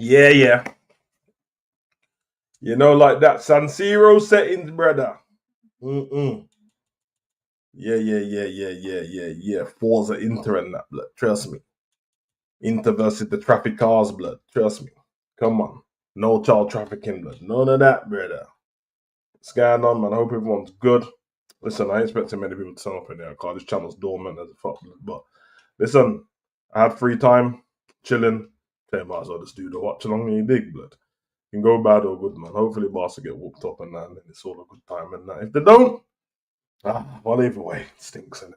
Yeah. You know, like that San Siro settings, brother. Mm-mm. Yeah. Forza Inter and that, blood. Trust me. Inter versus the traffic cars, blood. Trust me. Come on. No child trafficking, blood. None of that, brother. What's going on, man? I hope everyone's good. Listen, I ain't expecting many people to turn up in there because this channel's dormant as a fuck. But listen, I had free time, chilling. Tell you, might as well just do the watch along and you dig, blood. Can go bad or good, man. Hopefully, Barca get whooped up and that, and then it's all a good time. And that. If they don't, well, either way, it stinks, innit?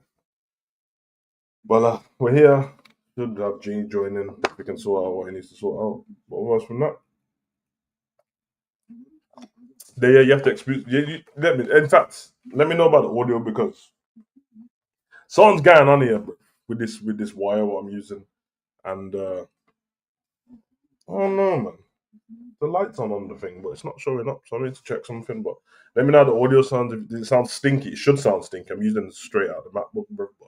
Well, we're here. Should have Gene join in if we can sort out what he needs to sort out. But otherwise, from that, yeah, you have to excuse. Let me. In fact, let me know about the audio because something's going on here with this wire what I'm using, and oh no, man, the lights on the thing, but it's not showing up. So I need to check something. But let me know how the audio sounds. If it sounds stinky, it should sound stinky. I'm using it straight out of the MacBook, bro. But,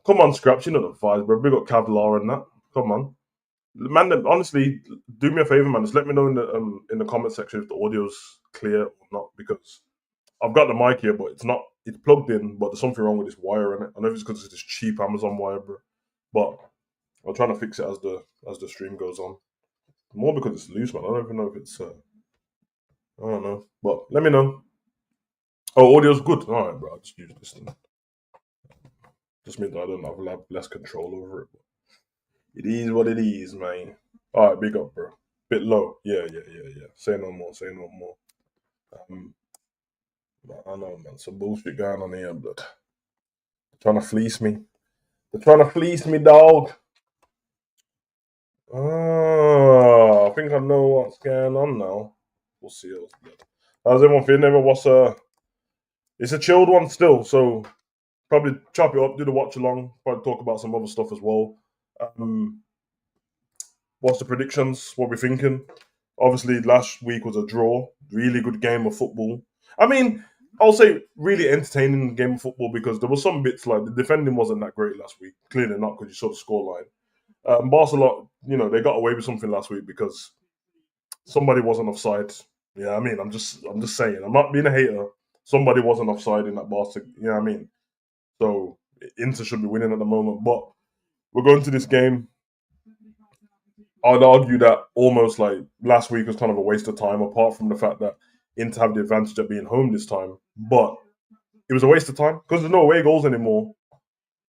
come on, Scraps, you know the vibes, bro. Big up Kevlar and that. Come on, man. Honestly, do me a favor, man. Just let me know in the comment section if the audio's clear or not because I've got the mic here, but it's not. It's plugged in, but there's something wrong with this wire in it. I know it's because it's this cheap Amazon wire, bro. But I'm trying to fix it as the stream goes on. More because it's loose, man. I don't even know if it's. I don't know, but let me know. Oh, audio's good. All right, bro. I'll just use this. Thing. Just means I don't have less control over it. It is what it is, man. All right, big up, bro. Bit low. Yeah. Say no more. Say no more. Um, I know, man. Some bullshit going on here, but trying to fleece me. They're trying to fleece me, dog. Oh, I think I know what's going on now. We'll see. How's everyone feeling? It's a chilled one still, so probably chop it up, do the watch along, probably talk about some other stuff as well. Um, what's the predictions? What we're thinking? Obviously, last week was a draw. Really good game of football. I mean, I'll say really entertaining game of football because there was some bits like the defending wasn't that great last week. Clearly not because you saw the scoreline. Barcelona, they got away with something last week because somebody wasn't offside. Yeah, I mean, I'm just saying. I'm not being a hater. Somebody wasn't offside in that Barca. You know what I mean? So Inter should be winning at the moment, but we're going to this game. I'd argue that almost like last week was kind of a waste of time, apart from the fact that Inter have the advantage of being home this time. But it was a waste of time because there's no away goals anymore.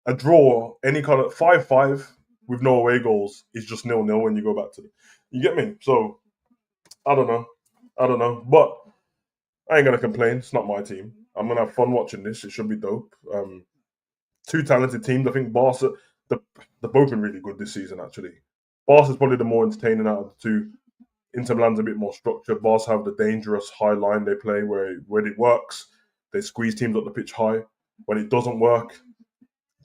A draw, any kind of 5-5 with no away goals is just 0-0 when you go back to it. You get me? So I don't know. But I ain't gonna complain. It's not my team. I'm gonna have fun watching this. It should be dope. Two talented teams. I think Barca, they've both been really good this season. Actually, Barca's probably the more entertaining out of the two. Inter Milan's a bit more structured. Barca have the dangerous high line they play where when it works, they squeeze teams up the pitch high. When it doesn't work,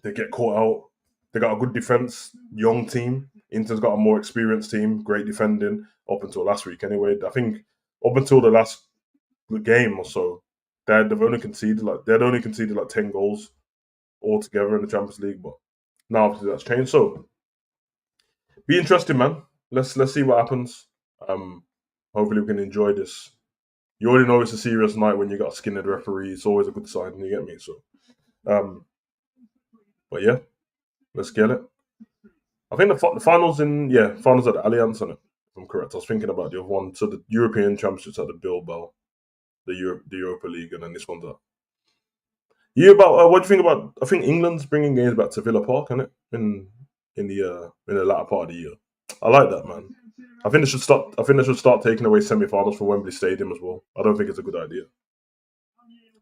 they get caught out. They got a good defense, young team. Inter's got a more experienced team, great defending up until last week. Anyway, I think up until the last game or so, they'd only conceded like 10 goals altogether in the Champions League. But now obviously that's changed. So be interesting, man. Let's see what happens. Hopefully we can enjoy this. You already know it's a serious night when you got skin at the referee. It's always a good sign. You get me? So, but yeah, let's get it. I think the finals finals at the Allianz on it. If I'm correct. I was thinking about the other one. So the European Championships at the Bilbao, the Europa League, and then this one's at. You about what do you think about? I think England's bringing games back to Villa Park, isn't it? In the latter part of the year. I like that, man. I think they should start. I think they should start taking away semi-finals from Wembley Stadium as well. I don't think it's a good idea.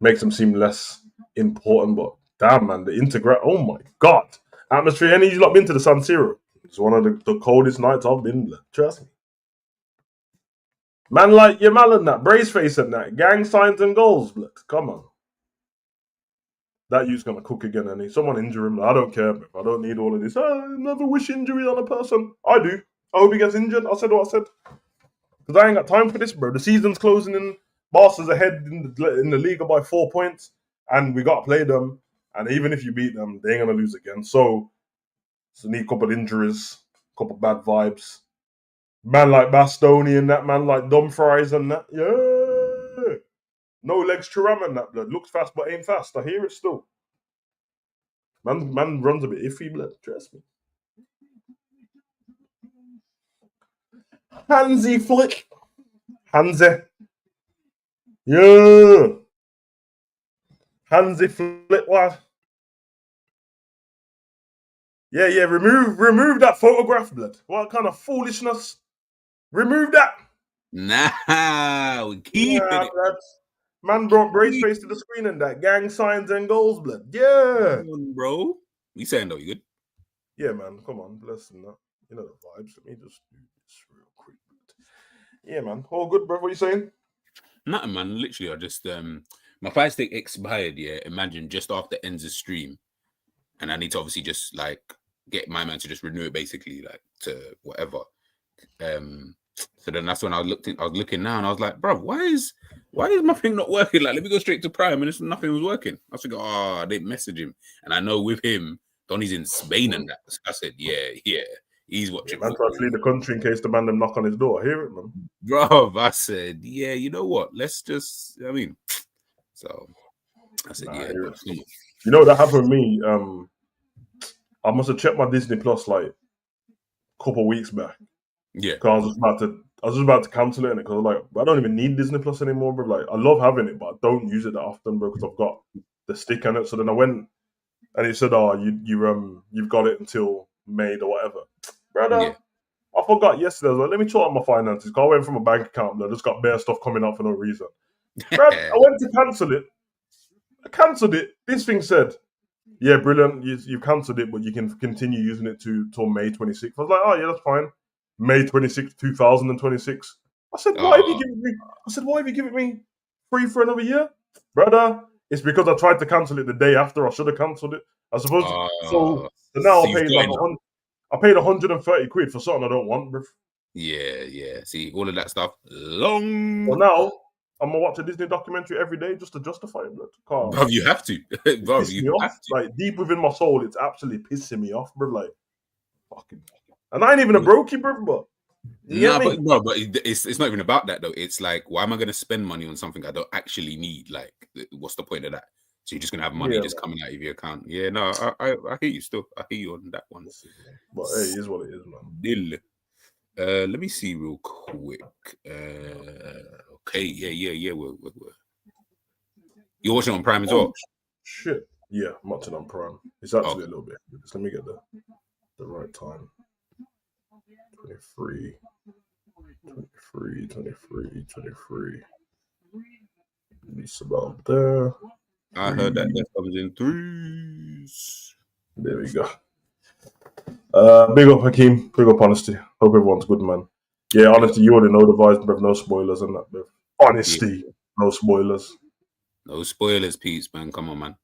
Makes them seem less important, but damn, man, the integrate. Oh my god, atmosphere. Any you lot been to the San Siro? It's one of the coldest nights I've been. Trust me. Man, like your Milan, that brace face and that gang signs and goals. Blood. Come on. that you's gonna cook again, and someone injure him. I don't care, bro. I don't need all of this. I never wish injury on a person. I do. I hope he gets injured. I said what I said. Because I ain't got time for this, bro. The season's closing in. Barca's ahead in the Liga by 4 points, and we got to play them. And even if you beat them, they ain't gonna lose again. So need a couple of injuries, a couple of bad vibes. Man like Bastoni and that man like Dumfries and that. Yeah. No legs Thuram and that blood. Looks fast but ain't fast. I hear it still. Man runs a bit iffy, blood. Trust me. Hansi Flick. Hansi. Yeah. Hansi Flick, lad. Yeah. Remove that photograph, blood. What kind of foolishness? Remove that. Nah, we keep it. Blood. Man brought Brace face to the screen and that. Gang signs and goals, blood. Yeah. Come on, bro. You saying though, you good? Yeah, man. Come on. Bless them. You know the vibes. Let me just do this real quick. Yeah, man. All good, bro. What you saying? Nothing, man. Literally, I just my Fire Stick expired. Yeah, imagine just after Enza's stream, and I need to obviously just like get my man to just renew it, basically, like to whatever. So then that's when I was looking now, and I was like, bro, why is my thing not working? Like, let me go straight to Prime, and nothing was working. I was like, I didn't message him, and I know with him, Donny's in Spain and that. So I said, yeah, he's watching. Man tried to flee the country in case the man them knock on his door. I hear it, man. Bro, I said, yeah, you know what? Let's just, so I said, yeah. You know that happened to me. I must have checked my Disney Plus like a couple of weeks back. Yeah, because I was just about to cancel it, because like I don't even need Disney Plus anymore, bro. Like I love having it, but I don't use it that often, bro, because I've got the stick on it. So then I went, and it said, "Oh, you've got it until May or whatever." Brother, yeah. I forgot yesterday. I was like, let me sort out my finances. Because I went from a bank account that just got bare stuff coming out for no reason. Brother, I went to cancel it. I cancelled it. This thing said, "Yeah, brilliant. You've cancelled it, but you can continue using it till May 26th." I was like, "Oh yeah, that's fine." May 26th, 2026. I said, why have you given me free for another year? Brother, it's because I tried to cancel it the day after I should have cancelled it. I suppose so now I paid 130 quid for something I don't want, bro. Yeah. See, all of that stuff long. Well, now I'm gonna watch a Disney documentary every day just to justify it, bro. Bro, you have to. Bro, you have to. Like deep within my soul, it's absolutely pissing me off, bro. Like fucking. And I ain't even a brokey, bro, but it's not even about that though. It's like, why am I going to spend money on something I don't actually need? Like, what's the point of that? So you're just going to have money coming out of your account. Yeah, no, I hear you still. I hear you on that one. But hey, it is what it is, man. Let me see real quick. Okay, yeah. You're watching on Prime as well? Shit. Yeah, I'm watching on Prime. It's actually a little bit. Just let me get the right time. 23. It's about there. I heard that comes in threes. There we go. Big up Hakeem. Big up Honesty. Hope everyone's good, man. Yeah, Honesty, you already know the vibes, bro. No spoilers and that, bro. Honesty. Yeah. No spoilers. No spoilers, Pete's, man. Come on, man.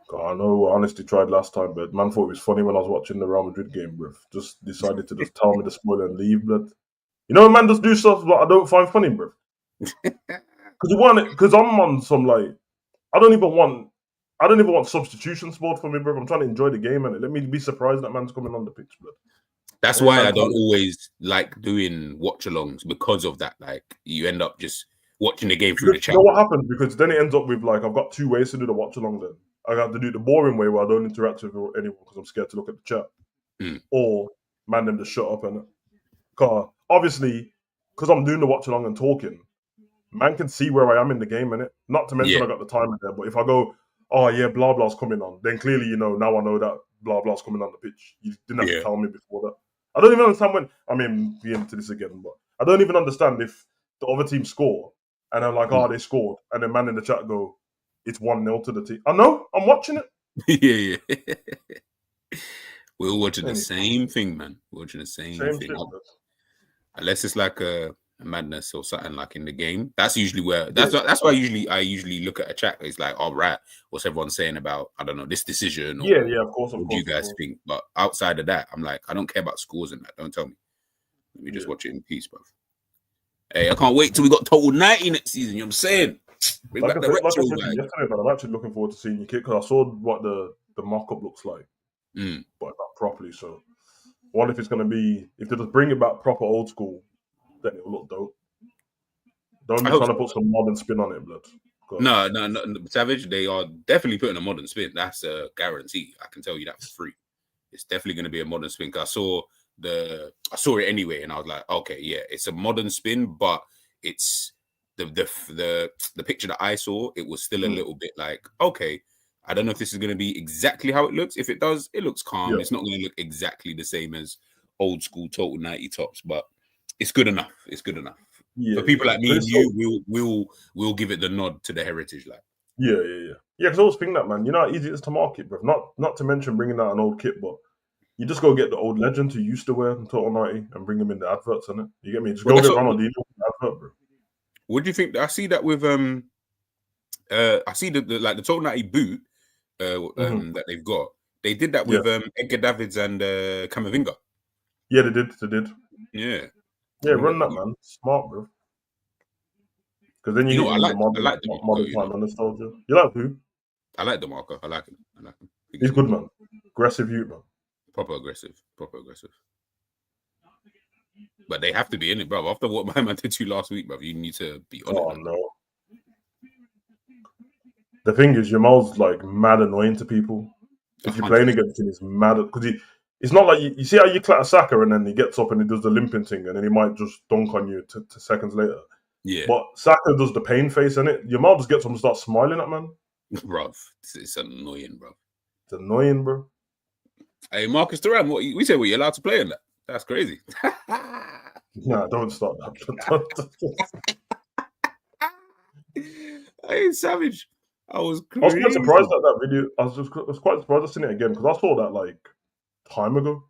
I know what Honesty tried last time, but man thought it was funny when I was watching the Real Madrid game, bro. Just decided to just tell me the spoiler and leave, blood. You know, man just do stuff that I don't find funny, bro. Because I'm on some like, I don't even want substitution sport for me, bro. I'm trying to enjoy the game, and let me be surprised that man's coming on the pitch, bro. That's why I don't always like doing watch-alongs, because of that. Like, you end up just watching the game through the chat. You know what happens? Because then it ends up with like, I've got two ways to do the watch-along then. I got to do the boring way where I don't interact with anyone because I'm scared to look at the chat. Or man them to shut up and obviously, because I'm doing the watch along and talking, man can see where I am in the game, innit? Not to mention I got the timer there, but if I go, oh yeah, blah blah's coming on, then clearly, now I know that blah blah's coming on the pitch. You didn't have to tell me before that. I don't even understand be into this again, but I don't even understand if the other team score and I'm like, they scored, and then man in the chat go, it's 1-0 to the team. I know, I'm watching it. Yeah. We're all watching the same thing, man. We're watching the same thing. Unless it's like a madness or something like in the game. That's usually where that's why I usually look at a chat. It's like, all right, what's everyone saying about, I don't know, this decision, or Yeah, of course, what do you guys think? But outside of that, I'm like, I don't care about scores and that. Don't tell me. Let me just watch it in peace, bro. Hey, I can't wait till we got total 90 next season. You know what I'm saying? Bring like back I the said, retro, yesterday, man, I'm actually looking forward to seeing your kit because I saw what the mock-up looks like, but not properly. So, I wonder if it's going to be, if they just bring it back proper old school, then it'll look dope. Don't be trying to put some modern spin on it, blood. No, Savage, they are definitely putting a modern spin. That's a guarantee. I can tell you that for free. It's definitely going to be a modern spin. Cause I saw it anyway, and I was like, okay, yeah, it's a modern spin, but it's the picture that I saw. It was still a little bit like, okay, I don't know if this is going to be exactly how it looks. If it does, it looks calm. Yeah. It's not going to look exactly the same as old school total 90 tops, but it's good enough. It's good enough. For people like me and you, we'll give it the nod to the heritage, like. Yeah. Because I always think that, man, you know how easy it is to market, bro. Not to mention bringing out an old kit, but you just go get the old legends who used to wear Total 90 and bring them in the adverts, innit? You get me? Just go get Ronaldinho in the advert, bro. What do you think? I see that with I see the Total 90 boot that they've got. They did that with Edgar Davids and Camavinga. Yeah, they did. Yeah. Yeah, run that, man. Smart, bro. Because then you get the modern time and nostalgia. You like who? I like DeMarco. I like him. He's good, man. Aggressive youth, man. Proper aggressive. But they have to be in it, bro. After what my man did to you last week, bro, you need to be on it. Oh, no. The thing is, Jamal's like mad annoying to people. If you're playing against him, he's mad because it's not like you see how you clatter Saka and then he gets up and he does the limping thing and then he might just dunk on you 2 seconds later. Yeah. But Saka does the pain face in it. Jamal just gets him to start smiling at man. Bro, it's annoying, bro. It's annoying, bro. Hey, Marcus Thuram, we said you're allowed to play in that. That's crazy. Nah, don't start that. Hey, Savage. I was quite surprised at that video. I was quite surprised I've seen it again because I saw that like time ago.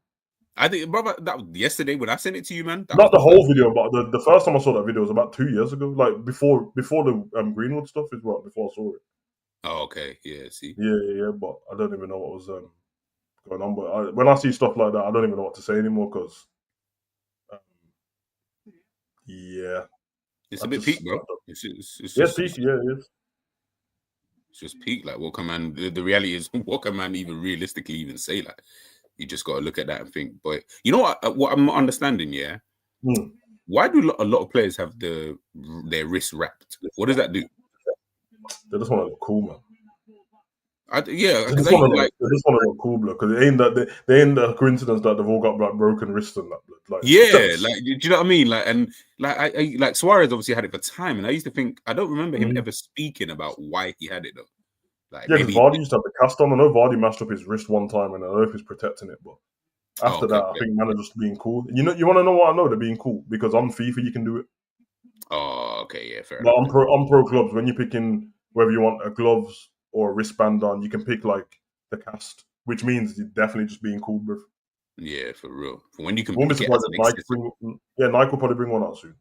I think, brother, that was yesterday when I sent it to you, man. Not the whole video, but the first time I saw that video was about 2 years ago, like before the Greenwood stuff is what before I saw it. Oh, okay, yeah. See, yeah, but I don't even know what was going on. But when I see stuff like that, I don't even know what to say anymore because, it's a bit peak, bro. It's peak. Yeah, it is. It's just peak. Like, what can man? The reality is, what can man even realistically even say? Like, you just got to look at that and think. But you know what I'm not understanding? Yeah, why do a lot of players have their wrists wrapped? What does that do? They just want to look cool, man. They just want to look cool, blood. Because it ain't that they ain't a coincidence that they've all got like broken wrists and that, blood. Like, do you know what I mean? Like, and I like Suarez obviously had it for time, and I used to think I don't remember him ever speaking about why he had it though. Like, because Vardy used to have the cast on. I know Vardy mashed up his wrist one time, and I don't know if he's protecting it, but after that, I think man are just being cool. You want to know what I know? They're being cool because on FIFA you can do it. Oh, okay, yeah, fair. But on pro clubs, when you're picking whether you want a gloves or a wristband on, you can pick like the cast, which means you're definitely just being cool, bro. Yeah, for real. For when you can pick it Nike will probably bring one out soon.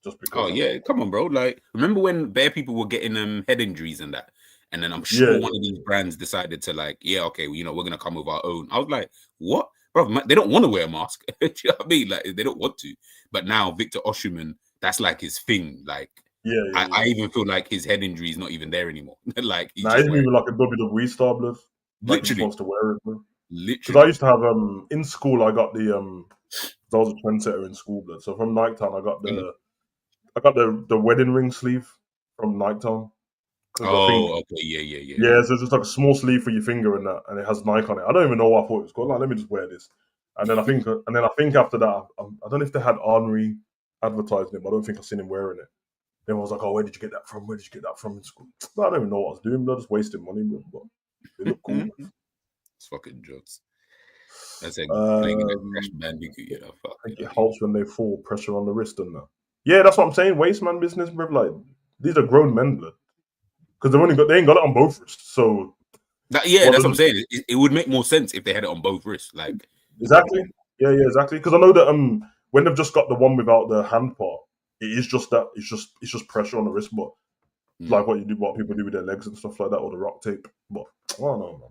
Just because. Oh yeah, come on, bro. Like, remember when bare people were getting head injuries and that? And then I'm sure one of these brands decided to like, okay, well, we're going to come with our own. I was like, what? Bro, they don't want to wear a mask. Do you know what I mean? Like, they don't want to. But now Victor Osimhen, that's like his thing. Like, I even feel like his head injury is not even there anymore. Like, he's even like a WWE star, blood. Like, he wants to wear it, bro. Literally. Because I used to have, in school, I got the, I was a trendsetter in school, blood. So from Niketown, I got the wedding ring sleeve from Niketown. Oh, okay, yeah. Yeah, so it's just like a small sleeve for your finger and that, and it has Nike on it. I don't even know what I thought it was called. Like, let me just wear this. And then I think after that, I don't know if they had Henry advertising it, but I don't think I've seen him wearing it. Then I was like, oh, where did you get that from? Where did you get that from in school? But I don't even know what I was doing, but I was just wasting money, bro. But they look cool. It's fucking jokes. That's like playing in a Crash Bandicoot, fuck. I think it helps when they fall pressure on the wrist and that. Yeah, that's what I'm saying. Waste man business, bro. Like, these are grown men, blood. Because they ain't got it on both wrists. So that's what I'm saying. It would make more sense if they had it on both wrists. Like, exactly. Yeah, exactly. Because I know that when they've just got the one without the hand part, it is just that it's just pressure on the wrist, but like what people do with their legs and stuff like that, or the rock tape. But I don't know, man.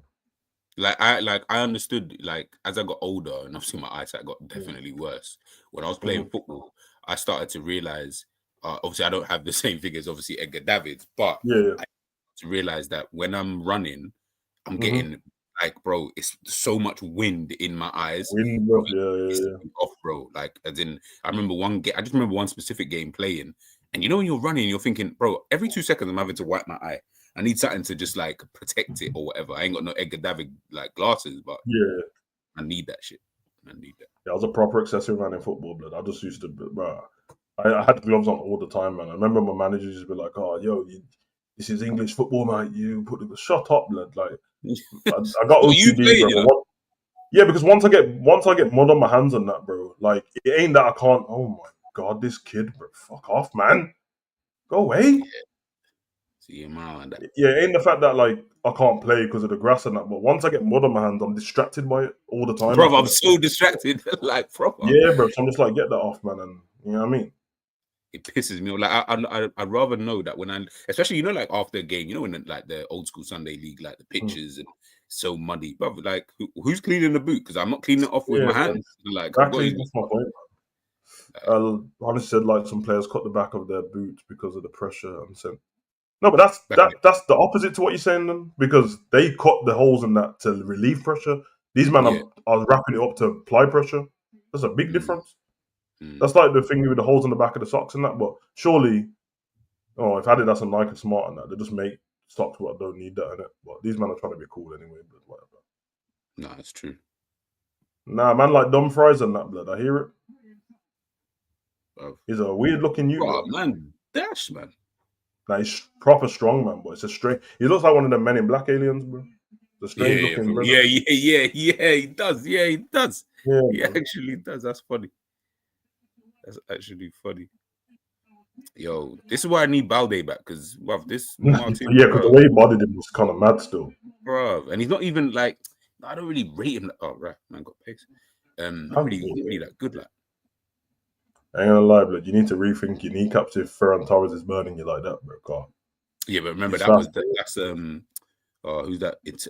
I understood, like, as I got older and obviously my eyesight got definitely worse. When I was playing football, I started to realize, obviously I don't have the same figures, obviously Edgar Davids, but I to realize that when I'm running, I'm getting like, bro, it's so much wind in my eyes. Wind, Bro, yeah. off, bro. Like, as in, I remember I just remember one specific game playing, and you know when you're running, you're thinking, bro, every 2 seconds I'm having to wipe my eye. I need something to just like protect it or whatever. I ain't got no Edgar David like glasses, but Yeah. I need that shit. I need that. Yeah, I was a proper excessive man in football, blood. I just used to, bro. I had gloves on all the time, man. I remember my manager used to be like, "Oh, yo, this is English football, mate. You put the shut up, blood." Like, I got Well, you OCD, played, bro. you know? Yeah, because once I get mud on my hands and that, bro, like it ain't that I can't. Oh my god, this kid, bro, fuck off, man, go away. Yeah. See, man, that. Yeah, it ain't the fact that like I can't play because of the grass and that, but once I get mud on my hands, I'm distracted by it all the time. Bro, I'm so distracted, like proper. Yeah, bro. So I'm just like, get that off, man, and you know what I mean. It pisses me off. Like I'd rather know that when especially, you know, like after a game, you know, when like the old school Sunday league, like the pitches and so muddy, but like who's cleaning the boot? Because I'm not cleaning it off with my hands. Like, exactly, that's my point. Honestly, said like some players cut the back of their boots because of the pressure and said, no, but that's the opposite to what you're saying, then, because they cut the holes in that to relieve pressure. These men are wrapping it up to apply pressure. There's a big difference. That's like the thing with the holes in the back of the socks and that. But surely, if Adidas and Nike are smart on that, they just make socks what don't need that in it. But these men are trying to be cool anyway. But whatever. No, it's true. Nah, man, like Dumfries and that, blood. I hear it. Oh. He's a weird looking youth. Oh, man, dash, man. Nah, he's proper strong, man. But it's a strange. He looks like one of the Men in Black aliens, bro. The strange looking. Bro. Yeah, he does. Yeah, he does. Yeah, he actually does. That's funny. That's actually funny. Yo, this is why I need Balde back, because this Martin. Yeah, because the way he bodied him was kind of mad still. Bro, and he's not even like, I don't really rate him. Oh, right, man, got pace. Not really that good, like. I ain't gonna lie, blood. You need to rethink your kneecaps if Ferran Torres is burning you like that, bro. God. Yeah, but remember that's who's that? It's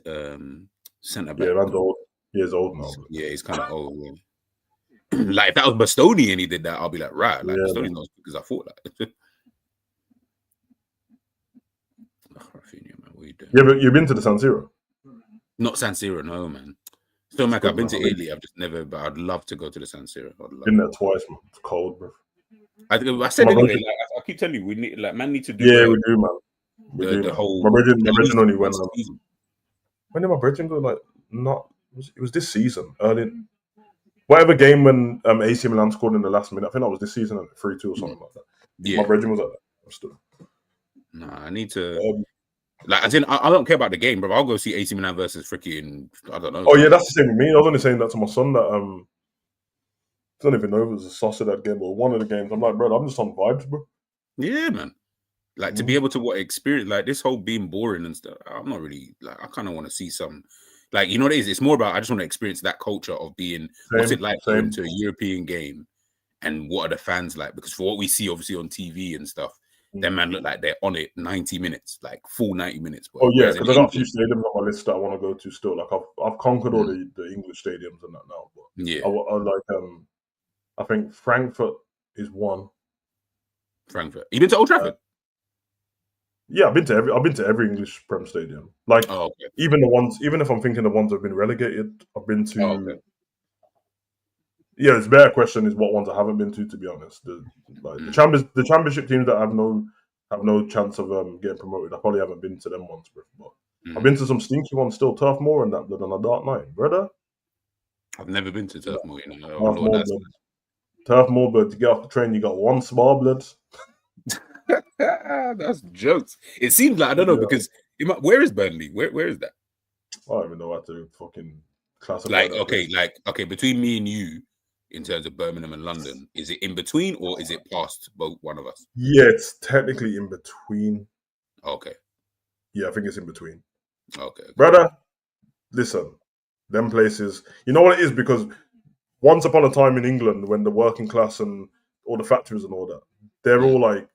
centre back. Yeah, man's old. He is old now. Blood. Yeah, he's kind of old. Yeah. Like if that was Bastoni and he did that, I'll be like, right, like Bastoni's not as good as I thought. Like, Rafinha, man, what are you doing? Yeah, but you've been to the San Siro? Not San Siro, no, man. Still, Mac, I've been to Italy. I've just never, but I'd love to go to the San Siro. Been there twice, man. It's cold, bro. I said anyway. Like, I keep telling you, we need, like, man, need to do. Yeah, we do, man. We do, the whole. My brethren only went. When did my brethren go? Like, it was this season, early. Whatever game when AC Milan scored in the last minute. I think that was this season, 3-2 or something like that. Yeah, my brethren was at that. Still. Nah, I need to. Like, as in, I don't care about the game, bro. I'll go see AC Milan versus freaking, I don't know. Oh yeah, that's the same with me. I was only saying that to my son that I don't even know if it was a Sociedad game or one of the games. I'm like, bro, I'm just on vibes, bro. Yeah, man. Like to be able to experience like this whole being boring and stuff. I'm not really like, I kind of want to see some, like, you know what it is? It's more about, I just want to experience that culture of being, what's it like going to a European game and what are the fans like? Because for what we see obviously on TV and stuff, them man look like they're on it 90 minutes, like full 90 minutes. But oh yeah, because I got a few stadiums on my list that I want to go to still. Like I've conquered all the English stadiums and that now. But yeah, I like I think Frankfurt is one. Frankfurt. You been to Old Trafford? Yeah, I've been to every English Prem stadium. Like even if I'm thinking the ones that have been relegated, I've been to. Yeah, it's a better question is what ones I haven't been to be honest. The championship teams that have no chance of getting promoted, I probably haven't been to them ones, bro. But I've been to some stinky ones still, Turf Moor and that, blood on a dark night, brother. I've never been to Turf Moor, you know. Turf Moor, blood. To get off the train, you got one small blood. That's jokes. It seems like, I don't know, because where is Burnley? Where is that? I don't even know how to fucking classify. Like, between me and you, in terms of Birmingham and London, is it in between or is it past both one of us? Yeah, it's technically in between. Okay. Yeah, I think it's in between. Okay. Brother, listen, them places, you know what it is? Because once upon a time in England, when the working class and all the factories and all that, they're all like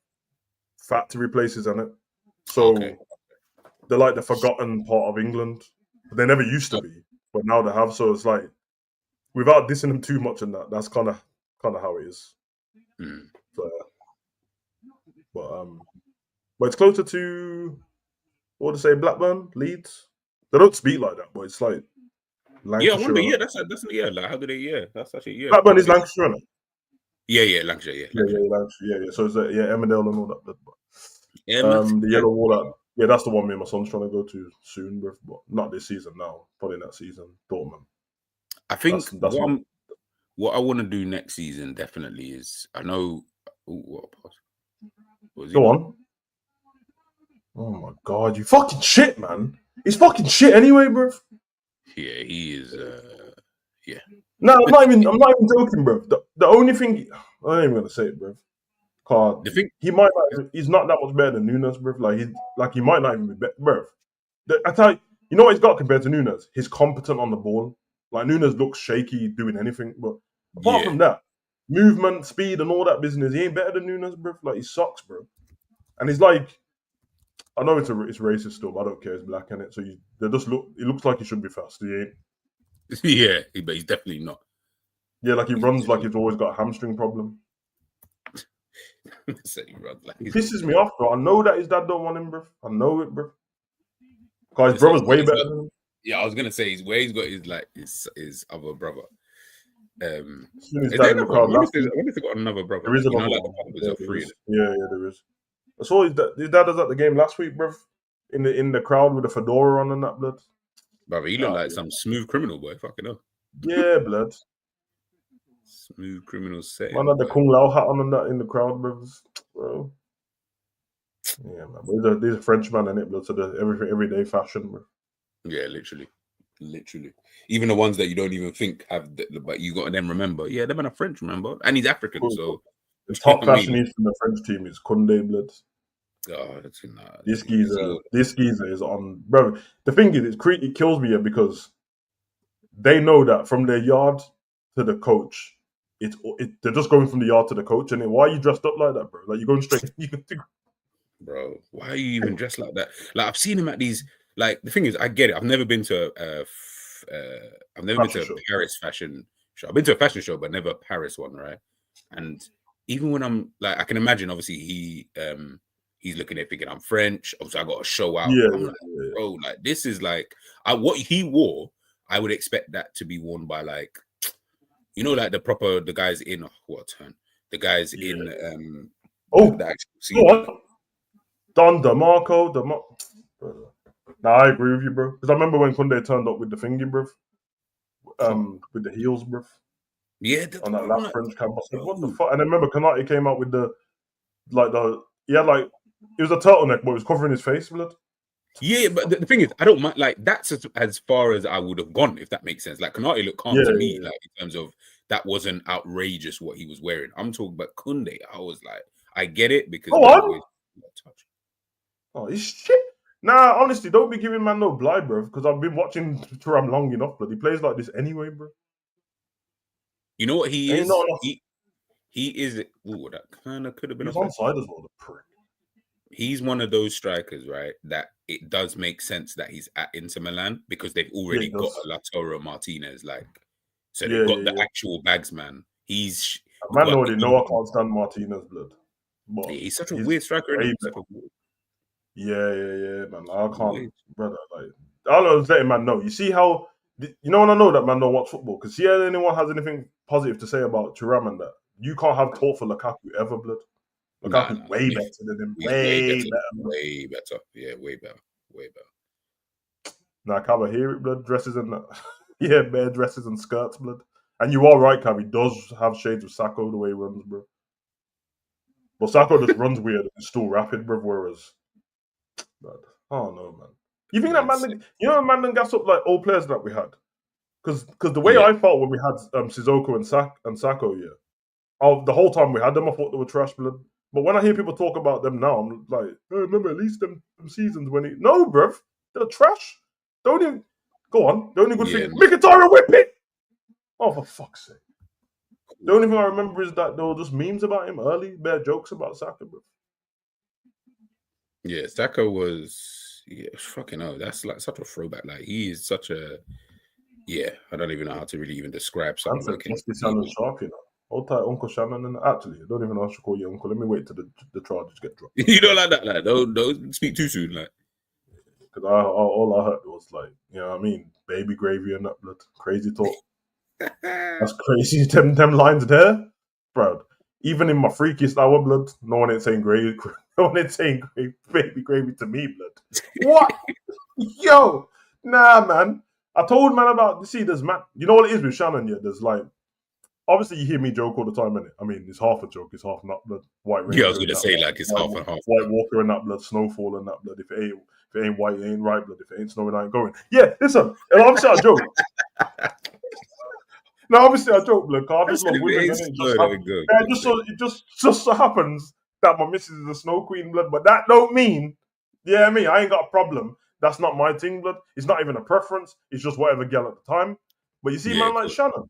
factory places, in it. So they're like the forgotten part of England. But they never used to be, but now they have. So it's like, without dissing them too much, and that's kind of how it is. So, but it's closer to, what would I say, Blackburn, Leeds. They don't speak like that, but it's like Lancashire. Yeah, I wonder. Yeah, that's like how do they? Yeah, that's actually Blackburn is Lancashire, isn't it? Yeah, Lancashire. Yeah, Lancashire. Yeah. So it's Emmerdale and all that. Yeah, the yellow wall. Yeah, that's the one me and my son's trying to go to soon, but not this season now. Probably next season, Dortmund. I think what I want to do next season definitely is, I know. What was he? Go on. Oh my god, you fucking shit, man. He's fucking shit anyway, bro. Yeah, he is. Yeah. No, I'm not even joking, bro. The only thing I ain't even gonna say it, bro. The thing, he's not that much better than Nunes, bro. Like he might not even be better, bro. I tell you, you know what he's got compared to Nunes? He's competent on the ball. Like, Nunes looks shaky doing anything, but apart from that, movement, speed, and all that business, he ain't better than Nunes, bro. Like, he sucks, bro. And he's like, I know it's racist still, but I don't care. He's black in it, so he looks like he should be fast. He ain't. Yeah, but he's definitely not. Yeah, like he runs like he's always got a hamstring problem. He pisses me off, bro. I know that his dad don't want him, bro. I know it, bro. Because his brother's way better than him. Yeah, I was gonna say where he's got his other brother. His dad in the crowd. I wonder if he got another brother. There is another one. Yeah, there is. I saw his dad was at the game last week, bro. In the crowd with a fedora on and that, blood. Brother, he looked like some smooth criminal, boy. Fucking hell. Yeah, blood. Smooth criminal set. Man had the Kung Lao hat on and that in the crowd, bro. Yeah, man. These are Frenchmen in it, blood. So everything everyday fashion, bro. Yeah, literally. Even the ones that you don't even think have, but you got to then remember. Yeah, they're a French, remember, and he's African, cool. So the top fashionista from the French team is Koundé, blood. Oh, that's this geezer is on, bro. The thing is, it kills me because they know that from their yard to the coach, they're just going from the yard to the coach. And why are you dressed up like that, bro? Like, you're going straight. Bro, why are you even dressed like that? Like, I've seen him at these. Like, the thing is, I get it. I've never been to a Paris fashion show. I've been to a fashion show, but never a Paris one, right? And even when I'm like, I can imagine. Obviously, he's looking at thinking I'm French. Obviously, I got to show out. Yeah, I'm like, bro, like, this is like what he wore. I would expect that to be worn by, like, you know, like the guys in the guys in the actual Don DeMarco. Nah, I agree with you, bro. Because I remember when Koundé turned up with the thingy, bro. With the heels, bro. Yeah, on that last French campus. Like, what the fuck? And I remember Konate came out with he had like, it was a turtleneck, but it was covering his face, blood. Yeah, but the thing is, I don't mind. Like, that's as far as I would have gone, if that makes sense. Like, Konate looked calm to me, like, in terms of that wasn't outrageous what he was wearing. I'm talking about Koundé. I was like, I get it because he's shit. Nah, honestly, don't be giving man no blind, bro. Because I've been watching Thuram long enough, but he plays like this anyway, bro. You know what he is? He is. Ooh, that kind of could have been. He's onside as well, the prick. He's one of those strikers, right? That it does make sense that he's at Inter Milan because they've already got a Lautaro Martinez, like, so they've got the actual bags, man. He's man already know I can't stand Martinez, blood. But he's such a weird striker. Yeah, man. I can't, brother. Like, I was letting man know. You see how, you know, when I know that man don't watch football, because see, anyone has anything positive to say about Thuram and that, you can't have talk for Lukaku ever, blood. Lukaku's way better than him. Way better. Yeah, way better. Nah, Cav, I hear it, blood. Dresses and that. Yeah, bare dresses and skirts, blood. And you are right, Cav. He does have shades of Sacco the way he runs, bro. But Sacco just runs weird and is still rapid, bro. Whereas, blood, I don't know, man. You think that man? You know, man, gas up like old players that we had. Because the way I felt when we had Sissoko and Sacco, the whole time we had them, I thought they were trash, blood. But when I hear people talk about them now, I'm like, hey, remember at least them seasons when no, bruv, they're trash. Don't even go on. The only good thing, Mkhitaryan whip it. Oh, for fuck's sake! The only thing I remember is that there were just memes about him early, bare jokes about Saka, bro. Yeah, Saka was fucking hell. That's like such a throwback. Like he is such a I don't even know how to really even describe Man someone said, like him. Trusty Shannon Sharp, you know. Hold tight, Uncle Shannon. And actually, I don't even know how to call you Uncle. Let me wait till the charges get dropped. You don't like that, like don't speak too soon, like. Because all I heard was like, you know what I mean? Baby gravy and that blood. Crazy talk. That's crazy. Them lines there, bro. Even in my freakiest hour, blood, no one ain't saying gravy. No one ain't saying baby gravy to me, blood. What? Yo, nah, man. I told man about. See, there's man. You know what it is with Shannon? Yeah, there's like. Obviously, you hear me joke all the time, innit? I mean, it's half a joke. It's half not blood. White Yeah, I was Ranger and gonna that say blood. like it's half and half. White Walker and that blood. Snowfall and that blood. If it ain't white, it ain't right blood. If it ain't snowing, I ain't going. Yeah, listen. And obviously, I joke. No, obviously I joke, blood. I just love women, and it just so happens that my missus is a snow queen, blood. But that don't mean, yeah, me, I ain't got a problem. That's not my thing, blood. It's not even a preference. It's just whatever girl at the time. But you see, Yeah, man like Shannon,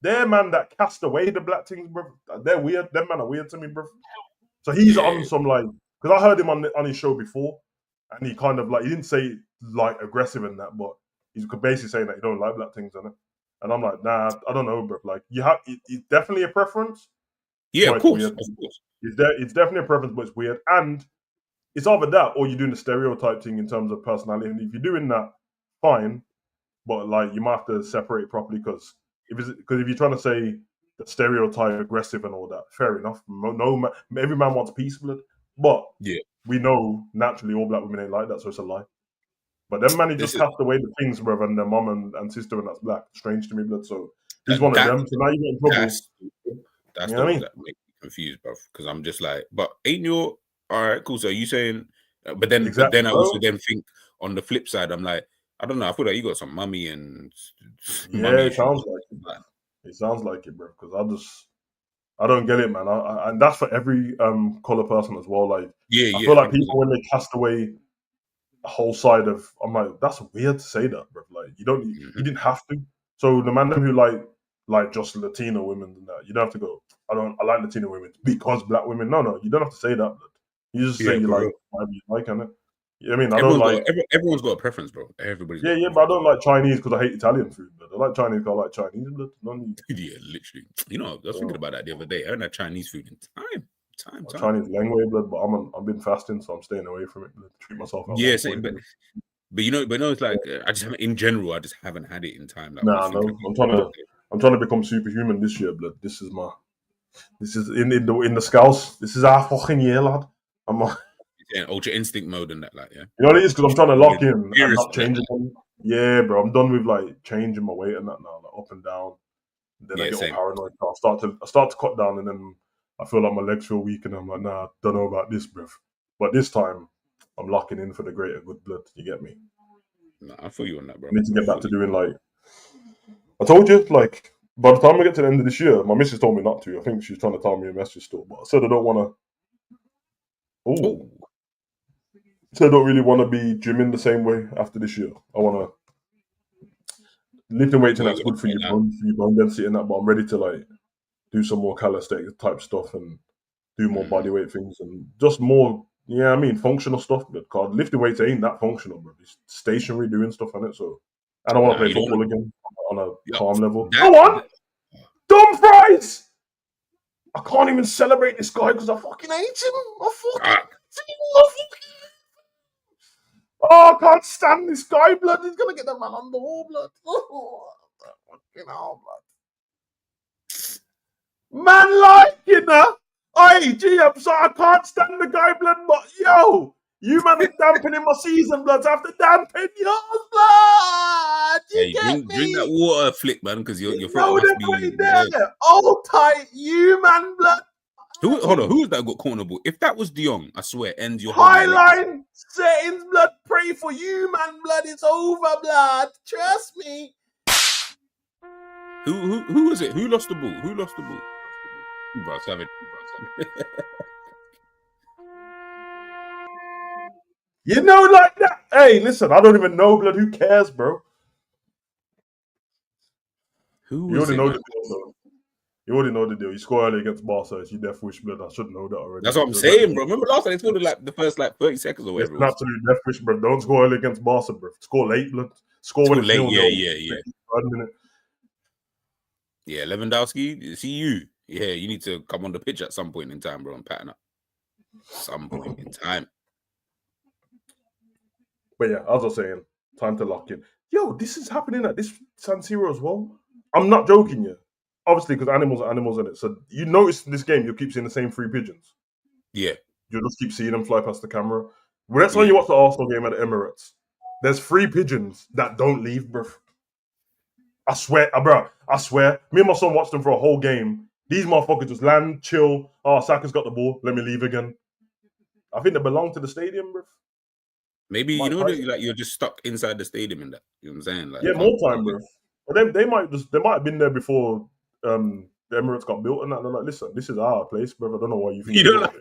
they're man that cast away the black things, bro. They're weird. Them man are weird to me, bro. So he's on some like, because I heard him on his show before, and he kind of like he didn't say like aggressive in that, but he's basically saying that he don't like black things, innit? And I'm like, nah, I don't know, bro. Like, it's definitely a preference, yeah, but of it's course, weird. of course. It's definitely a preference, but it's weird. And it's either that or you're doing the stereotype thing in terms of personality. And if you're doing that, fine, but like you might have to separate it properly because if you're trying to say the stereotype aggressive and all that, fair enough. No, every man wants peace, blood, but Yeah, we know naturally all black women ain't like that, so it's a lie. But them man, he just listen, cast away the things, brother, and their mum and sister, and that's black. Strange to me, blood. So he's that, one of that them. So now you get in trouble. that's You the know what I ones mean? that make me confused, bro. Because I'm just like, but ain't your all right? Cool. So are you saying, but Exactly, then I bro. also then think on the flip side, I'm like, I don't know. I feel like you got some mummy and Yeah, mummy it issues. sounds like it. It sounds like it, bro. Because I don't get it, man. And that's for every color person as well. Like Yeah, I yeah, feel like 100%. people when they cast away a whole side of, I'm like, that's weird to say that, bro. Like you didn't have to. So the man them who like just Latino women and that, you don't have to go. I like Latino women because black women. No, you don't have to say that. Blood. You just say Yeah, you for like real. whatever you like, innit? You know what I mean? I don't like. Everyone's got a preference, bro. Everybody's got a Yeah, but I preference. don't like Chinese because I hate Italian food. But I like Chinese because I like Chinese. Blood. None, Yeah, literally. You know, I was thinking about that the other day. I haven't had Chinese food in time. Chinese language, blood. But I've been fasting, so I'm staying away from it. Blood. Treat myself at Yeah, one same, point. but no, it's like I just haven't. In general, I just haven't had it in time. Like I was Nah, thinking no. about I'm trying to become superhuman this year, blood. This is in the scouts. This is our fucking year, lad. Ultra instinct mode and that, like, yeah. You know what it is because I'm trying to lock in and Furious not with that, changing them. Yeah, bro. I'm done with like changing my weight and that now, like up and down. Then I yeah, get all same. paranoid. I start to cut down, and then I feel like my legs feel weak, and I'm like, nah, don't know about this, bruv. But this time, I'm locking in for the greater good blood. You get me? Nah, I feel you on that, I bro. need to I get back feel to you. doing like I told you, like by the time I get to the end of this year, my missus told me not to. I think she's trying to tell me a message still, but I said I don't want to. Oh, Oh, said I don't really want to be gymming the same way after this year. I want to lifting weights and what you that's want good to say now? for your bone density and that. But I'm ready to like do some more calisthenics type stuff and do more Mm. body weight things and just more. Yeah, I mean functional stuff. But God, lifting weights ain't that functional, bro. It's stationary doing stuff on it. So I don't want to Nah, play you don't want football again on a to. calm level. That, Go on, dumb fries. I can't even celebrate this guy because I fucking hate him. I fucking ah, hate him. I fucking... Oh, I can't stand this guy, blood. He's gonna get the man on the wall, blood. Oh, fucking hell, blood. Man, like, you know. Hey, gee, I'm sorry, I can't stand the guy, blood, but yo, you man are dampening my season, blood. I have to dampen yours, blood. You hey, get drink that me? water, flick, man, because your You throat know must them be right red. there. Hold tight, you man, blood. Hold on, who's that got cornerable? If that was De Jong, I swear, ends your hobby literally. Highline settings, blood. Pray for you, man, blood. It's over, blood. Trust me. Who was it? Who lost the ball? Who lost the ball? Bro, Savage. You know, like that. Hey, listen, I don't even know, blood. Who cares, bro? Who You was already it, know man? the deal, though. You already know the deal. You score early against Barca, it's your death wish, blood. I should know that already. That's what I'm saying, bro. Remember last time they scored like the first 30 seconds or whatever. It's an absolute death wish, bro. Don't score early against Barca, bro. Score late, blood. Score when it's late. 0-0. Yeah, Lewandowski, see you. Yeah, you need to come on the pitch at some point in time, bro, and pattern up. Some point in time. But yeah, as I was saying, time to lock in. Yo, this is happening at this San Siro as well. I'm not joking, yeah. Obviously, because animals are animals in it. So you notice in this game, you'll keep seeing the same 3 pigeons. Yeah. You'll just keep seeing them fly past the camera. Well, that's when you watch the Arsenal game at the Emirates. There's 3 pigeons that don't leave, bro. I swear, bro. I swear. Me and my son watched them for a whole game. These motherfuckers just land, chill. Oh, Saka's got the ball. Let me leave again. I think they belong to the stadium, bro. Maybe you know that like you're just stuck inside the stadium in that. You know what I'm saying? Like, yeah, more time, bro. But they might have been there before the Emirates got built and that. They're like, listen, this is our place, bro. I don't know why you think you don't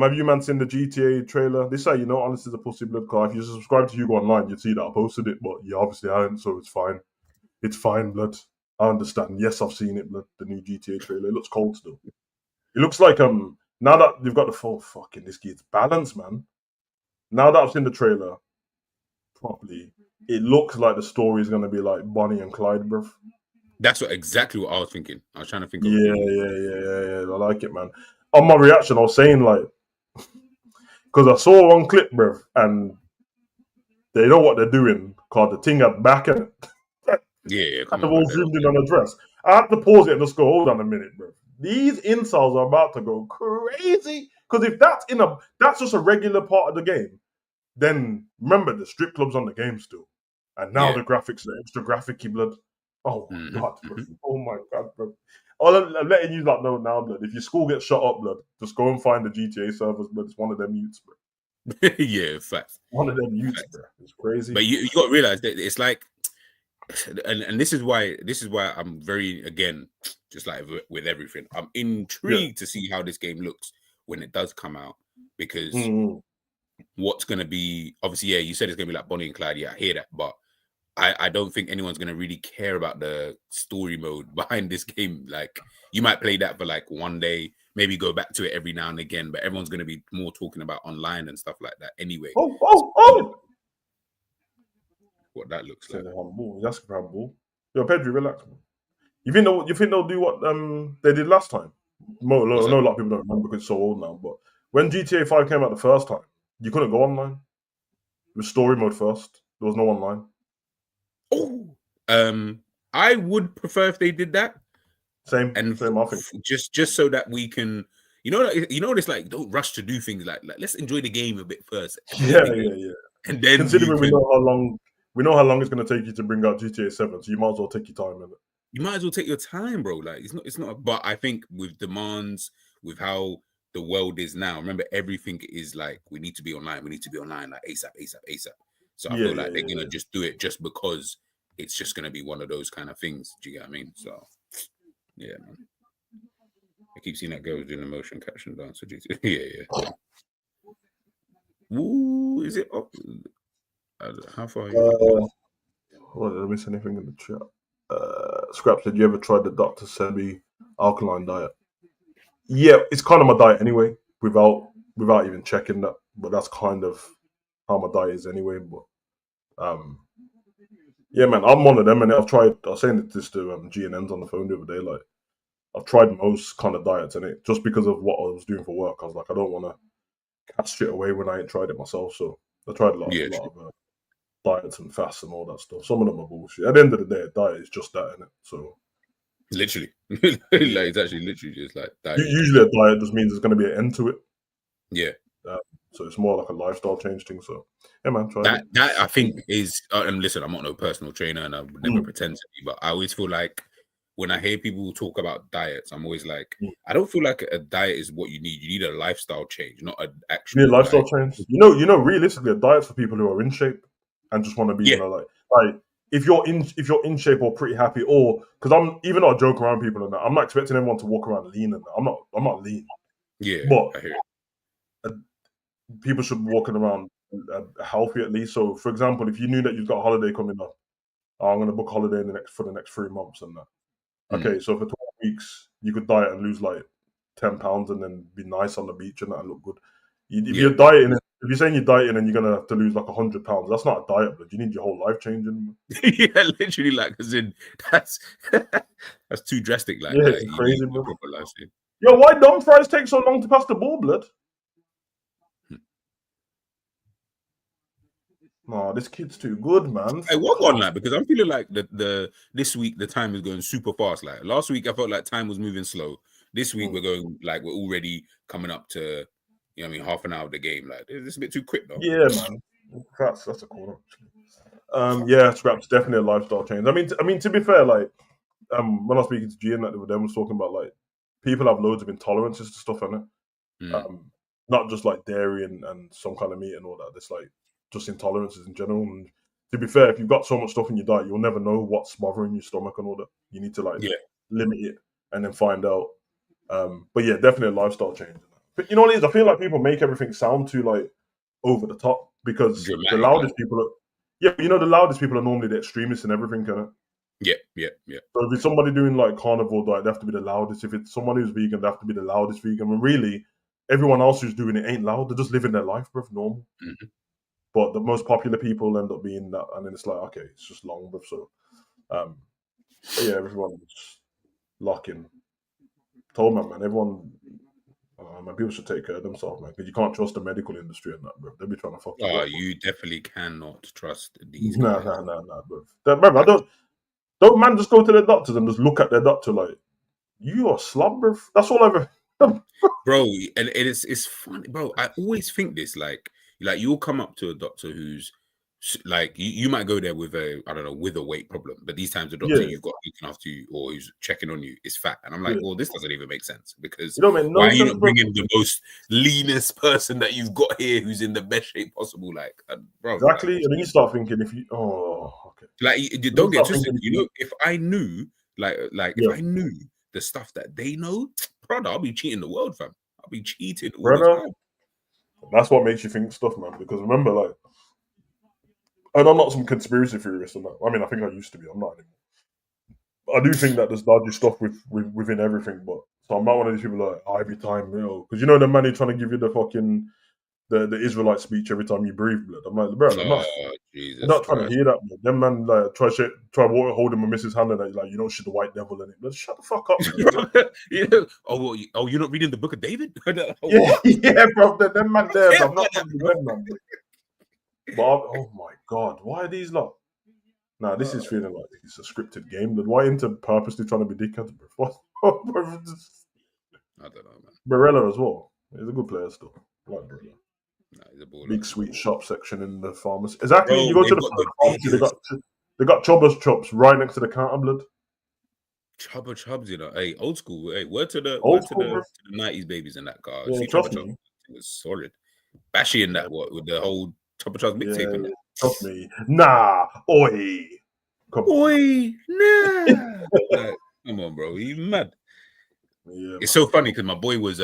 have you man seen the GTA trailer? This say, you know, honestly, is a pussy blood car. If you subscribe to HUGO online, you'd see that I posted it, but yeah, obviously I haven't, so it's fine. It's fine, blood. I understand. Yes, I've seen it, blood. The new GTA trailer. It looks cold still. It looks like now that they've got the full fucking this kid's balance, man. Now that I've seen the trailer properly, it looks like the story is gonna be like Bonnie and Clyde, bro. That's exactly what I was thinking. I was trying to think of Yeah. I like it, man. On my reaction, I was saying like, because I saw one clip, bro, and they know what they're doing. Cause the thing had back in it. Yeah, and the all zoomed in on the dress. I had to pause it and just go, hold on a minute, bro. These incels are about to go crazy. Because if that's just a regular part of the game, then remember the strip club's on the game still. And now the graphics are extra graphic-y, blood. Oh my god, bro. Oh my god, bro. I'm letting you lot know now, blood. If your school gets shut up, blood, just go and find the GTA servers, blood. It's one of them youths, bro. Yeah, facts. One of them youths, bro. It's crazy. But you got to realize that it's like, and this is why I'm very, again, just like with everything, I'm intrigued to see how this game looks when it does come out, because what's going to be, obviously, yeah, you said it's going to be like Bonnie and Clyde. Yeah, I hear that, but I don't think anyone's going to really care about the story mode behind this game. Like, you might play that for like one day, maybe go back to it every now and again, but everyone's going to be more talking about online and stuff like that anyway. What that looks like. That's humble. Yo, Pedro, relax, man. You think they'll do what they did last time? I know a lot of people don't remember because it's so old now, but when GTA 5 came out the first time, you couldn't go online. It was story mode first. There was no online. I would prefer if they did that. Same, I think. Just so that we can, you know, it's like, don't rush to do things like let's enjoy the game a bit first. Yeah. And then considering we know how long it's going to take you to bring out GTA 7, so you might as well take your time in it. You might as well take your time, bro. Like, it's not. But I think with demands, with how the world is now, remember, everything is like, we need to be online, like ASAP. So I feel like they're gonna just do it just because it's just gonna be one of those kind of things. Do you get what I mean? So yeah, man. I keep seeing that girl doing the motion caption dance. Yeah. Ooh, is it up? How far are you? Well, did I miss anything in the chat? Scrap said, you ever tried the Dr. Sebi alkaline diet? Yeah, it's kind of my diet anyway, without even checking that. But that's kind of how my diet is anyway. But yeah, man, I'm one of them, and I was saying this to GNNs on the phone the other day. Like, I've tried most kind of diets, and it just because of what I was doing for work, I was like, I don't want to cast shit away when I ain't tried it myself. So I tried a lot of diets and fasts and all that stuff. Some of them are bullshit. At the end of the day, a diet is just that, innit? So literally, like, it's actually literally just like diet. Usually, a diet just means there's going to be an end to it. Yeah. So it's more like a lifestyle change thing. So yeah, man, try that. That I think is. And listen, I'm not no personal trainer, and I would never pretend to be. But I always feel like when I hear people talk about diets, I'm always like, I don't feel like a diet is what you need. You need a lifestyle change, not an actual. You need a lifestyle change. You know, realistically, a diet's for people who are in shape and just want to be, you know, like if you're in shape or pretty happy, or because I'm even though I joke around people and that, I'm not expecting everyone to walk around lean and that. I'm not lean. Yeah, but I hear it. People should be walking around healthy at least. So, for example, if you knew that you've got a holiday coming up, I'm going to book a holiday for the next 3 months and that. Okay, so for 12 weeks, you could diet and lose like 10 pounds and then be nice on the beach and that and look good. If you're dieting, if you're saying you're dieting and you're gonna have to lose like 100 pounds, that's not a diet, but you need your whole life changing. Yeah, literally, like, as in that's that's too drastic. Like, Yeah, like it's you crazy, need a bro. proper life change. Yo, why dumb fries take so long to pass the ball, blood? Nah, this kid's too good, man. Hey, what on like? Because I'm feeling like the this week the time is going super fast. Like last week, I felt like time was moving slow. This week we're going like we're already coming up to, you know, what I mean, half an hour of the game. Like it's a bit too quick though. Yeah, man. That's a corner. Yeah, scraps definitely a lifestyle change. I mean, to be fair, like, when I was speaking to G and that with them was talking about like people have loads of intolerances to stuff in it. Not just like dairy and some kind of meat and all that. It's like just intolerances in general. And to be fair, if you've got so much stuff in your diet, you'll never know what's smothering your stomach and all that. You need to like limit it and then find out. But yeah, definitely a lifestyle change. But you know what it is? I feel like people make everything sound too like over the top because Dramatic, the loudest people are, yeah, but you know, the loudest people are normally the extremists in everything, kind of. Yeah. So if it's somebody doing like carnivore diet, they have to be the loudest. If it's someone who's vegan, they have to be the loudest vegan. When really, everyone else who's doing it ain't loud. They're just living their life, bro, normal. But the most popular people end up being that, and then it's like, okay, it's just long, bro. So, yeah, everyone's locking. Told man, everyone. Man, people should take care of themselves, man, because you can't trust the medical industry and that, bro. They'll be trying to fuck you up. You definitely cannot trust these Nah, guys. bro. Bro, don't man just go to their doctors and just look at their doctor like, you are slob, bro. That's all I've ever. Bro, and it's funny, bro. I always think this, like you'll come up to a doctor who's like you might go there with a, I don't know, with a weight problem, but these times the doctor you've got looking after you or who's checking on you is fat, and I'm like, well, this doesn't even make sense because you don't make no why are you sense, not bringing the most leanest person that you've got here who's in the best shape possible, like, bro? Exactly, like, and then you start thinking if you, okay, like you don't get twisted. You know, if I knew, if I knew the stuff that they know, brother, I'll be cheating the world, fam. I'll be cheating all the time. That's what makes you think stuff, man. Because remember, like, and I'm not some conspiracy theorist and that. I mean, I think I used to be. I'm not anymore. I do think that there's dodgy stuff within everything, but so I'm not one of these people like every time, because you know the man who's trying to give you the fucking the Israelite speech every time you breathe, blood. I'm like, bro, I'm not trying to hear that. Blood. Them man like try holding my missus' hand and like, you don't shit the white devil in it. But shut the fuck up. You're not reading the book of David? yeah, bro. Them man there. I'm not them man. But oh my god, why are these lot? Nah, this is feeling like it's a scripted game. Why into purposely trying to be dickheads, bro? I don't know, man. Barella as well. He's a good player still. I like Barella. Nah, he's a baller. Big sweet shop section in the pharmacy. Exactly. Bro, you go to the pharmacy, they got Chubba's chops right next to the counter, blood. Chubba, you know. Hey, old school. Hey, word to the 90s babies in that car. Yeah, see Chubba Chubbs, it was solid. Bashy in that with the whole Chubba Chubbs mixtape in that. Trust me. Nah, oi. Come on. Oi, nah. Like, come on, bro. You mad? Yeah, it's so funny because my boy was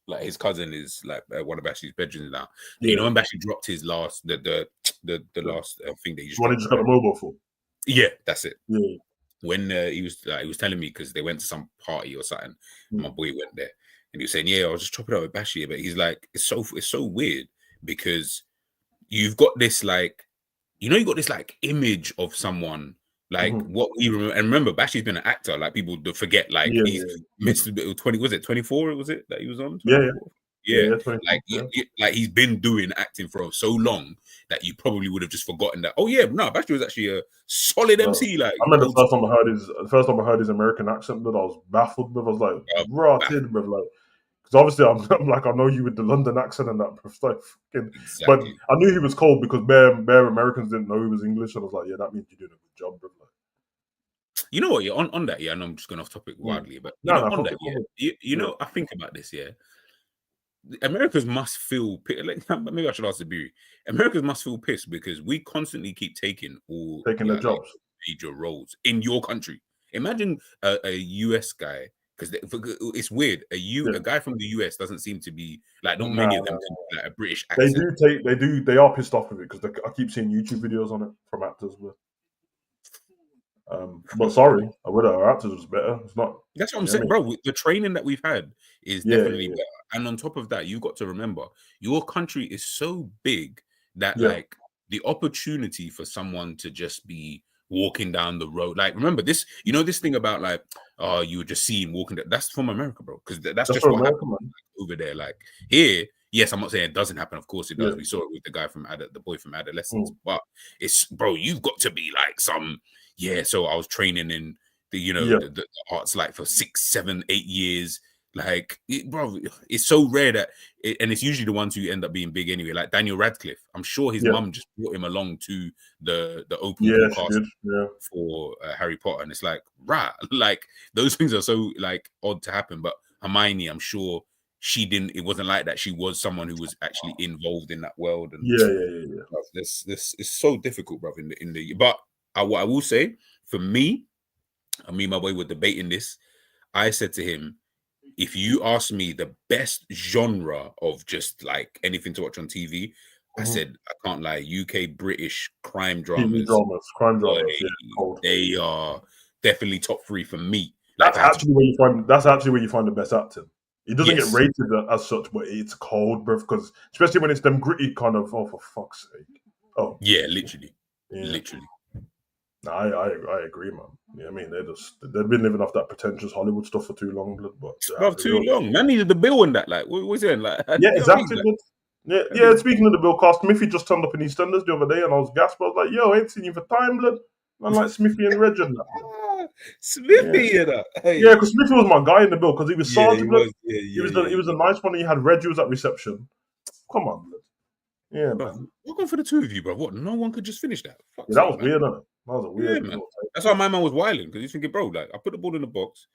like his cousin is like one of Bashy's bedrooms now. You know when Bashy dropped his last the last thing that he just got a mobile for. Yeah, that's it. Yeah. When he was telling me because they went to some party or something, my boy went there and he was saying, "Yeah, I was just chopping up with Bashy," but he's like, it's so weird because you've got this like, you got this like image of someone. Like what we remember, and remember, Bashy's been an actor. Like people forget, like he's missed 20. Was it 24? Was it that he was on? 24? Yeah. Like he's been doing acting for so long that you probably would have just forgotten that. Oh yeah, no, Bashy was actually a solid MC. Like I remember the first time I heard his American accent, but I was baffled. But I was like, rotted, bro. Like, because obviously I'm like, I know you with the London accent and that, bro. Exactly. But I knew he was cold because bare Americans didn't know he was English. And I was like, yeah, that means you're doing a good job, bro. Like, you know what? Yeah, on that, yeah. I know I'm just going off topic wildly, but you know, I think about this, yeah. Americans must feel maybe I should ask the beauty. Americans must feel pissed because we constantly keep taking their jobs, major roles in your country. Imagine a US guy, because it's weird. A guy from the US doesn't seem to be like not many of them like a British accent. They are pissed off with it because I keep seeing YouTube videos on it from actors. But sorry, I would have. Our actors was better. It's not. That's what I'm You know saying, what bro. The training that we've had is I mean? definitely better. And on top of that, you got to remember your country is so big that Yeah. like the opportunity for someone to just be walking down the road. Like, remember this, you know, this thing about like, oh, you were just seeing walking that's from America, bro. Because that's That's just for what America, happened man. over there. Like here, yes, I'm not saying it doesn't happen. Of course it does. Yeah. We saw it with the guy from the boy from Adolescence. Mm. But it's bro, you've got to be like so I was training in Yeah. the arts like for 6, 7, 8 years. Like, bro, it's so rare that, and it's usually the ones who end up being big anyway. Like Daniel Radcliffe, I'm sure his Yeah. mum just brought him along to the open Yeah, call she cast did. Yeah. for Harry Potter, and it's like, right, like those things are so like odd to happen. But Hermione, I'm sure she didn't. It wasn't like that. She was someone who was actually involved in that world, and Yeah. bruv, this is so difficult, bro. In the but what I will say for me, and me and my boy were debating this. I said to him, if you ask me the best genre of just like anything to watch on TV, I Mm-hmm. said, I can't lie, UK British crime TV dramas, dramas, crime boy, dramas. Yeah, cold. they are definitely top 3 for me. Like, That's if I had to, actually where you find. That's actually where you find the best acting. It doesn't get yes, rated as such, but it's cold, bro. Because especially when it's them gritty kind of. Oh, for fuck's sake. Oh, yeah, literally, yeah. literally. No, I agree, man. Yeah, I mean they've been living off that pretentious Hollywood stuff for too long, blood. But they Bro, have to too go. long. Man needed the bill on that. Like, what was it? Like, Yeah, you know what I mean? exactly. Like, Blood. Yeah, I yeah. need, Speaking of the Bill Cast, Smithy just turned up in EastEnders the other day, and I was gasped. I was like, "Yo, I ain't seen you for time, blood." Man, like Smithy and Reg and that, blood. Yeah, Smithy, you know. yeah. Hey, Because Smithy was my guy in the bill because he was yeah, he salty, blood. was. Yeah, He was yeah, he yeah. was a nice one. He had Reggie was at reception. Come on, blood. Yeah, Bro, man. welcome for the two of you, bro. What? No one could just finish that. Yeah, Fuck's that sake, was man. weird, wasn't it? That was a Yeah, weird man. little That's why my man was wilding because he's thinking, bro, like I put the ball in the box.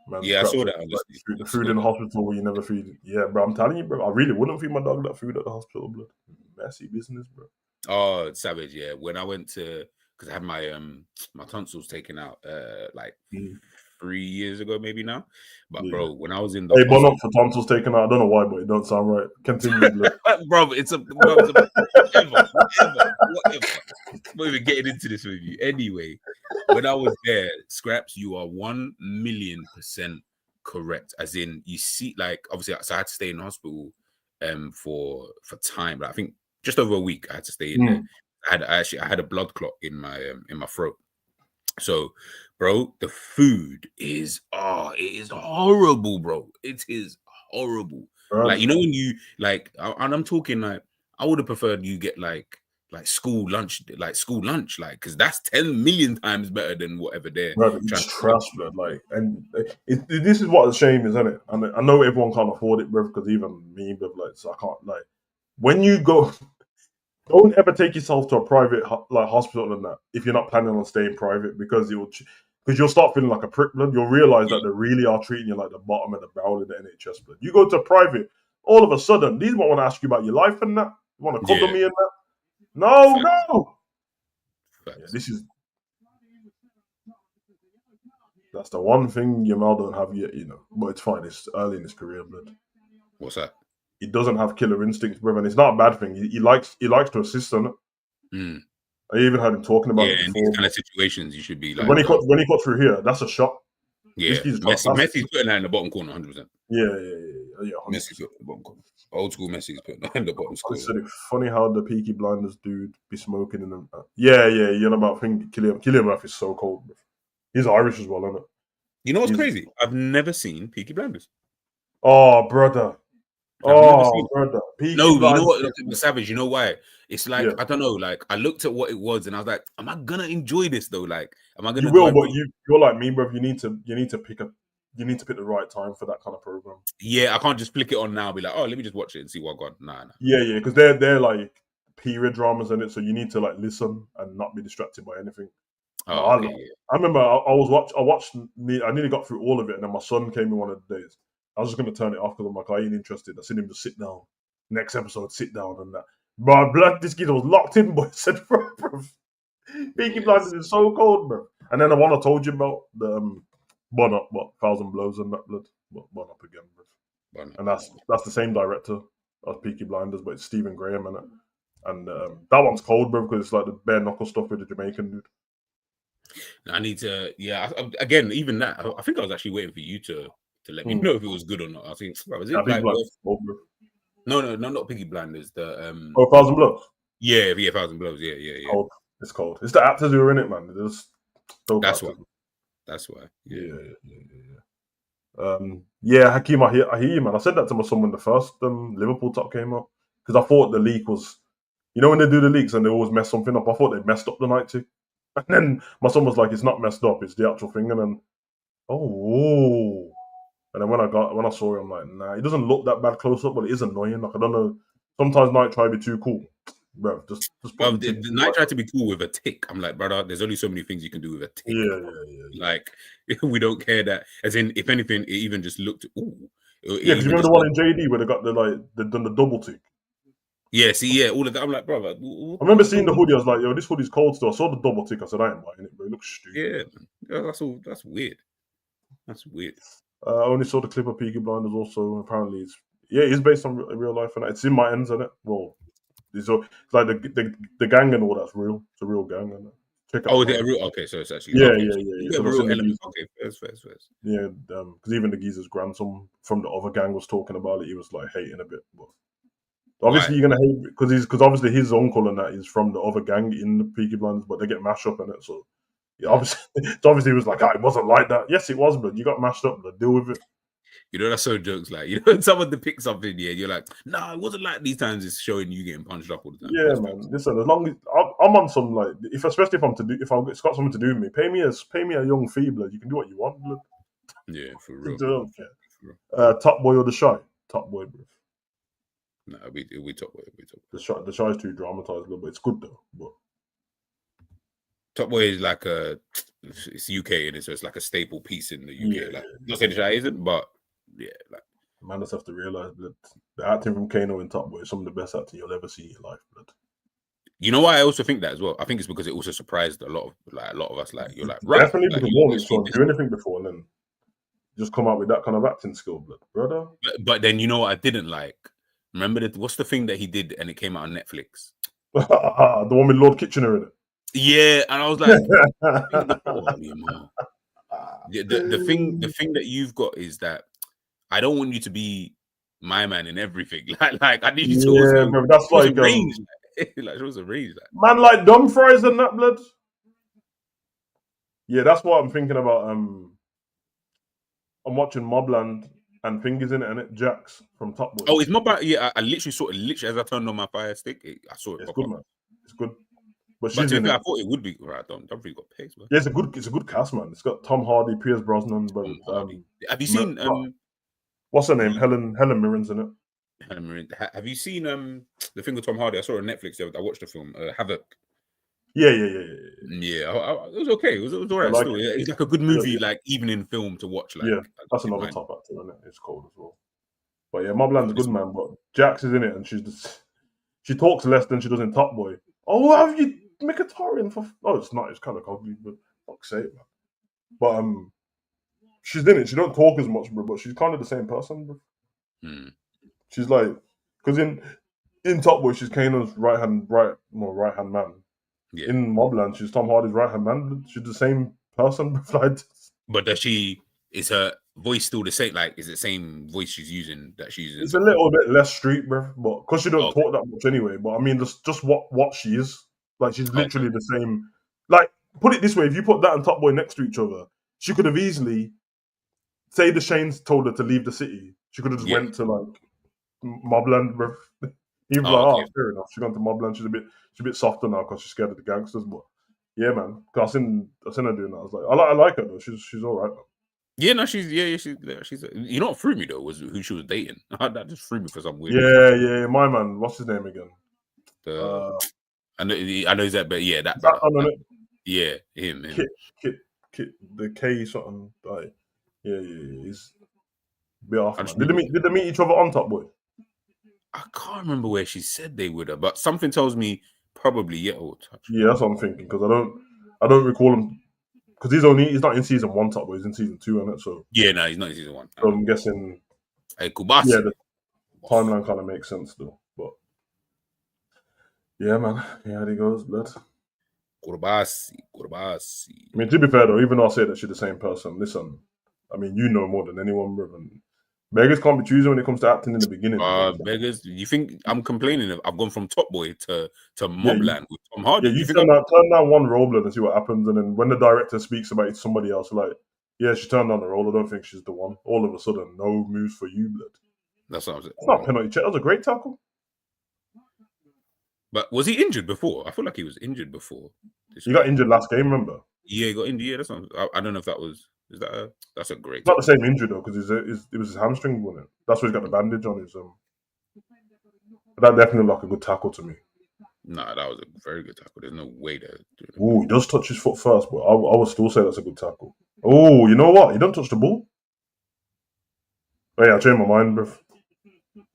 man. Yeah, I Scraps saw like that. Honestly, the I food saw in the that. hospital where you never feed it. Yeah, bro. I'm telling you, bro. I really wouldn't feed my dog that food at the hospital, blood. Messy business, bro. Oh, savage. Yeah, when I went to because I had my tonsils taken out like Mm, 3 years ago, maybe now. But yeah. bro, when I was in the Hey, bun up hospital. for tonsils taken out. I don't know why, but it don't sound right. Continue, blood. Bro, it's a whatever. I'm not even getting into this with you. Anyway, when I was there, Scraps, you are 1,000,000% correct. As in, you see, like obviously, so I had to stay in the hospital for time. But I think just over a week I had to stay in there. Mm, I had a blood clot in my throat. So, bro, the food is it is horrible, bro. It is horrible. Like, bro. you know, when you like, and I'm talking like, I would have preferred you get like school lunch, like because that's 10 million times better than whatever they're Bro, trying it's to put trash, blood. Like, and this is what the shame is, isn't it? And I know everyone can't afford it, bro, because even me, but like, so I can't like. When you go, don't ever take yourself to a private like hospital and that if you're not planning on staying private because you'll start feeling like a prick, blood. You'll realize that they really are treating you like the bottom of the barrel in the NHS, blood. You go to private, all of a sudden, these won't want to ask you about your life and that. You want to cuddle Yeah, me and that? No, facts, no. Yeah, facts. this is that's the one thing Yamal don't have yet, you know. But it's fine. It's early in his career, blood. What's that? He doesn't have killer instincts, bro, and it's not a bad thing. He likes to assist on it. Mm. I even heard him talking about Yeah, it in these before. kind of situations, you should be When like, he cut through here, that's a shot. This yeah, kid's got Messi's putting that in the bottom corner, 100%. yeah, 100%. Messi's putting in the bottom corner. Old school Messi's putting that in the bottom I corner. said it funny how the Peaky Blinders dude be smoking in them. Yeah, you know about thing. Killian Murphy is so cold, bro. He's Irish as well, isn't it? You know what's He's crazy? I've never seen Peaky Blinders. oh brother, I've never seen it. Peaky No, you know Blinders. what, the Savage, you know why? It's like, Yeah, I don't know, like I looked at what it was and I was like, am I gonna enjoy this though? Like, am I you gonna do I will, but really you're like me, bro. You need to pick the right time for that kind of program. yeah, I can't just flick it on now and be like, oh, let me just watch it and see what I got. Nah. Yeah, because they're like period dramas in it, so you need to like listen and not be distracted by anything. But Oh, okay, yeah. I remember I watched I nearly got through all of it, and then my son came in one of the days. I was just gonna turn it off because I'm like, I ain't interested. I seen him just sit down. Next episode, sit down and that. But blood, this kid was locked in, boy. I said, bro, Peaky Blinders Yes. is so cold, bro. And then the one I told you about, the Bun Up, what, Thousand Blows and that blood. Bun Up again, bro. And that's the same director as Peaky Blinders, but it's Stephen Graham in it. And that one's cold, bro, because it's like the bare knuckle stuff with the Jamaican dude. I need to. Yeah, again, even that. I think I was actually waiting for you to let me know if it was good or not. I think was it Big like Black. no, not Piggy Blinders. The Oh, 1,000 Blows. yeah, 1,000 Blows. Yeah. Cold. It's cold. It's the actors who are in it, man. They're just dope That's actors. why. That's why. Yeah. Yeah, Hakeem, I hear you, man. I said that to my son when the first Liverpool top came up because I thought the leak was, when they do the leaks and they always mess something up. I thought they messed up the night tick, and then my son was like, "It's not messed up. It's the actual thing." And then, and then when I saw it, I'm like, "Nah, it doesn't look that bad close up, but it is annoying." Like I don't know. Sometimes Night try to be too cool, bro. Just put the tick. The Night tried to be cool with a tick. I'm like, brother, there's only so many things you can do with a tick. Yeah. Like we don't care that. As in, if anything, it even just looked. Ooh. Yeah, because you remember the one in JD where they got they done the double tick. Yeah, see, all of that. I'm like, brother. I remember seeing the hoodie. I was like, "Yo, this hoodie's cold still." I saw the double tick. I said, "I ain't buying it, bro. It looks stupid." Yeah, that's all. That's weird. That's weird. I only saw the clip of Peaky Blinders. Also, apparently, it's based on real life, and it's in my ends, isn't it? Well, it's like the gang and all that's real. It's a real gang, and check out. Oh, is it a real? Okay, so it's actually yeah. You have a real element. Okay, first. Yeah, because even the geezer's grandson from the other gang was talking about it. He was like hating a bit, but obviously you're gonna hate because obviously his uncle and that is from the other gang in the Peaky Blinders, but they get mashed up in it. So yeah, obviously he was like, it wasn't like that. Yes, it was, but you got mashed up. But deal with it. That's so jokes. Like, when someone depicts something, you're like, no, it wasn't like these times. It's showing you getting punched up all the time. Yeah, man. Listen, as long as I'm on some especially if it's got something to do with me, pay me a young fee, blood. You can do what you want, blood. Yeah, for real. Don't care. Top Boy or The Shy? Top Boy, bro. No, we Top Boy. The Shy is too dramatized, but it's good though. But Top Boy is like it's UK and so it's like a staple piece in the UK. Not saying The Shy isn't, but yeah, like man, just have to realize that the acting from Kano in Top Boy is some of the best acting you'll ever see in your life, blood. You know why I also think that as well? I think it's because it also surprised a lot of us. Like you're like, right, definitely like, because no one saw him do anything before, and then just come out with that kind of acting skill, blood, brother. But then you know what I didn't like? Remember what's the thing that he did and it came out on Netflix? The one with Lord Kitchener in it. Yeah, and I was like, the thing that you've got is that I don't want you to be my man in everything. Like I need you to also. Bro, that's like range. Like show us a range. Man, like Dumfries and that, blood. Yeah, that's what I'm thinking about. I'm watching Mobland and Fingers in it, and it Jax from Top Boy. Oh, it's Mobland. Yeah, I literally saw it. Literally, as I turned on my Fire Stick, I saw it. It's good, man. It's good. But to she's in be fair, it. I thought it would be right. Dumfries got pace, man. Yeah, it's a good cast, man. It's got Tom Hardy, Pierce Brosnan, but have you seen what's her name? Helen Mirren's in it. Helen Mirren. Have you seen the thing with Tom Hardy? I saw it on Netflix. I watched the film Havoc. Yeah. It was okay. It was all right. Still, it's like a good movie, like evening film to watch. Like, that's another top actor, isn't it? It's cold as well. But yeah, Mobland's a good man. But Jax is in it, and she talks less than she does in Top Boy. Oh, have you Mkhitaryan for? Oh, it's not. It's kind of ugly, but fuck's sake, man. But she's in it. She don't talk as much, bro. But she's kind of the same person, bro. She's like, because in Top Boy, she's Kano's right hand man. Yeah. In Mobland, she's Tom Hardy's right hand man. She's the same person. But is her voice still the same? Like, is it the same voice she's using that she's using? It's a little bit less street, bro. But because she don't talk that much anyway. But I mean, just what she is. Like, she's literally the same. Like, put it this way: if you put that and Top Boy next to each other, she could have easily, say the Shanes told her to leave the city. She could have just went to like Mobland, bro. He was fair enough. She's gone to Mobland. She's a bit softer now because she's scared of the gangsters. But yeah, man, I seen her doing that. I was like, I like her though. She's all right. Yeah, no, she's. You know what threw me though was who she was dating. That just threw me for some weird. Yeah. My man, what's his name again? I know he's that, but yeah, that. Yeah, him. Kit, the K something. Like, yeah. He's a bit off. Did they meet each other on Top Boy? I can't remember where she said they would have, but something tells me probably Yeah, that's what I'm thinking because I don't recall him because he's not in season 1 Top Boy. He's in season 2, isn't it? So yeah, no, he's not in season 1. So I'm guessing. Hey, Kubasi. Yeah, the timeline kind of makes sense though. But yeah, man, yeah, there he goes, blood. Kurbasi. I mean, to be fair though, even though I say that she's the same person, listen, I mean, you know more than anyone, bro. And beggars can't be choosy when it comes to acting in the beginning. Beggars, you think I'm complaining? I've gone from Top Boy to Mobland with Tom Hardy. Yeah, you turn down one role blood and see what happens, and then when the director speaks about it to somebody else, like, yeah, she turned down the role. I don't think she's the one. All of a sudden, no moves for you, blood. That's what I'm saying. It's not penalty check. That was a great tackle. But was he injured before? I feel like he was injured before. He got injured last game, remember? Yeah, he got injured. Yeah, that's not. I don't know if that was. Is that that's a great. It's not the same injury though, because it was his hamstring, wasn't it? That's why he's got the bandage on his. That definitely looked like a good tackle to me. Nah, that was a very good tackle. There's no way to do it. Oh, he does touch his foot first, but I would still say that's a good tackle. Oh, you know what? He don't touch the ball. Oh, yeah, I changed my mind, bro.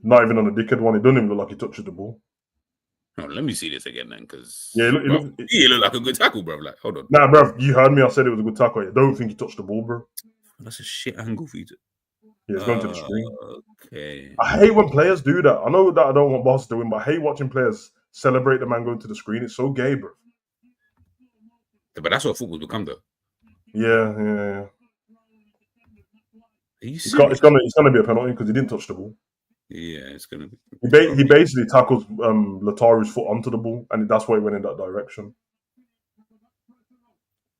Not even on the dickhead one. He doesn't even look like he touches the ball. Oh, let me see this again then, because yeah, he looked like a good tackle, bro. Like, hold on. Nah, bro, you heard me. I said it was a good tackle. I don't think he touched the ball, bro. That's a shit angle for you to. Yeah, it's going to the screen. Okay. I hate when players do that. I know that I don't want Barca to win, but I hate watching players celebrate the man going to the screen. It's so gay, bro. But that's what football's become, though. Yeah. Are you serious? It's gonna be a penalty because he didn't touch the ball. Yeah, it's gonna be. He basically tackles Lataru's foot onto the ball, and that's why he went in that direction.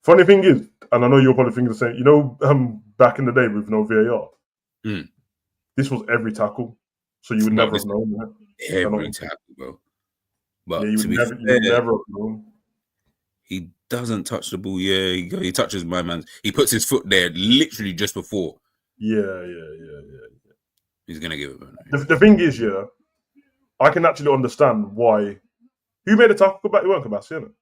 Funny thing is, and I know you're probably thinking the same. You know, back in the day with no VAR, this was every tackle, so you would never have known that. Every tackle, bro. But yeah, you would never have known. He doesn't touch the ball. Yeah, he touches my man. He puts his foot there literally just before. Yeah. He's gonna give it. The thing is, yeah, I can actually understand why. Who made the tackle? It weren't Kabassi, innit?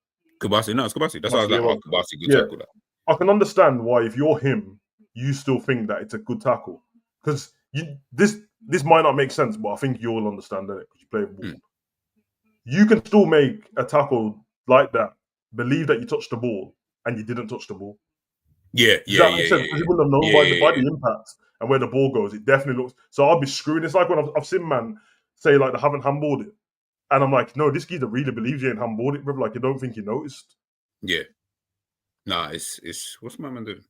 Kabassi, no, it's Kabassi. That's why I was like, oh, Kabassi, good tackle. That. I can understand why, if you're him, you still think that it's a good tackle, because this might not make sense, but I think you'll understand it because you play ball. You can still make a tackle like that, believe that you touched the ball and you didn't touch the ball. Yeah. Because you wouldn't have known by the impact and where the ball goes. It definitely looks. So I'll be screwing. It's like when I've seen man say like they haven't handballed it, and I'm like, no, this geezer really believes you ain't handballed it, bro. Like you don't think you noticed. Yeah. Nah, it's what's my man doing?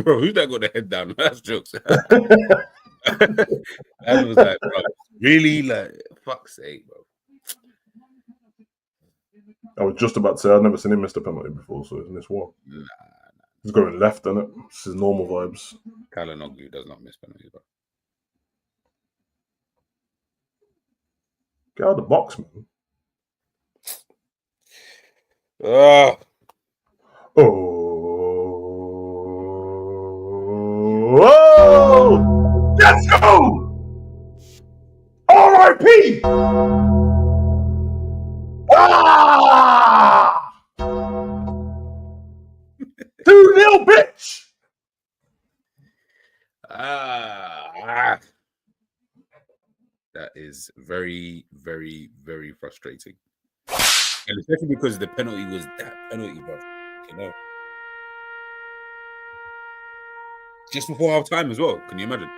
Bro, who's that got the head down? That's jokes. That was like, bro, really, like, fuck's sake, bro. I was just about to say I've never seen him miss a penalty before, so in this one, he's going left, isn't it? It's his normal vibes. Kalinoglu does not miss penalties, bro. Get out of the box, man. Oh, let's go! R.I.P. 2-0, bitch! That is very, very, very frustrating. And especially because the penalty was that penalty, bro. You know? Just before half time as well. Can you imagine?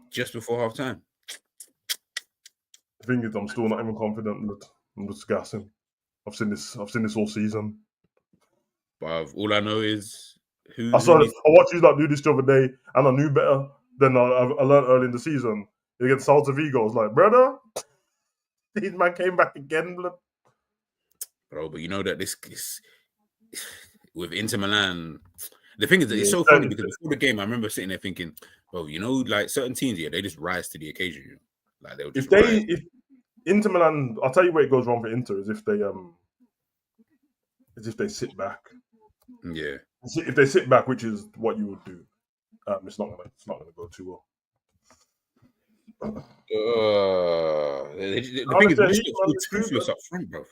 Just before half time. The thing is, I'm still not even confident that I'm just gassing. I've seen this all season. But all I know is I watched you do this the other day, and I knew better than I learned early in the season against Celta Vigo. I was like, brother, this man came back again, blood. Bro, but you know that this with Inter Milan, the thing is that it's so funny because before the game, I remember sitting there thinking, bro, you know, like certain teams, they just rise to the occasion. You know? Like they'll just if Inter Milan, I'll tell you where it goes wrong for Inter is if they sit back. Yeah. If they sit back, which is what you would do, it's not gonna go too well. The thing is, we look toothless up front, bro.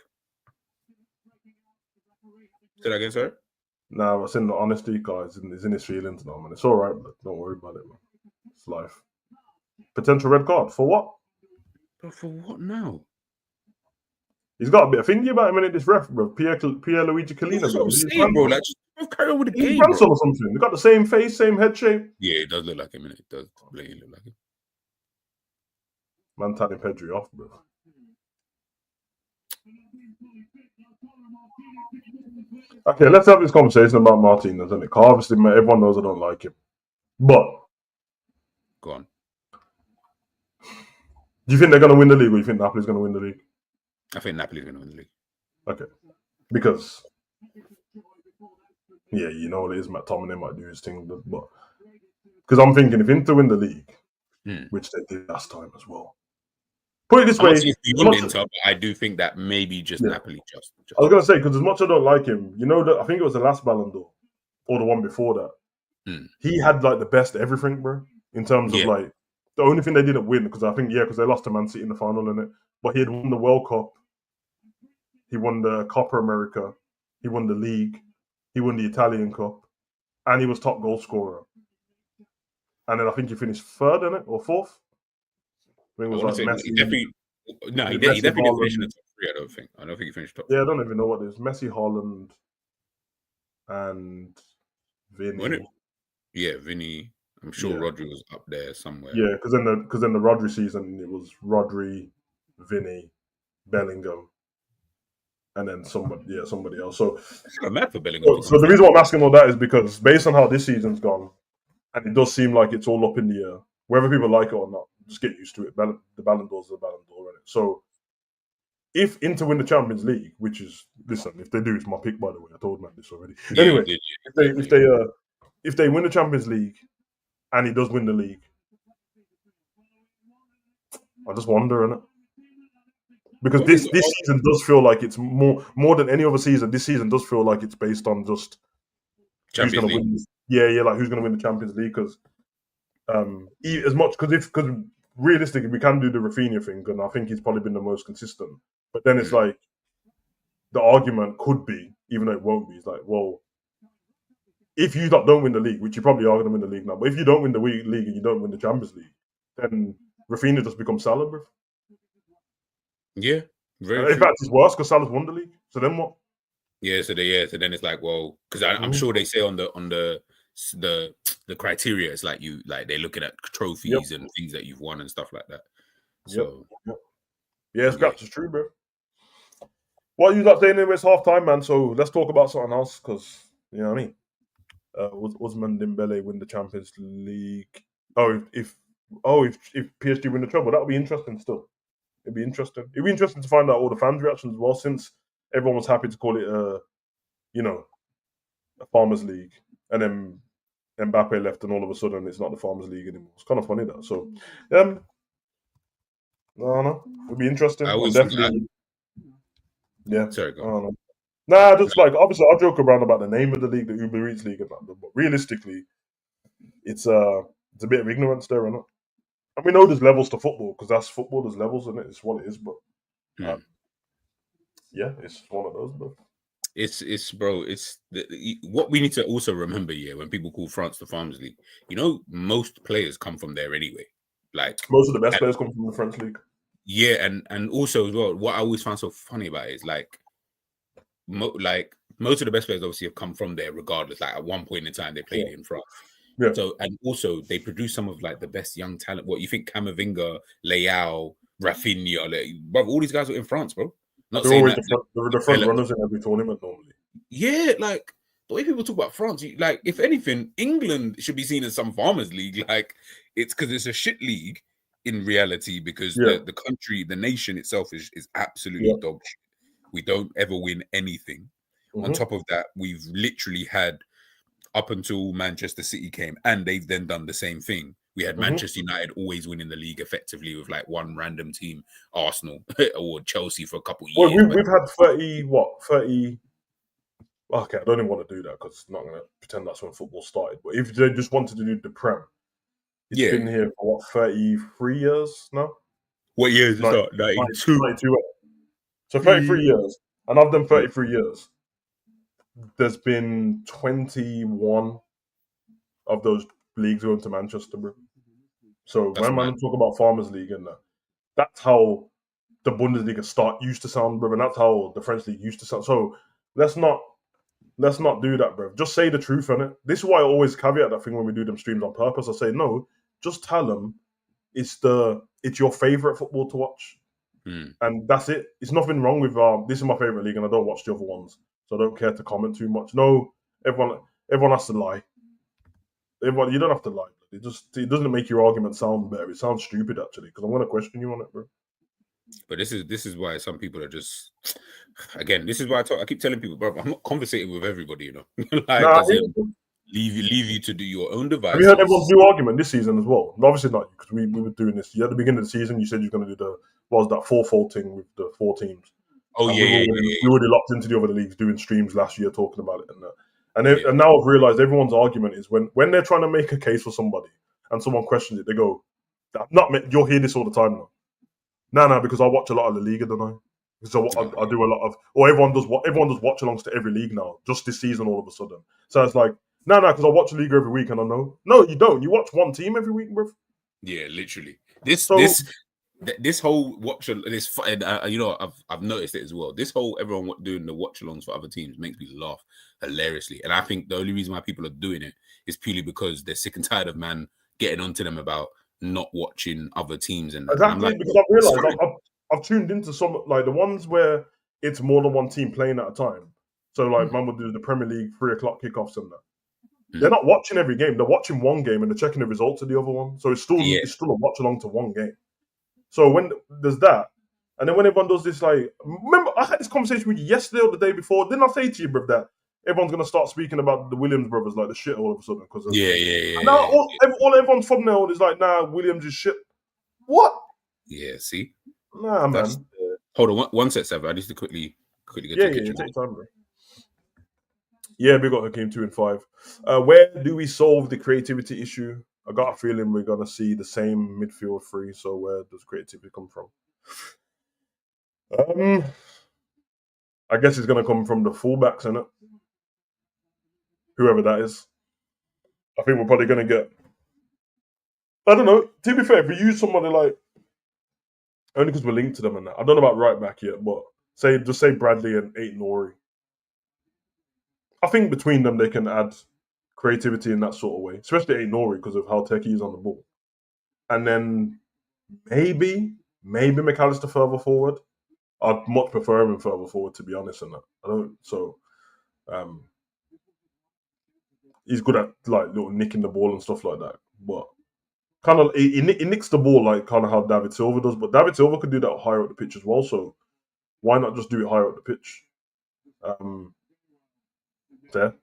Say that again, sir? Nah, I said the honesty, guys. He's in his feelings now, man. It's all right, but don't worry about it, man. It's life. Potential red card for what? But for what now? He's got a bit of thingy about him in this ref, bro. Pierre Luigi Collina, bro. Bro. Like, just carry on with the game, bro. Or something. They got the same face, same head shape. Yeah, it does look like him, innit? It does blatantly look like him. Man telling Pedri off, bro. Okay, let's have this conversation about Martinez, isn't it? 'Cause obviously, everyone knows I don't like him. But Go on. do you think they're going to win the league, or do you think Napoli's going to win the league? I think Napoli's going to win the league. Okay. Because, yeah, you know what it is, Matt Tomlin might do his thing. But because I'm thinking if Inter win the league, which they did last time as well. Put it this way. Beyond Inter, but I do think that maybe just Napoli. Just. I was going to say, because as much as I don't like him, you know, that I think it was the last Ballon d'Or or the one before that. He had like the best everything, bro, in terms of like the only thing they didn't win, because I think, because they lost to Man City in the final, in it. But he had won the World Cup. He won the Copa America. He won the league. He won the Italian Cup. And he was top goal scorer. And then I think he finished third in it, or fourth. I think it was like Messi. He definitely didn't finish in the top three, I don't think. I don't think he finished top three. Yeah, I don't even know what it is. Messi, Haaland, and Vinny. Yeah, Vinny. I'm sure Rodri was up there somewhere. Yeah, because in the Rodri season, it was Rodri, Vinny, Bellingham, and then somebody else. So it's kind of mad for Bellingham. So the reason why I'm asking all that is because based on how this season's gone, and it does seem like it's all up in the air, whether people like it or not, just get used to it. The Ballon d'Or's the Ballon d'Or, innit? So if Inter win the Champions League, which is, listen, if they do, it's my pick, by the way. I told man this already. Yeah, anyway, if they win the Champions League and he does win the league, I just wonder, innit? Because this season does feel like it's more than any other season. This season does feel like it's based on just who's going to win. Like who's going to win the Champions League? Because as much because realistically we can do the Rafinha thing, and I think he's probably been the most consistent. But then it's like the argument could be, even though it won't be, it's like, well, if you don't win the league, which you probably are going to win the league now, but if you don't win the league and you don't win the Champions League, then Rafinha just becomes Salah, bro. Yeah, in fact, it's worse because Salah's won the league. So then what? Yeah, so then it's like, well, because I'm sure they say on the criteria, it's like they're looking at trophies and things that you've won and stuff like that. So scraps is true, bro. What you got saying? It's half time, man. So let's talk about something else, because you know what I mean. Ousmane Dembele win the Champions League? If PSG win the treble, that would be interesting. Still, it'd be interesting. It'd be interesting to find out all the fans' reactions as well, since everyone was happy to call it a Farmers League, and then Mbappe left, and all of a sudden it's not the Farmers League anymore. It's kind of funny that. So, I don't know. It'd be interesting. Definitely. Sorry, go on. I don't know. Nah, just like obviously I joke around about the name of the league, the Uber Eats League, and that, but realistically, it's a bit of ignorance there, isn't it? And we know there's levels to football, because that's football. There's levels in it. It's what it is, but it's one of those, bro. It's bro. It's what we need to also remember. Yeah, when people call France the Farmers League, most players come from there anyway. Like most of the best players come from the French league. Yeah, and also as well, what I always found so funny about it is like most of the best players obviously have come from there, regardless. Like at one point in time, they played in France. Yeah. So and also they produce some of like the best young talent. What you think, Camavinga, Leao, Rafinha, bro? All these guys are in France, bro. Not they're always the front runners in every tournament normally. Yeah, like the way people talk about France, like if anything, England should be seen as some Farmers League. Like it's because it's a shit league in reality, because the country, the nation itself is absolutely dog shit. We don't ever win anything. On top of that, we've literally had, up until Manchester City came, and they've then done the same thing. We had Manchester United always winning the league effectively with like one random team, Arsenal or Chelsea for a couple of years. Well, we've had 30. Okay, I don't even want to do that because I'm not going to pretend that's when football started. But if they just wanted to do the Prem, it's been here for 33 years now? What year is it start? 92. So 33 years. And of them 33 years, there's been 21 of those leagues going to Manchester, bro. So when man talk about Farmers League and that's how the Bundesliga used to sound, bro, and that's how the French league used to sound. So let's not do that, bro. Just say the truth, innit? This is why I always caveat that thing when we do them streams on purpose. I say, no, just tell them It's your favorite football to watch, and that's it. It's nothing wrong with this is my favorite league, and I don't watch the other ones, so I don't care to comment too much. No, everyone has to lie. Everyone, you don't have to lie. It doesn't make your argument sound better. It sounds stupid actually, because I'm going to question you on it, bro. But this is why some people are just, again, this is why I keep telling people, bro, I'm not conversating with everybody, you know. Like, Nah, as in, leave you to do your own devices. have you heard everyone's new argument this season as well? No, obviously not, because we were doing this. At the beginning of the season, you said you were going to do what was that fourfold thing with the 4 teams. Oh, and yeah, we already locked into the other leagues doing streams last year talking about it and that. Yeah. And now I've realized everyone's argument is when they're trying to make a case for somebody and someone questions it, they go, you'll hear this all the time now. No, because I watch a lot of La Liga, don't I? Because I do a lot of, or everyone does watch alongs to every league now, just this season all of a sudden. So it's like, no, because I watch the Liga every week and I know. No, you don't. You watch one team every week, bro. Yeah, literally. This whole watch, this you know, I've noticed it as well. This whole everyone doing the watch alongs for other teams makes me laugh hilariously, and I think the only reason why people are doing it is purely because they're sick and tired of man getting onto them about not watching other teams and that. Exactly, and I'm like, because I've realized I've tuned into some, like the ones where it's more than one team playing at a time. So like man would do the Premier League 3:00 kickoffs and that. They're not watching every game. They're watching one game and they're checking the results of the other one. So it's still a watch along to one game. So when there's that, and then when everyone does this, like, remember I had this conversation with you yesterday or the day before. Didn't I say to you, bro, that everyone's gonna start speaking about the Williams brothers like the shit all of a sudden? Because now all everyone's from now is like, nah, Williams is shit. What? Yeah, see? Nah, man. Hold on, one set, Seven. I need to quickly go to the kitchen. Take time, bro. Yeah, we got Hakeem 2 and 5. Where do we solve the creativity issue? I got a feeling we're gonna see the same midfield 3. So where does creativity come from? I guess it's gonna come from the fullbacks, innit? Whoever that is. I think we're probably gonna get. I don't know. To be fair, if we use somebody like, only because we're linked to them and that. I don't know about right back yet, but just say Bradley and Aït-Nouri. I think between them they can add creativity in that sort of way, especially Aït-Nouri because of how techy he's on the ball. And then maybe McAllister further forward. I'd much prefer him further forward, to be honest. And that I don't. So he's good at like little nicking the ball and stuff like that. But kind of he nicks the ball like kind of how David Silva does. But David Silva could do that higher up the pitch as well. So why not just do it higher up the pitch? There.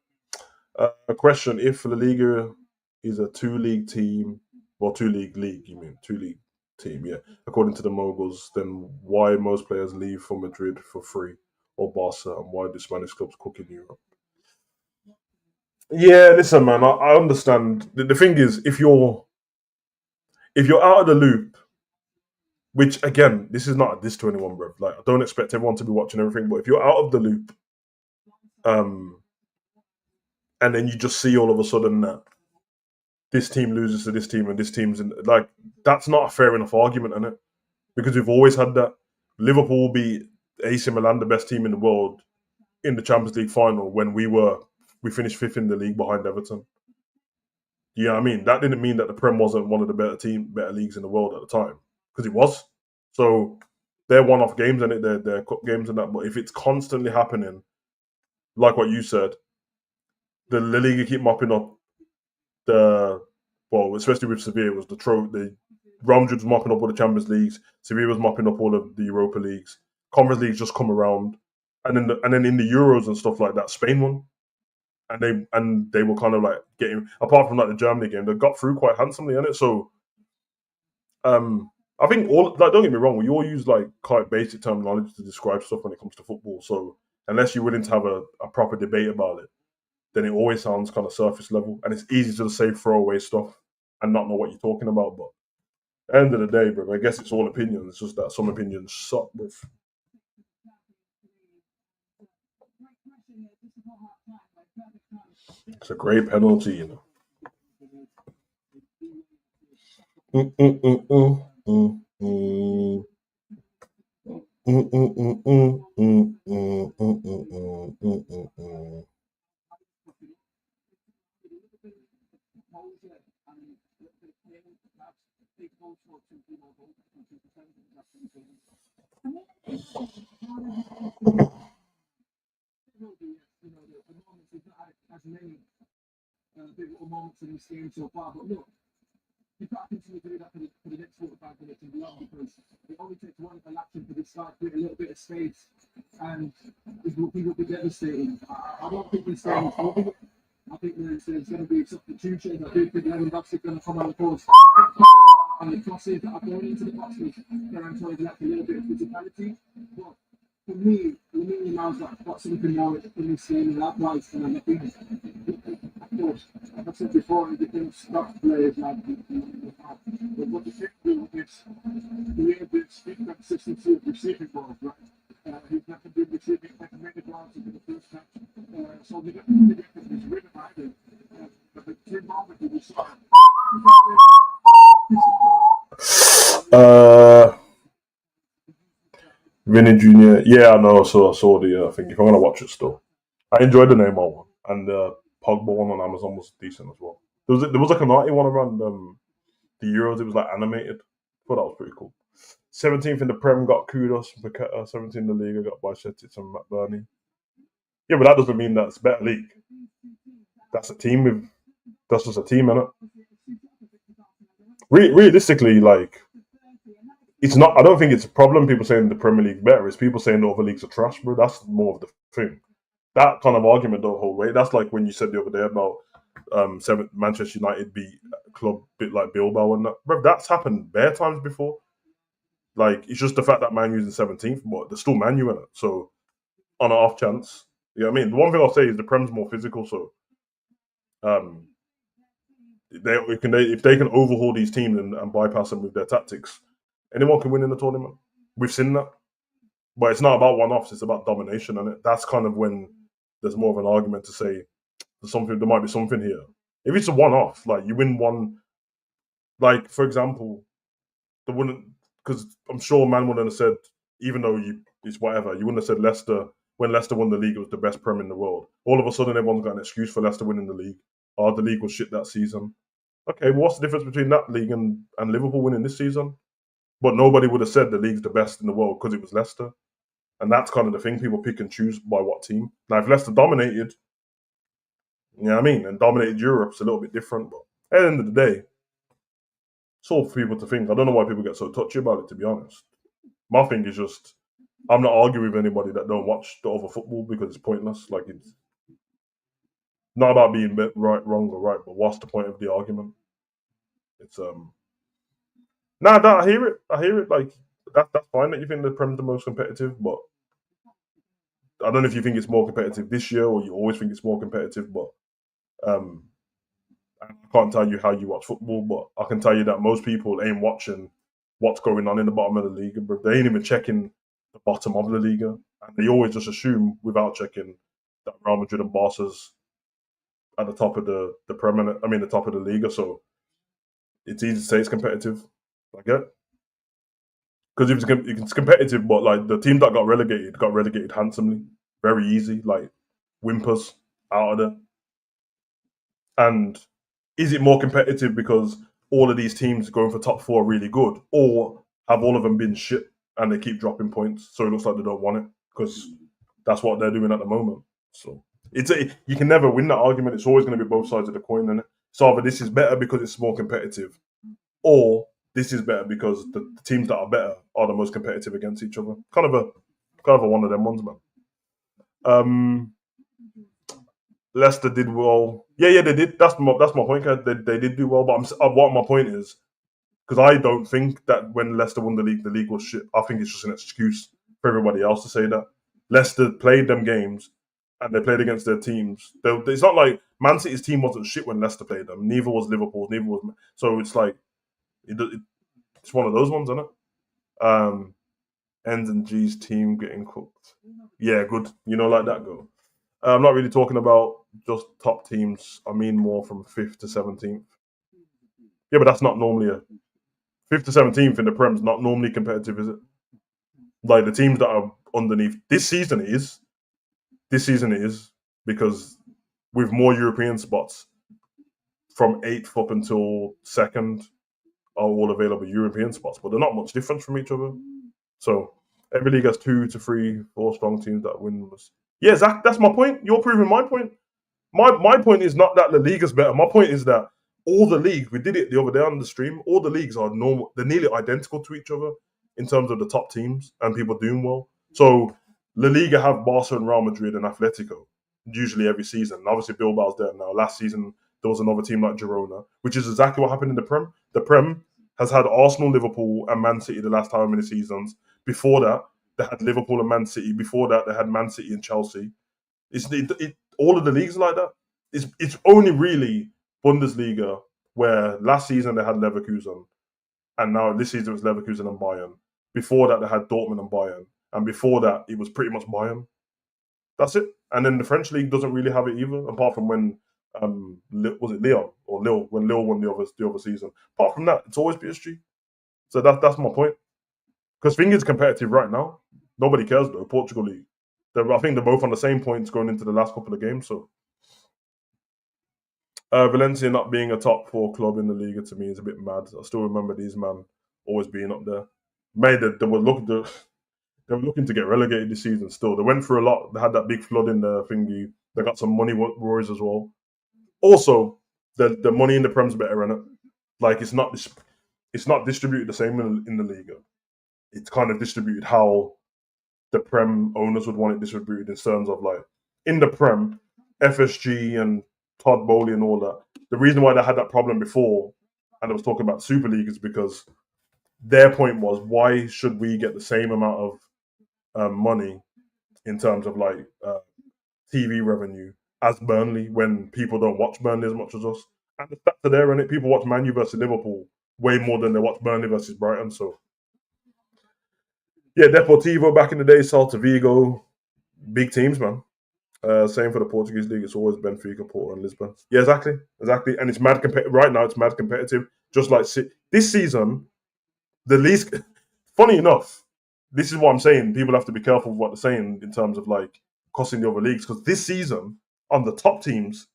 A question: if La Liga is a 2-league team, well, 2-league league, you mean 2-league team, yeah. According to the moguls, then why most players leave for Madrid for free or Barca, and why do Spanish clubs cook in Europe? Yeah, listen, man, I understand. The thing is, if you're out of the loop, which again, this is not a diss to anyone, bro. Like, I don't expect everyone to be watching everything, but if you're out of the loop, and then you just see all of a sudden that this team loses to this team and this team's in, like, that's not a fair enough argument, isn't it? Because we've always had that. Liverpool will be AC Milan, the best team in the world, in the Champions League final when we finished 5th in the league behind Everton. You know what I mean? That didn't mean that the Prem wasn't one of the better leagues in the world at the time, because it was. So they're one-off games and they're cup games and that. But if it's constantly happening, like what you said, the La Liga keep mopping up especially with Sevilla, it was the Real Madrid was mopping up all the Champions Leagues. Sevilla was mopping up all of the Europa Leagues. Conference Leagues just come around, and then in the Euros and stuff like that, Spain won, and they were kind of like getting, apart from like the Germany game, they got through quite handsomely in it. So, I think don't get me wrong, we all use like quite basic terminology to describe stuff when it comes to football. So unless you're willing to have a proper debate about it, then it always sounds kind of surface level, and it's easy to say throwaway stuff and not know what you're talking about. But at the end of the day, bro, I guess it's all opinions. It's just that some opinions suck, bro. It's a great penalty, you know. Vinny Jr. Yeah, I know. So I saw the thing. If I'm gonna watch it still, I enjoyed the Neymar one, and the Pogba one on Amazon was decent as well. There was like a naughty one around the Euros. It was like animated. I thought that was pretty cool. 17th in the Prem got kudos from Paqueta. 17th in the Liga got Bajcetic and McBurney. Yeah, but that doesn't mean that's a better league. That's a team with. That's just a team, innit? Realistically, like it's not. I don't think it's a problem. People saying the Premier League better. It's people saying the other leagues are trash, bro. That's more of the thing. That kind of argument don't hold weight. That's like when you said the other day about Manchester United beat a club bit like Bilbao and that. Bro, that's happened bare times before. Like it's just the fact that Man U's in 17th, but there's still Man U in it. So on an off chance, you know what I mean. The one thing I'll say is the Prem's more physical. So um, if they can overhaul these teams and bypass them with their tactics, anyone can win in the tournament. We've seen that, but it's not about one-offs. It's about domination, and that's kind of when there's more of an argument to say there might be something here. If it's a one-off, like you win one, like for example, the wouldn't because I'm sure man wouldn't have said even though it's whatever you wouldn't have said Leicester when Leicester won the league it was the best Prem in the world. All of a sudden everyone's got an excuse for Leicester winning the league. Oh, the league was shit that season. Okay, well, what's the difference between that league and Liverpool winning this season? But nobody would have said the league's the best in the world because it was Leicester. And that's kind of the thing. People pick and choose by what team. Now, if Leicester dominated, you know what I mean, and dominated Europe, it's a little bit different. But at the end of the day, it's all for people to think. I don't know why people get so touchy about it, to be honest. My thing is just, I'm not arguing with anybody that don't watch the other football because it's pointless. Like, it's not about being right, wrong, or right, but what's the point of the argument? It's Nah, I hear it. I hear it. Like that's fine that you think the Prem's the most competitive, but I don't know if you think it's more competitive this year or you always think it's more competitive. But um, I can't tell you how you watch football, but I can tell you that most people ain't watching what's going on in the bottom of the league. But they ain't even checking the bottom of the league, and they always just assume without checking that Real Madrid and Barca's at the top of the Premier. I mean, the top of the league. So it's easy to say it's competitive. I get it. Because it's competitive, but like the team that got relegated handsomely, very easy, like whimpers out of there. And is it more competitive because all of these teams going for top four are really good, or have all of them been shit and they keep dropping points, so it looks like they don't want it because that's what they're doing at the moment. So you can never win that argument. It's always going to be both sides of the coin, and so either this is better because it's more competitive, or this is better because the teams that are better are the most competitive against each other. Kind of a one of them ones, man. Leicester did well. Yeah, they did. That's my point. They did do well, but what my point is because I don't think that when Leicester won the league was shit. I think it's just an excuse for everybody else to say that. Leicester played them games and they played against their teams. It's not like Man City's team wasn't shit when Leicester played them. Neither was Liverpool. Neither was so. It's like it's one of those ones, isn't it? Ends and G's team getting cooked. Yeah, good. Like that go. I'm not really talking about just top teams. I mean more from 5th to 17th. Yeah, but that's not normally a 5th to 17th in the Prem's not normally competitive, is it? Like the teams that are underneath this season is because with more European spots from 8th up until 2nd, are all available European spots, but they're not much difference from each other. So every league has 2 to 3, 4 strong teams that win. Yeah, Zach, that's my point. You're proving my point. My point is not that La Liga's better. My point is that all the leagues, we did it the other day on the stream, all the leagues are normal. They're nearly identical to each other in terms of the top teams and people doing well. So La Liga have Barca and Real Madrid and Atletico usually every season. And obviously, Bilbao's there now. Last season, there was another team like Girona, which is exactly what happened in the Prem. The Prem has had Arsenal, Liverpool, and Man City the last how many seasons. Before that, they had Liverpool and Man City. Before that, they had Man City and Chelsea. All of the leagues like that. It's only really Bundesliga where last season they had Leverkusen, and now this season it's Leverkusen and Bayern. Before that, they had Dortmund and Bayern, and before that, it was pretty much Bayern. That's it. And then the French league doesn't really have it either, apart from when was it Lyon or Lille when Lille won the other season. Apart from that, it's always PSG. So that's my point. Because thing is competitive right now. Nobody cares though. Portugal league. I think they're both on the same points going into the last couple of games. So Valencia not being a top 4 club in the Liga to me is a bit mad. I still remember these man always being up there. They were looking to get relegated this season still. They went through a lot. They had that big flood in the thingy. They got some money worries as well. Also, the money in the Prem's better, innit? Like it's not distributed the same in the Liga. It's kind of distributed how the Prem owners would want it distributed in terms of like in the Prem, FSG and Todd Bowley and all that. The reason why they had that problem before, and I was talking about Super League, is because their point was, why should we get the same amount of money in terms of like TV revenue as Burnley when people don't watch Burnley as much as us? And the stats are there, and people watch Man U versus Liverpool way more than they watch Burnley versus Brighton. So yeah, Deportivo back in the day, Celta Vigo, big teams, man. Same for the Portuguese league. It's always Benfica, Porto, and Lisbon. Yeah, exactly. And it's mad competitive right now. It's mad competitive. Just like this season, the least. Funny enough, this is what I'm saying. People have to be careful with what they're saying in terms of like costing the other leagues, because this season on the top teams,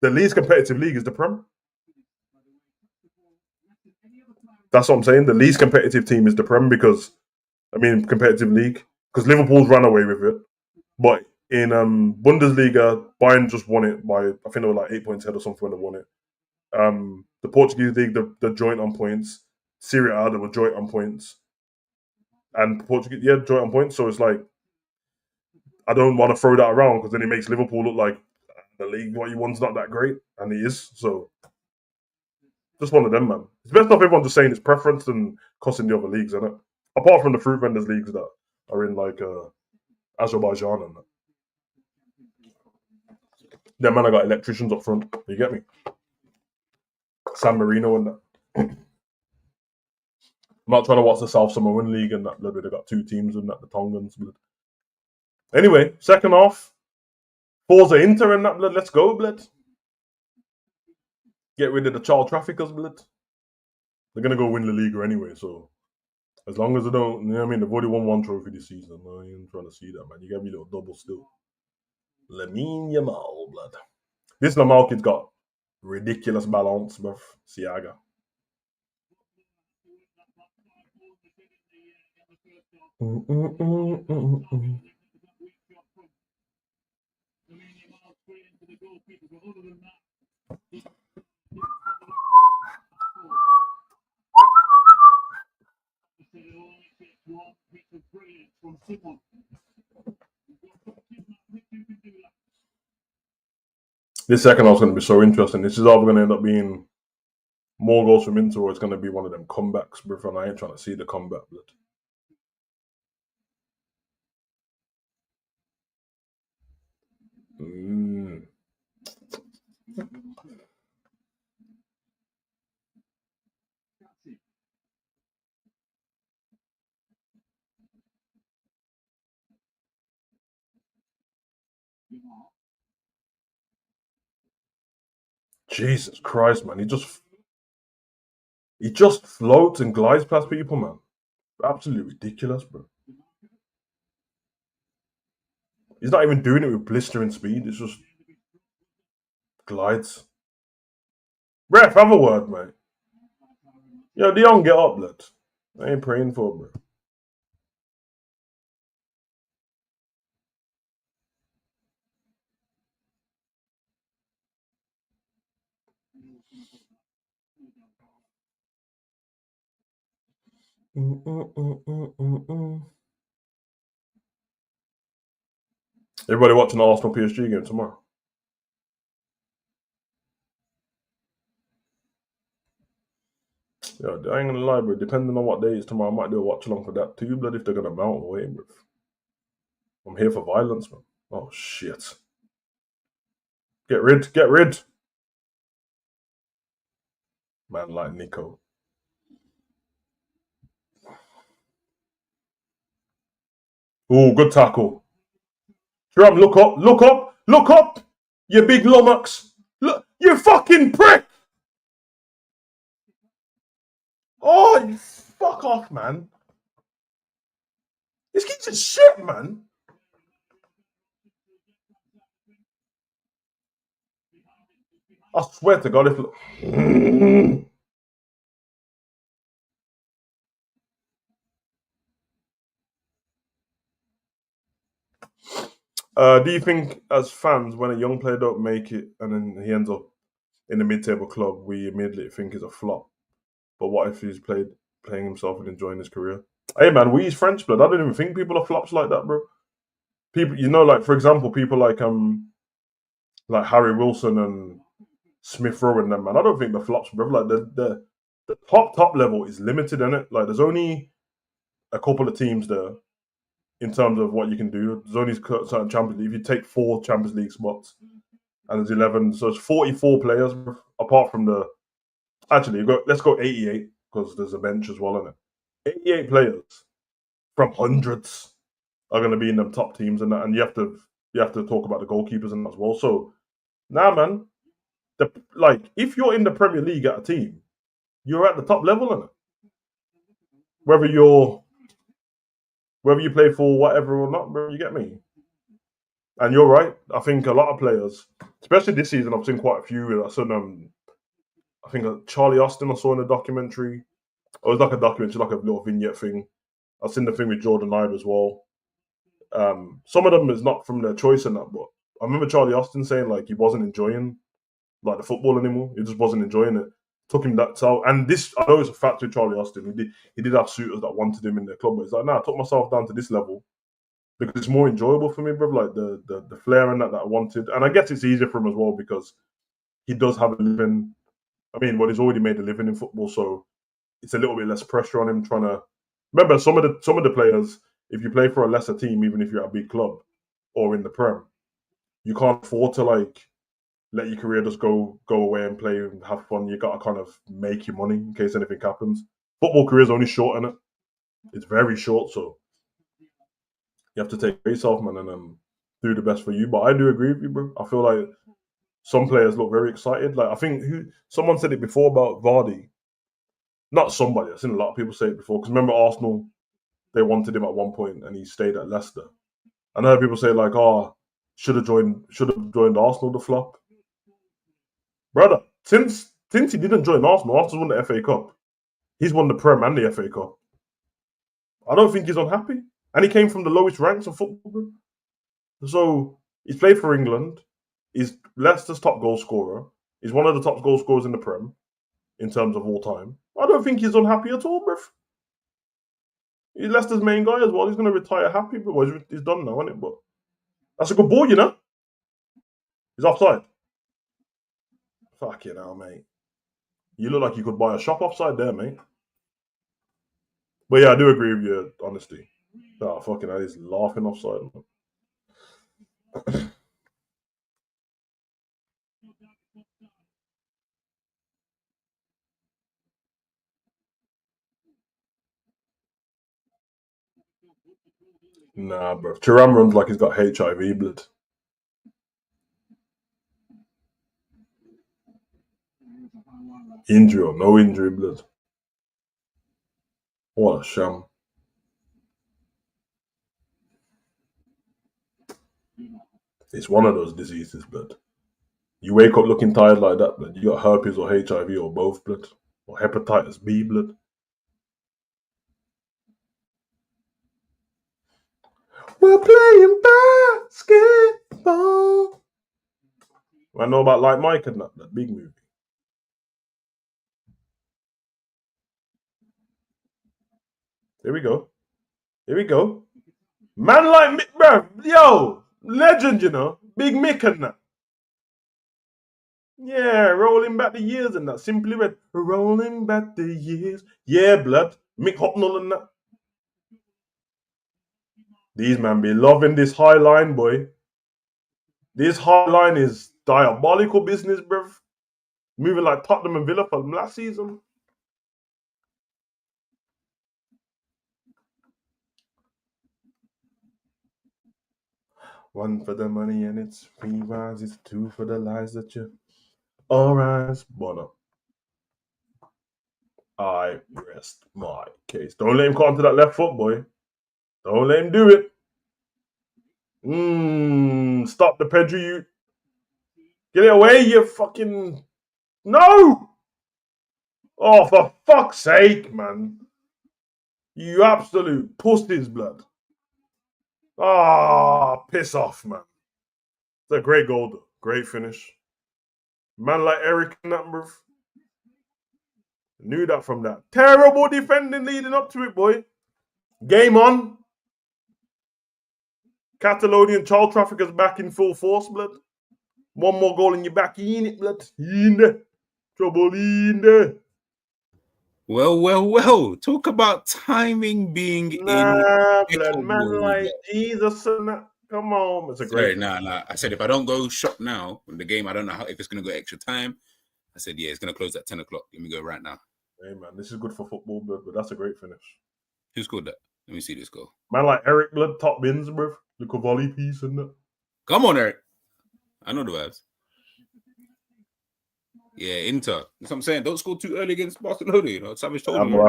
the least competitive league is the Prem. That's what I'm saying. The least competitive team is the Prem competitive league, because Liverpool's ran away with it, but in Bundesliga, Bayern just won it by, I think they were like 8 points ahead or something when they won it. The Portuguese league, they're joint on points. Serie A, they were joint on points. And Portuguese, yeah, joint on points. So it's like, I don't want to throw that around because then it makes Liverpool look like the league what you want's not that great, and he is. So just one of them, man. It's best off everyone just saying it's preference and costing the other leagues, isn't it? Apart from the fruit vendors leagues that are in like Azerbaijan and that. Yeah, man, I got electricians up front. You get me? San Marino and that. I'm not trying to watch the South Samoan League and that. They got 2 teams and that, the Tongans. Anyway, second half. Forza Inter and that, blood. Let's go, blood. Get rid of the child traffickers, blood. They're going to go win the Liga anyway, so as long as they don't, you know what I mean? They've already won 1 trophy this season. I ain't trying to see that, man. You got me a little double still. Lamine Yamal, blood. This Lamar kid's got ridiculous balance, bruv. Siaga. This second half's going to be so interesting. This is either going to end up being more goals from Inter, or it's going to be one of them comebacks, bro. And I ain't trying to see the comeback, blood. Jesus Christ, man. He just floats and glides past people, man. Absolutely ridiculous, bro. He's not even doing it with blistering speed. It's just glides. Ref, have a word, mate. Yeah, Dion, get up, blood. I ain't praying for it, bro. Everybody watching the Arsenal PSG game tomorrow. Yeah, I ain't gonna lie, bro. Depending on what day it's tomorrow, I might do a watch along for that too, blood. If they're gonna mount away, bro. I'm here for violence, man. Oh shit! Get rid, man. Like Nico. Oh, good tackle. Thuram, look up, you big lummox. Look, you fucking prick. Oh, you fuck off, man. This kid's just shit, man. I swear to God, if do you think, as fans, when a young player don't make it and then he ends up in a mid-table club, we immediately think he's a flop? But what if he's playing himself and enjoying his career? Hey, man, we use French blood. I don't even think people are flops like that, bro. People, like for example, people like Harry Wilson and Smith Rowe and them, man. I don't think the flops, bro. Like the top level is limited in it. Like there's only a couple of teams there in terms of what you can do. There's only certain Champions League. If you take 4 Champions League spots and there's 11, so it's 44 players apart from the. Actually, let's go 88 because there's a bench as well in it. 88 players from hundreds are going to be in them top teams and that, and you have to talk about the goalkeepers and that as well. So, nah, man, if you're in the Premier League at a team, you're at the top level in it. Whether you play for whatever or not, bro, you get me. And you're right. I think a lot of players, especially this season, I've seen quite a few. I think Charlie Austin I saw in a documentary. It was like a documentary, like a little vignette thing. I've seen the thing with Jordan Ibe as well. Some of them is not from their choice and that, but I remember Charlie Austin saying like he wasn't enjoying like the football anymore. He just wasn't enjoying it. Took him that so, and this I know it's a fact with Charlie Austin. He did have suitors that wanted him in their club, but he's like, nah, I took myself down to this level because it's more enjoyable for me, bro. Like the flair and that I wanted, and I guess it's easier for him as well because he does have a living. I mean, well, he's already made a living in football, so it's a little bit less pressure on him trying to. Remember, some of the players, if you play for a lesser team, even if you're at a big club or in the Prem, you can't afford to like let your career just go away and play and have fun. You got to kind of make your money in case anything happens. Football career is only short in it. It's very short, so you have to take yourself, man, and do the best for you. But I do agree with you, bro. I feel like some players look very excited. Like I think someone said it before about Vardy. Not somebody. I've seen a lot of people say it before. Because remember Arsenal, they wanted him at one point and he stayed at Leicester. And I heard people say like, "Oh, should have joined Arsenal to flop." Brother, since he didn't join Arsenal, Arsenal won the FA Cup. He's won the Prem and the FA Cup. I don't think he's unhappy. And he came from the lowest ranks of football. So he's played for England. He's Leicester's top goal scorer. He's one of the top goal scorers in the Prem in terms of all time. I don't think he's unhappy at all, bruv. He's Leicester's main guy as well. He's going to retire happy, but he's done now, isn't it? But that's a good ball, you know. He's offside. Fuck you now, mate. You look like you could buy a shop offside there, mate. But yeah, I do agree with you, honesty. Oh, fucking hell, he's laughing offside. Nah, bro. Thuram runs like he's got HIV blood. Injury or no injury blood. What a sham. It's one of those diseases, blood. You wake up looking tired like that, blood. You got herpes or HIV or both, blood. Or hepatitis B, blood. We're playing basketball. I know about Like Mike and that big movie. Here we go. Man like Mick, bro. Yo, legend, you know. Big Mick and that. Yeah, rolling back the years and that. Simply Red. Rolling back the years. Yeah, blood. Mick Hucknall and that. These man be loving this high line, boy. This high line is diabolical business, bruv. Moving like Tottenham and Villa from last season. One for the money and it's 3 rounds. It's 2 for the lies that you all rise. Bono. I rest my case. Don't let him come onto that left foot, boy. Don't let him do it. Stop the Pedri, you. Get it away, you fucking. No! Oh, for fuck's sake, man. You absolute pussies, blood. Ah, piss off, man. It's a great goal, though. Great finish. Man like Eric and that, bruv. Knew that from that. Terrible defending leading up to it, boy. Game on. Catalonian child traffickers back in full force, blood. One more goal and you're back in it, blood. In there. Trouble in there. Well. Talk about timing being Nah, in blood, man, like Jesus and that. Come on. It's a great. Nah. I said if I don't go shot now in the game, I don't know if it's gonna go extra time. I said, yeah, it's gonna close at 10 o'clock. Let me go right now. Hey man, this is good for football, blood, but that's a great finish. Who scored that? Let me see this goal. Man like Eric, blood, top bins, bruv. The Cavalli piece and that. Come on, Eric. I know the vibes. Yeah, Inter. That's what I'm saying. Don't score too early against Barcelona. You know, Savage told him.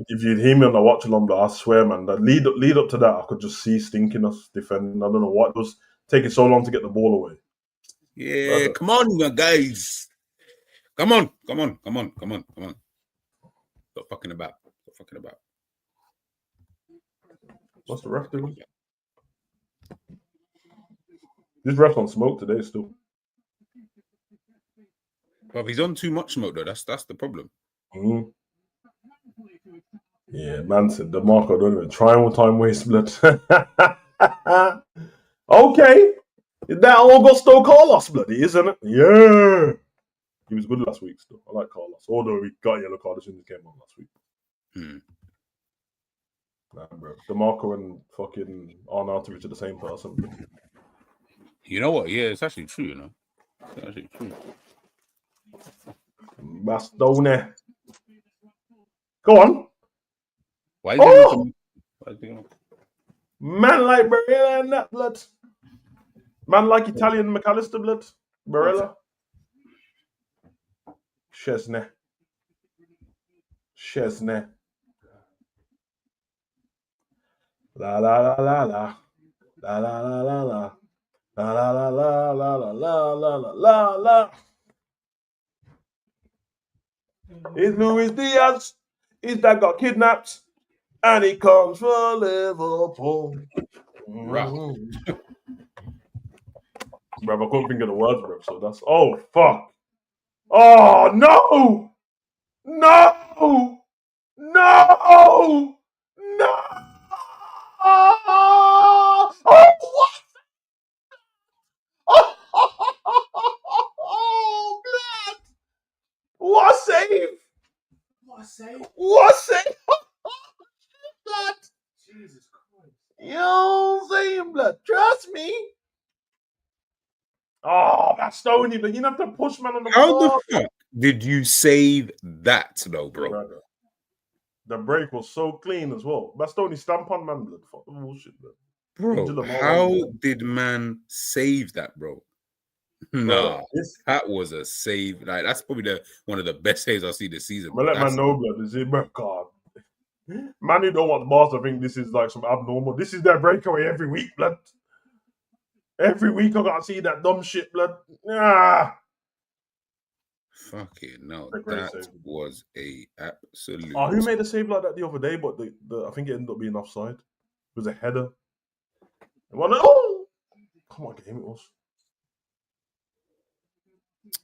If you'd hear me on the watch along, but I swear, man, that lead up to that, I could just see stinking us defending. I don't know what was taking so long to get the ball away. Yeah, come on, guys. Come on. Stop fucking about. What's the ref doing? This ref's on smoke today still. But he's on too much smoke though. That's the problem. Mm. Yeah, man said the Marco don't even try one time waste blood. Okay. That Augusto Carlos bloody, isn't it? Yeah. He was good last week still. I like Carlos. Although he got a yellow card as soon as he came on last week. Nah, bro. DeMarco and fucking Arnautovic are the same person. You know what? Yeah, it's actually true, you know. It's actually true. Bastone. Go on. Why is he Man like Barella and that blood. Man like Italian McAllister blood. Barella. Chesney. La la la la la. La la la la la. La la la la la la la la la la. It's Luis Diaz. He's that got kidnapped. And he comes for Liverpool. Right. Bruv, I couldn't think of the words, bruv. So that's. Oh, fuck. Oh, no! No! No! No! Oh, what? Oh, blood! What a save! What a save! Blood! Jesus Christ. You know what I'm saying, blood? Trust me. Oh, that's stony, but you have to push man on the How floor. the fuck did you save that though, bro? Brother. The break was so clean as well. Bastoni stamp on man, blood. Fuck the bullshit, blood. Bro, how did man save that, bro? Nah, that was a save. Like that's probably one of the best saves I've seen this season. But let man know, blood. Is it, bro? God. Man who don't want the boss, I think this is like some abnormal. This is their breakaway every week, blood. Every week I gotta see that dumb shit, blood. Ah. Fucking no, A great that save. was a absolute. Oh, who made a save like that the other day? But I think it ended up being offside. It was a header. Oh, come on, game it was.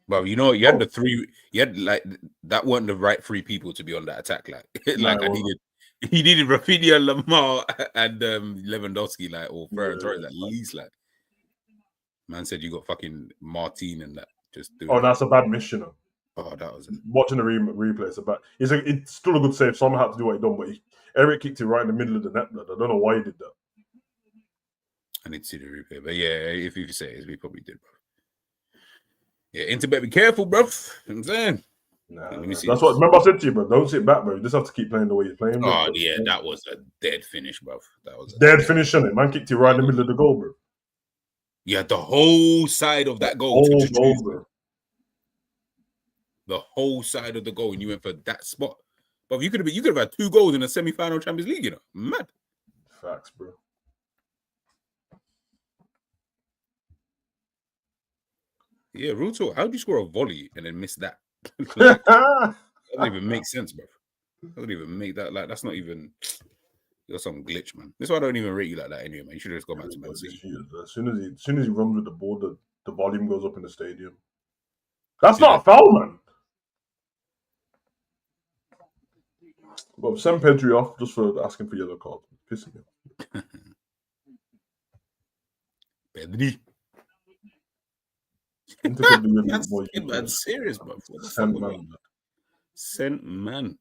Well, you know, you had the three. You had like that weren't the right three people to be on that attack. Like, like I needed Rafinha, Lamar, and Lewandowski, like, or Ferran Torres at least. Like, man said you got fucking Martin and that. Just doing. Oh, that's a bad mission. Oh, that was watching the replay. It's still a good save. Someone had to do what he done, but Eric kicked it right in the middle of the net. Blood. I don't know why he did that. I need to see the replay, but yeah, if you say it, we probably did, bro. Yeah, Interbet, be careful, bro. You know what I'm saying. Nah, let me see. That's what. Remember, I said to you, bro. Don't sit back, bro. You just have to keep playing the way you're playing. Bro. Oh yeah, that was a dead finish, bro. That was a dead finish, isn't it? Man kicked it right in the middle of the goal, bro. Yeah, the whole side of that goal. Whole goal, bro. The whole side of the goal, and you went for that spot. But you could have had 2 goals in a semi-final Champions League, you know. Mad. Facts, bro. Yeah, real talk. How do you score a volley and then miss that? Like, doesn't even make sense, bro. Doesn't even make that. Like, that's not even. You're some glitch, man. That's why I don't even rate you like that anyway, man. You should have just gone back to Man City. As soon as he runs with the ball, the volume goes up in the stadium. That's not a foul, man. Well, send Pedri off just for asking for yellow card. Pissing me off. Pedri. That's serious, bro. Sent man.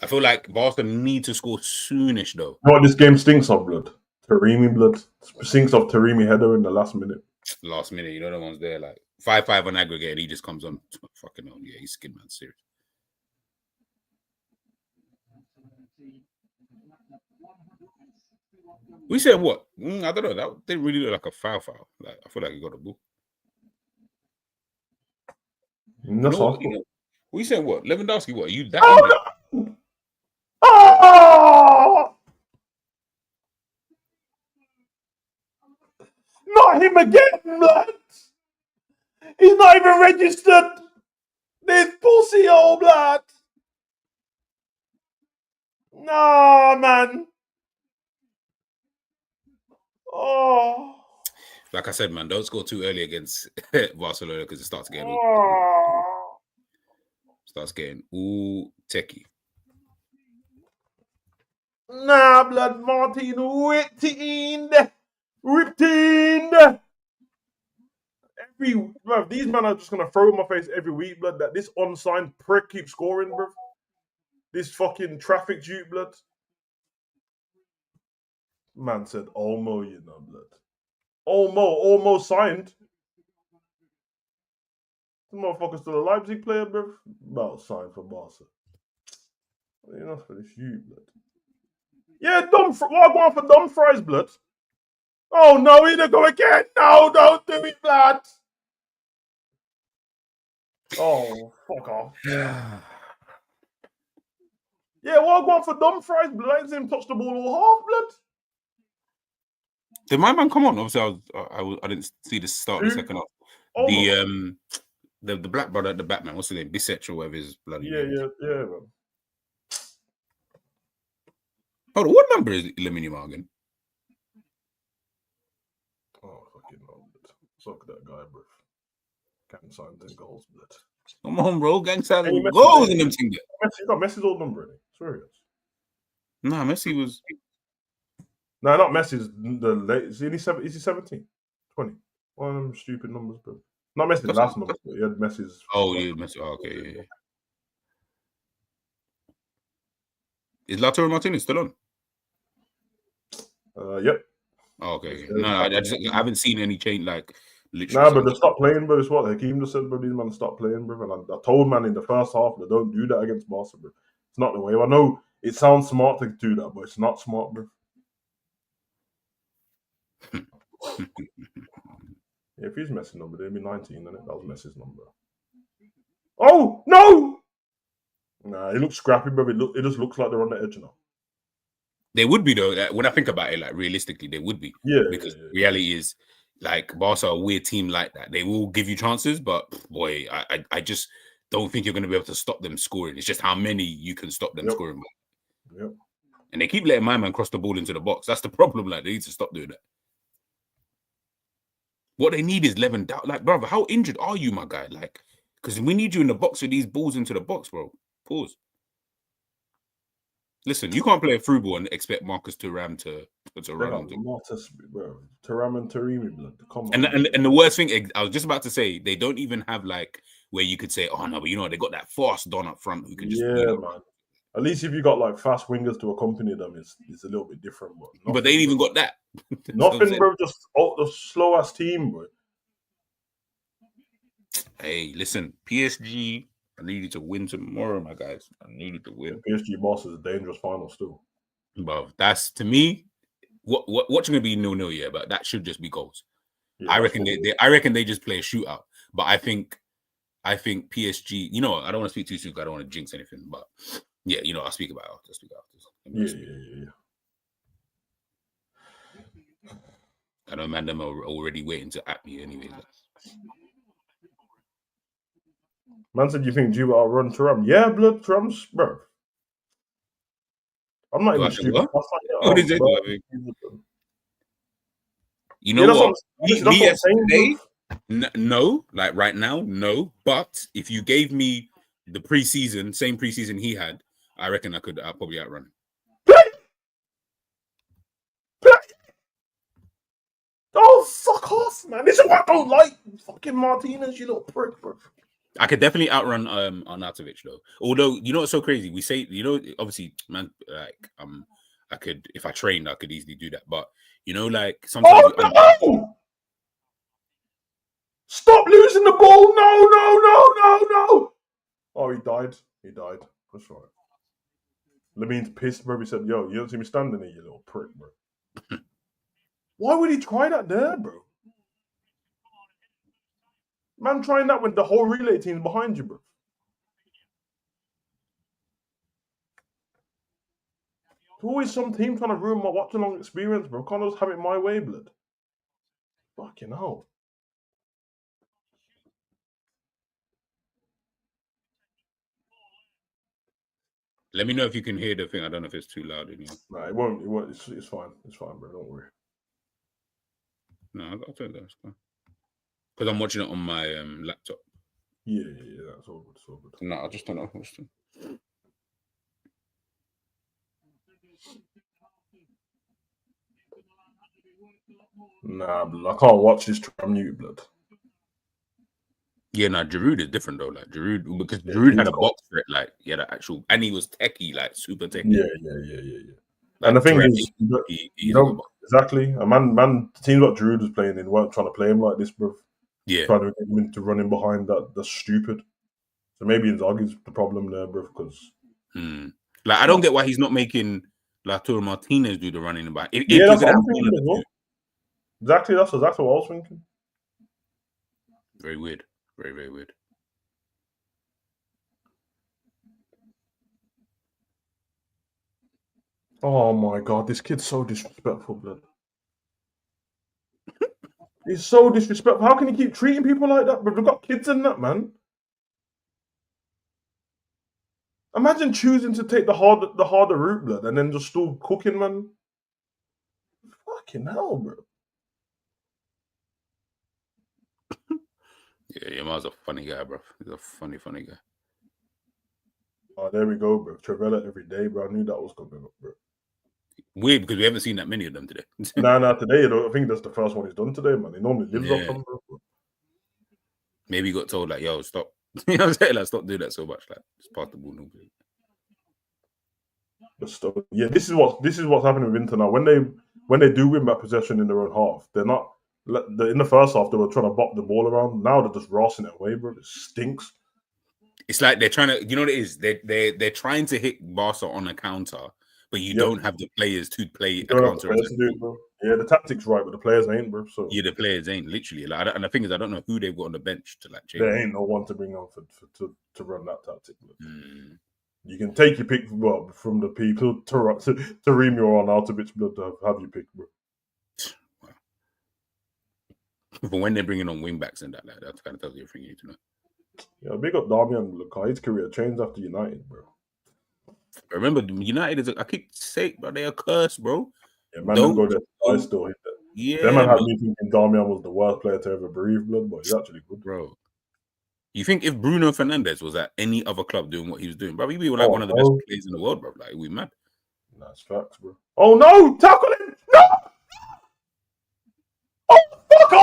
I feel like Barcelona need to score soonish, though. You know what this game stinks of, blood? Taremi blood. Stinks of Taremi header in the last minute. Last minute, you know the ones there, like 5-5 on aggregate, and he just comes on. Fucking hell, yeah, he's skin man, serious. We said what? I don't know. That didn't really look like a foul. Like I feel like he got a ball. That's awful. We said what? Lewandowski, what? Are you that? No! Oh! Not him again, blood! He's not even registered! This pussy old blood! Nah, man! Oh! Like I said, man, don't score too early against Barcelona because it starts getting all techie. Nah, blood, Martin, ripped bro, these men are just gonna throw in my face every week, blood. That this unsigned prick keeps scoring, bro. This fucking traffic dupe, blood. Man said Olmo, you know, blood. Olmo signed. The motherfucker's still a Leipzig player, bro. About signed for Barca. Enough for this you, blood. Yeah, what for Dumfries, blood? Oh no, he didn't go again. No, don't do it, blood. Oh, fuck off. Yeah, what for Dumfries, blood? I ain't seen him touch the ball all half, blood. Did my man come on? Obviously, I didn't see the start of the second half. Oh, the black brother at the back, man. What's his name? Bissett or whatever his bloody name is. Yeah, man. Hold on, what number is Lamine Yamal again? Oh, fucking hell. Suck that guy, bro. Gang signs and goals, blood. Come on, bro. Gang signs and goals in them thing there. Messi got Messi's old number, isn't he? Swear he is. Nah, Messi was... No, not Messi's. The late... Is he 17? 20? One of them stupid numbers, bro. Not Messi's last number, but he had Messi's... Oh, yeah, Messi. Oh, okay, yeah. Is Lautaro Martinez still on? Yep. Oh, okay. No, I haven't seen any change, like, literally. Nah, but they stopped playing, bro. It's what Hakeem just said, bro. These men stop playing, bro. And I told man in the first half that don't do that against Barca, bro. It's not the way. I know it sounds smart to do that, but it's not smart, bro. Yeah, if he's Messi's number, they'd be 19, and that was Messi's number. Oh, no! Nah, he looks scrappy, bro. It just looks like they're on the edge now. They would be, though. When I think about it, like, realistically, they would be. Yeah. Because reality is, Like Barca are a weird team like that. They will give you chances, but boy, I just don't think you're going to be able to stop them scoring. It's just how many you can stop them scoring. Yep. And they keep letting my man cross the ball into the box. That's the problem. Like, they need to stop doing that. What they need is Lewandowski. Like, brother, how injured are you, my guy? Like, because we need you in the box with these balls into the box, bro. Pause. Listen, you can't play a through ball and expect Marcus Thuram to run. Thuram and Taremi, blood. Come on. And the worst thing, I was just about to say, they don't even have like where you could say, oh no, but you know they got that fast Don up front who can just man. At least if you got like fast wingers to accompany them, it's a little bit different. But they ain't even got that. Nothing, bro. Just the slow ass team, bro. Hey, listen, PSG. I need you to win tomorrow, my guys. I need you to win. PSG boss is a dangerous final still. But that's, to me, what's going to be 0-0, yeah, but that should just be goals. Yeah, I reckon they just play a shootout. But I think PSG, you know, I don't want to speak too soon because I don't want to jinx anything. But yeah, you know, I'll speak about it. Yeah. I know man them are already waiting to at me anyway. Man said, you think Juba outrun Thuram? Yeah, blood, Thuram's, bro. I'm not even stupid. What is it? You know what? Me yesterday, no, like right now, no. But if you gave me the same preseason he had, I reckon I'd probably outrun him. Oh, fuck off, man. This is what I don't like. Fucking Martinez, you little prick, bro. I could definitely outrun Arnautovic though. Although, you know what's so crazy? We say, you know, obviously, man, like I could, if I trained, I could easily do that. But you know, like sometimes. Oh, no! Stop losing the ball! No! Oh, he died. That's right. Lamine's pissed, bro. He said, "Yo, you don't see me standing there, you little prick, bro." Why would he try that there, bro? Man, trying that when the whole relay team's behind you, bro. There's always some team trying to ruin my watch-along experience, bro. Can't just have it my way, blood. Fucking hell. Let me know if you can hear the thing. I don't know if it's too loud in here. Nah, it won't. It's fine. It's fine, bro. Don't worry. No, I'll turn that. It's fine. Because I'm watching it on my laptop. Yeah. That's all good. No, I'll just turn it off. Nah, blood. I can't watch this Thuram mute, blood. Yeah, no, Giroud is different though. Like Giroud, because Giroud had a box for it. Like, yeah, the actual, and he was techie, like super techie. Yeah. Like, and the thing is, you know exactly. A man, the team that Giroud was playing in weren't trying to play him like this, bro. Yeah, trying to get him into running behind that. That's stupid. So maybe Inzaghi's the problem there, bro. Because like, I don't get why he's not making Lautaro Martinez do the running back. That's what I'm thinking as well. Exactly, that's exactly what I was thinking. Very weird. Very, very weird. Oh my god, this kid's so disrespectful, blood. He's so disrespectful. How can he keep treating people like that, bro? We've got kids in that, man. Imagine choosing to take the harder route, blood, and then just still cooking, man. Fucking hell, bro. Yeah, Yamal's a funny guy, bro. He's a funny guy. Oh, there we go, bro. Travella every day, bro. I knew that was coming up, bro. Weird, because we haven't seen that many of them today. Nah, today, I think that's the first one he's done today, man. He normally lives off them, bro. Maybe he got told, like, yo, stop. You know what I'm saying? Like, stop doing that so much. Like, just pass the ball normally. Yeah, this is what's happening with Inter now. When they do win back possession in their own half, they're not. In the first half, they were trying to bop the ball around. Now they're just rossing it away, bro. It stinks. It's like they're trying to, you know what it is? They're trying to hit Barca on a counter, but you don't have the players to play a counter. Yeah, the tactics right, but the players ain't, bro. So yeah, the players ain't literally. Like, and the thing is, I don't know who they've got on the bench to like change. There ain't no one to bring on to run that tactic. You can take your pick from the people to Taremi or Arnautovic to have your pick, bro. For when they're bringing on wing backs and that kind of tells you everything you need to know. Yeah, big up Damian Lukai. His career changed after United, bro. Remember, United is I keep saying, bro, they're a curse, bro. Yeah, man, them Don't go there. I go- still hit that. Yeah, Them man had man, me thinking Damian was the worst player to ever breathe, blood, but he's actually good. bro. You think if Bruno Fernandes was at any other club doing what he was doing, bro, he'd be like one of the best players in the world, bro. Like, we mad. That's facts, bro. Oh no! Tackle him! No! Oh, fuck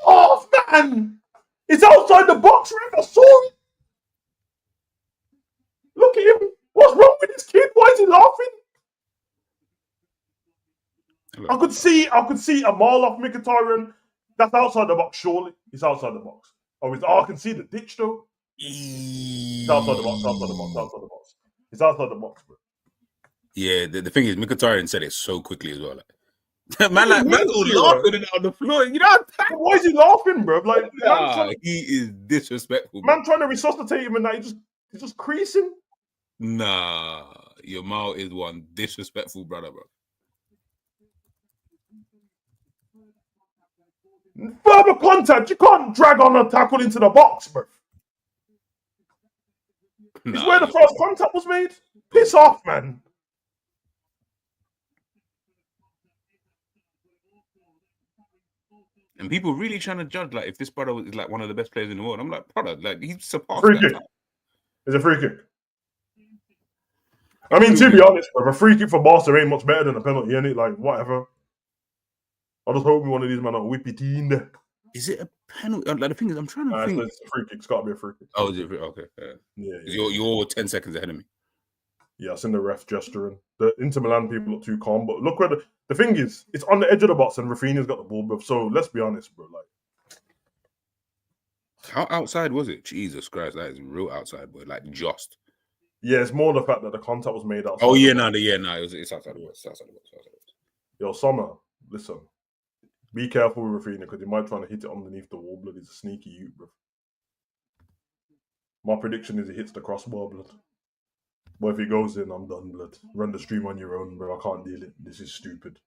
off, man! It's outside the box, ref. I saw it. Look at him. What's wrong with this kid? Why is he laughing? I could see a mile off Mkhitaryan. That's outside the box, surely. It's outside the box. I can see the ditch though. It's outside the box, outside the box, outside the box. It's outside the box, bro. Yeah, the thing is, Mkhitaryan said it so quickly as well. Like, man's all laughing on the floor. You know, why is he laughing, bro? Like, he is disrespectful. Man, trying to resuscitate him and that he's just creasing. Nah, Yamal is one disrespectful brother, bro. Further contact, you can't drag on a tackle into the box, bro. It's where the first contact was made. Piss off, man. And people really trying to judge like if this brother is like one of the best players in the world. I'm like, brother, like he's surpassed free that kick. It's a free kick. I mean, to be honest, bro, a free kick for Barca ain't much better than a penalty, innit? Like, whatever. I just hope one of these men are whippy teen. Is it a penalty? Like the thing is, I'm trying to think. It's a free kick. It's got to be a free kick. Oh, is it? Okay. Yeah. You're 10 seconds ahead of me. Yeah, I seen the ref gesturing. The Inter Milan people look too calm, but look where the thing is, it's on the edge of the box and Rafinha's got the ball, bro. So let's be honest, bro. Like, how outside was it? Jesus Christ, that is real outside, boy. Like just. Yeah, it's more the fact that the contact was made outside. Oh yeah, it's outside the box. It's outside the box. Yo, Sommer, listen, be careful with Rafinha because he might try to hit it underneath the wall, blood. He's a sneaky youth, bro. My prediction is he hits the crossbar, blood. But if he goes in, I'm done, blood. Run the stream on your own, bro. I can't deal it. This is stupid.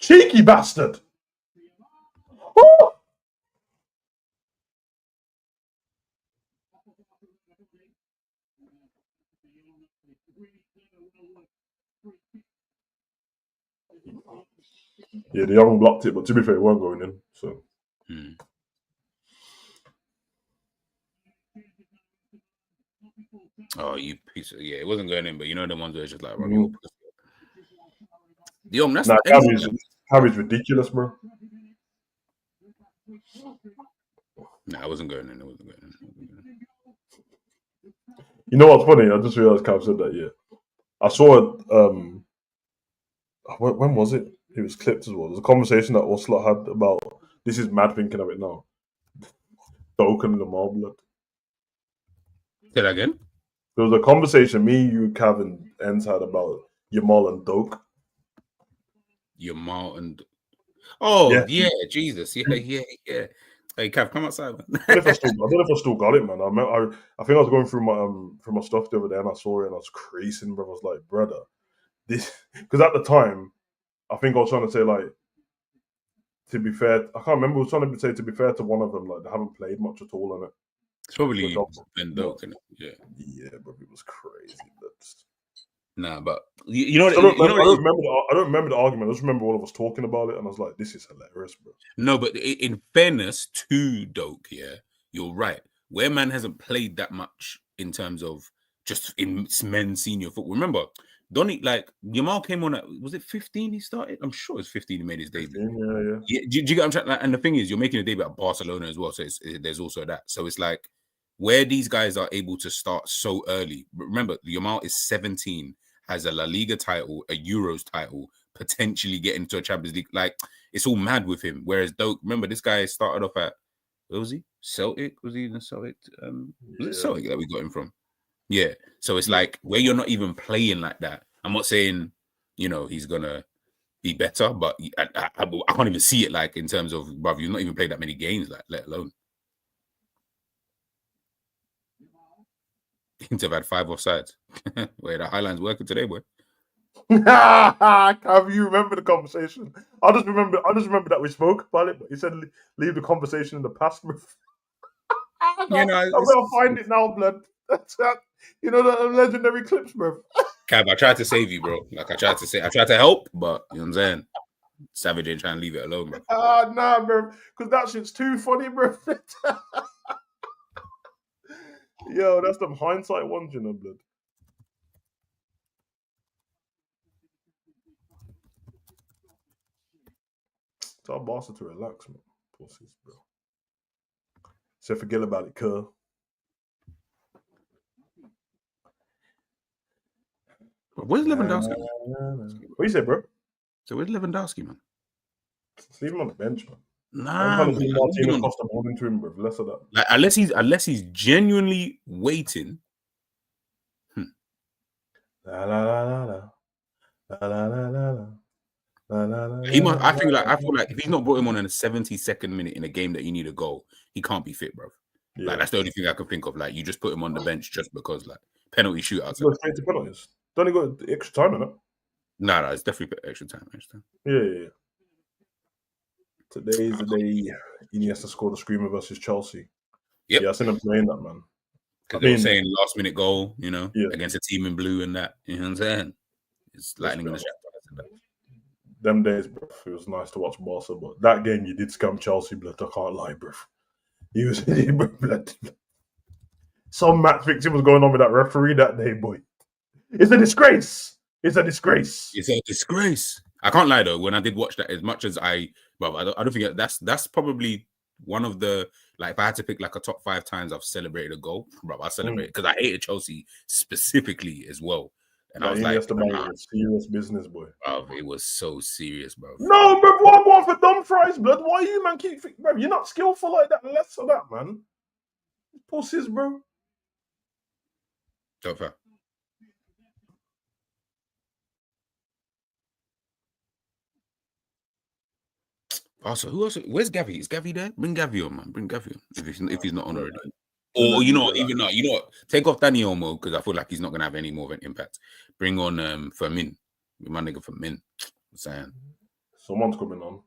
Cheeky bastard! Oh! Yeah, the young blocked it, but to be fair, it weren't going in. So. Oh, you piece of it wasn't going in, but you know the ones where it's just like running. Young, that's Harry's ridiculous, bro. Nah, it wasn't going in. You know what's funny? I just realized Cav said that. Yeah, I saw it. When was it? It was clipped as well. There's a conversation that Oslo had about this. Is mad thinking of it now. Doak and Lamar, blood. Say that again. There was a conversation me, you, Cav, and Enz had about Yamal and Doak. Yamal and yeah, Jesus, yeah. Hey, Cav, come outside, man. I don't know if I still got it, man. I think I was going through my stuff the other day and I saw it and I was creasing, bro. I was like, brother, this because at the time, I think I was trying to say like, to be fair, I can't remember. I was trying to say to be fair to one of them, like they haven't played much at all on it. It's probably Ben Doak, isn't it? Yeah. Yeah, but it was crazy. Nah, but you know, I don't remember the argument. I just remember all of us talking about it, and I was like, "This is hilarious, bro." No, but in fairness to Doak, yeah, you're right. Where man hasn't played that much in terms of just in men's senior football. Remember, Donny, like Yamal came on at, was it 15 he started? I'm sure it's 15 he made his debut. Yeah. Do you get what I'm trying? Like, and the thing is, you're making a debut at Barcelona as well, so there's also that. So it's like where these guys are able to start so early. But remember, Yamal is 17, has a La Liga title, a Euros title, potentially getting to a Champions League. Like it's all mad with him. Whereas Doak, remember this guy started off at, where was he? Celtic? Was he in the Celtic? Was it Celtic that we got him from? Yeah. So it's like where you're not even playing like that. I'm not saying, he's gonna be better, but I can't even see it like in terms of, bruv, you've not even played that many games, like let alone. To have had 5 offsides. Where the Highline's working today, boy. Cav, you remember the conversation? I just remember that we spoke about it, but he said leave the conversation in the past. You know, I better find it now, blood. That's that. You know the legendary clips, bro. Cab, I tried to save you, bro. Like I tried to help, but you know what I'm saying? Savage ain't trying to leave it alone, bro. Nah, bro, because that shit's too funny, bro. Yo, that's them hindsight ones, you know, blood. Tell Barca to relax, man. Pussies, bro. So forget about it, cuz. Where's Lewandowski? What you say, bro? So where's Lewandowski, man? Just leave him on the bench, man. Nah, I'm Martinez Costa ball into him, bro. Less of that. Like, unless he's genuinely waiting. La la la la la. La la la la la. He must. I feel like if he's not brought him on in the 72nd minute in a game that you need a goal, he can't be fit, bro. Yeah. Like that's the only thing I can think of. Like you just put him on the bench just because, like penalty shootouts. Go straight to penalties. Don't he got extra time in it? No, it's definitely extra time. Yeah. Today's the day Iniesta scored a screamer versus Chelsea. Yep. Yeah, I seen him playing that, man. Because they were saying last minute goal, you know, against a team in blue and that. You know what I'm saying? It's lightning in the shadow. Them days, bro, it was nice to watch Barca, but that game you did scam Chelsea, blood. I can't lie, bro. He was blood. Some match fixing was going on with that referee that day, boy. It's a disgrace. It's a disgrace. It's a disgrace. I can't lie though. When I did watch that, as much as I don't think that's probably one of the like. If I had to pick like a top 5 times I've celebrated a goal, bro, I celebrated because I hated Chelsea specifically as well. And I was like, serious business, boy. Bro, it was so serious, bro. No, bro, I'm going for dumb fries, blood. Why you, man, bro, you're not skillful like that. Less of that, man. Pussies, bro. So fair. Also, who else? Where's Gavi? Is Gavi there? Bring Gavi on, man. Bring Gavi on if he's not on already. Or you know what? Take off Danny Olmo because I feel like he's not gonna have any more of an impact. Bring on Fermin, my nigga Fermin. I'm saying someone's coming on.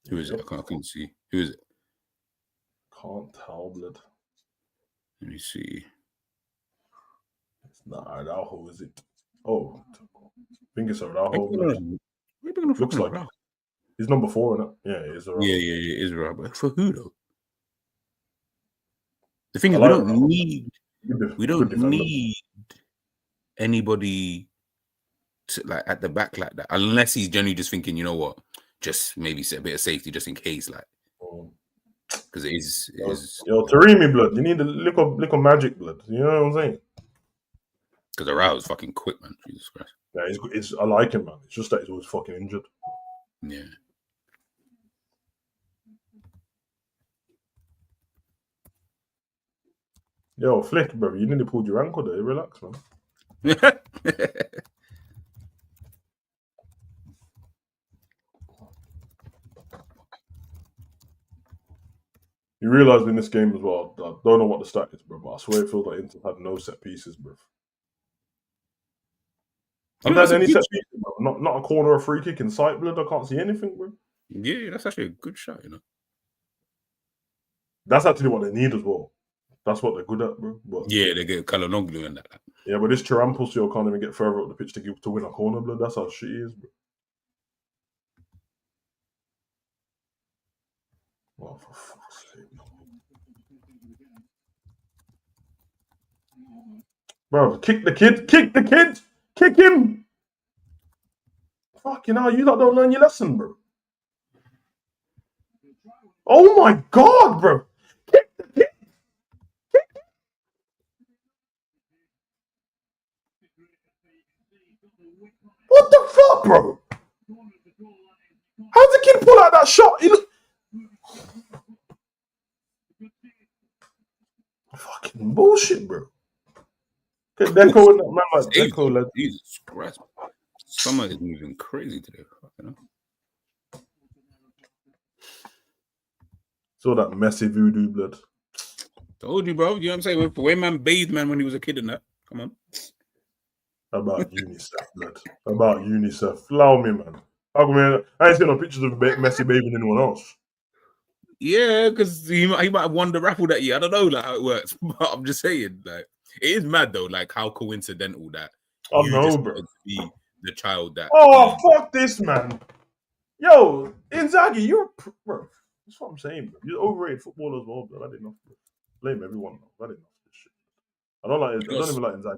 Who is it? I can't see. Who is it? Can't tell, blood. Let me see. It's not Araujo, is it? Oh, I think it's Araujo. Looks like Araujo. He's number 4 in it. Yeah, it is Araujo. Yeah, it is Araujo. But for who though? The thing is, we don't need anybody to, like at the back like that, unless he's generally just thinking, you know what, just maybe set a bit of safety just in case, like, because it is. Yo, Taremi, blood. You need a little magic, blood. You know what I'm saying? Because Araujo's fucking quick, man. Jesus Christ. Yeah, I like him, man. It's just that he's always fucking injured. Yeah. Yo, Flick, bro, you nearly pulled your ankle there. Relax, man. You realise in this game as well, I don't know what the stat is, bro, but I swear it feels like Inter had no set pieces, bro. Have had any set pieces, bro? Not a corner or free kick in sight, blood. I can't see anything, bro. Yeah, that's actually a good shot, you know. That's actually what they need as well. That's what they're good at, bro. But yeah, they get Kalonoglu and that. Yeah, but this Charampulsio can't even get further up the pitch to win a corner, blood. That's how shit he is, bro. Oh, for fuck's sake. Bro, kick the kid! Kick the kid! Kick him! Fucking hell, you lot don't learn your lesson, bro. Oh my god, bro! Kick the kid! Kick him! What the fuck, bro? How's the kid pull out that shot? Fucking bullshit, bro. Deco and that man like Deco, lad. Jesus Christ. Summer is moving crazy today. Saw that messy voodoo, blood. Told you, bro. You know what I'm saying? When man bathed, man, when he was a kid and that. Come on. About UNICEF, blood. About UNICEF. Allow me, man. How come I ain't seen no pictures of Messi babying anyone else? Yeah, because he might have won the raffle that year. I don't know like how it works, but I'm just saying, like, it is mad though, like how coincidental that I you know, just bro. wanted to be the child that. Oh, fuck this, man. Yo, Inzaghi, bro. That's what I'm saying, bro. You're overrated footballer as well, bro. I didn't know. Bro. Blame everyone, bro. I didn't know this shit. I don't even like Inzaghi.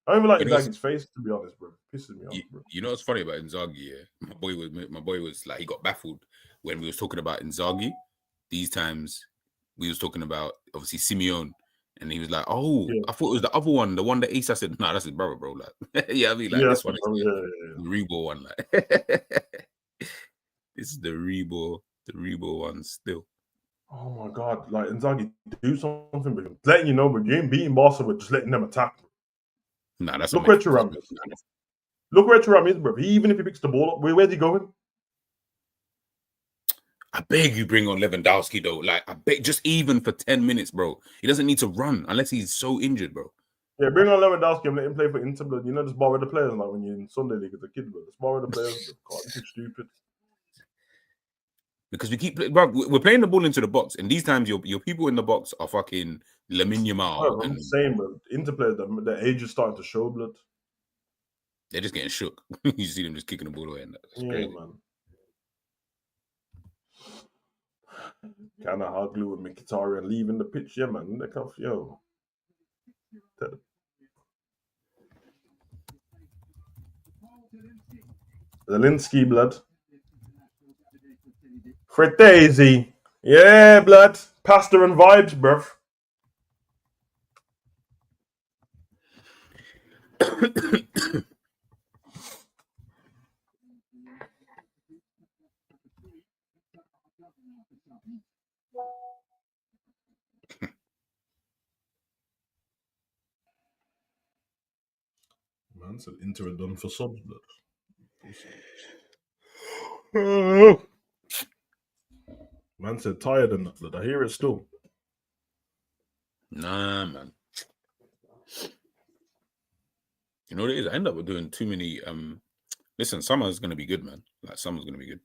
I don't even like Inzaghi's face, to be honest, bro. Pisses me off, bro. You know what's funny about Inzaghi? Yeah, my boy was like, he got baffled when we was talking about Inzaghi. These times we was talking about obviously Simeone, and he was like, "Oh, Yeah. I thought it was the other one, the one that Issa said, no, that's his brother, bro." Like, yeah, I mean, like this one is the Rebo one, like this is the Rebo one still. Oh my god, like Inzaghi, do something, but letting you know, but you ain't beating Barca with just letting them attack. Nah, that's look where Thuram is. Look where Thuram is, bro. Even if he picks the ball up, where's he going? I beg you, bring on Lewandowski though. Like, I beg, just even for 10 minutes, bro. He doesn't need to run unless he's so injured, bro. Yeah, bring on Lewandowski and let him play for Inter, blood. You know, just borrow the players like when you're in Sunday League as a kid, blood. Just borrow the players. God, this is stupid. Because we keep, bro, we're playing the ball into the box, and these times your people in the box are fucking Lamine Yamal. I'm saying, bro. Inter players, their age is starting to show, blood. They're just getting shook. You see them just kicking the ball away, and that's crazy. Man. Kind of hard glue with Mkhitaryan leaving the pitch, yeah, man. They're off, yo. Zelensky, blood. Fretesi. Yeah, blood. Pasta and vibes, bruv. Man said Inter are done for subs, blood. Man said tired enough, blood. I hear it still. Nah, man. You know what it is? I end up doing too many. Listen, summer's gonna be good, man. Like summer's gonna be good.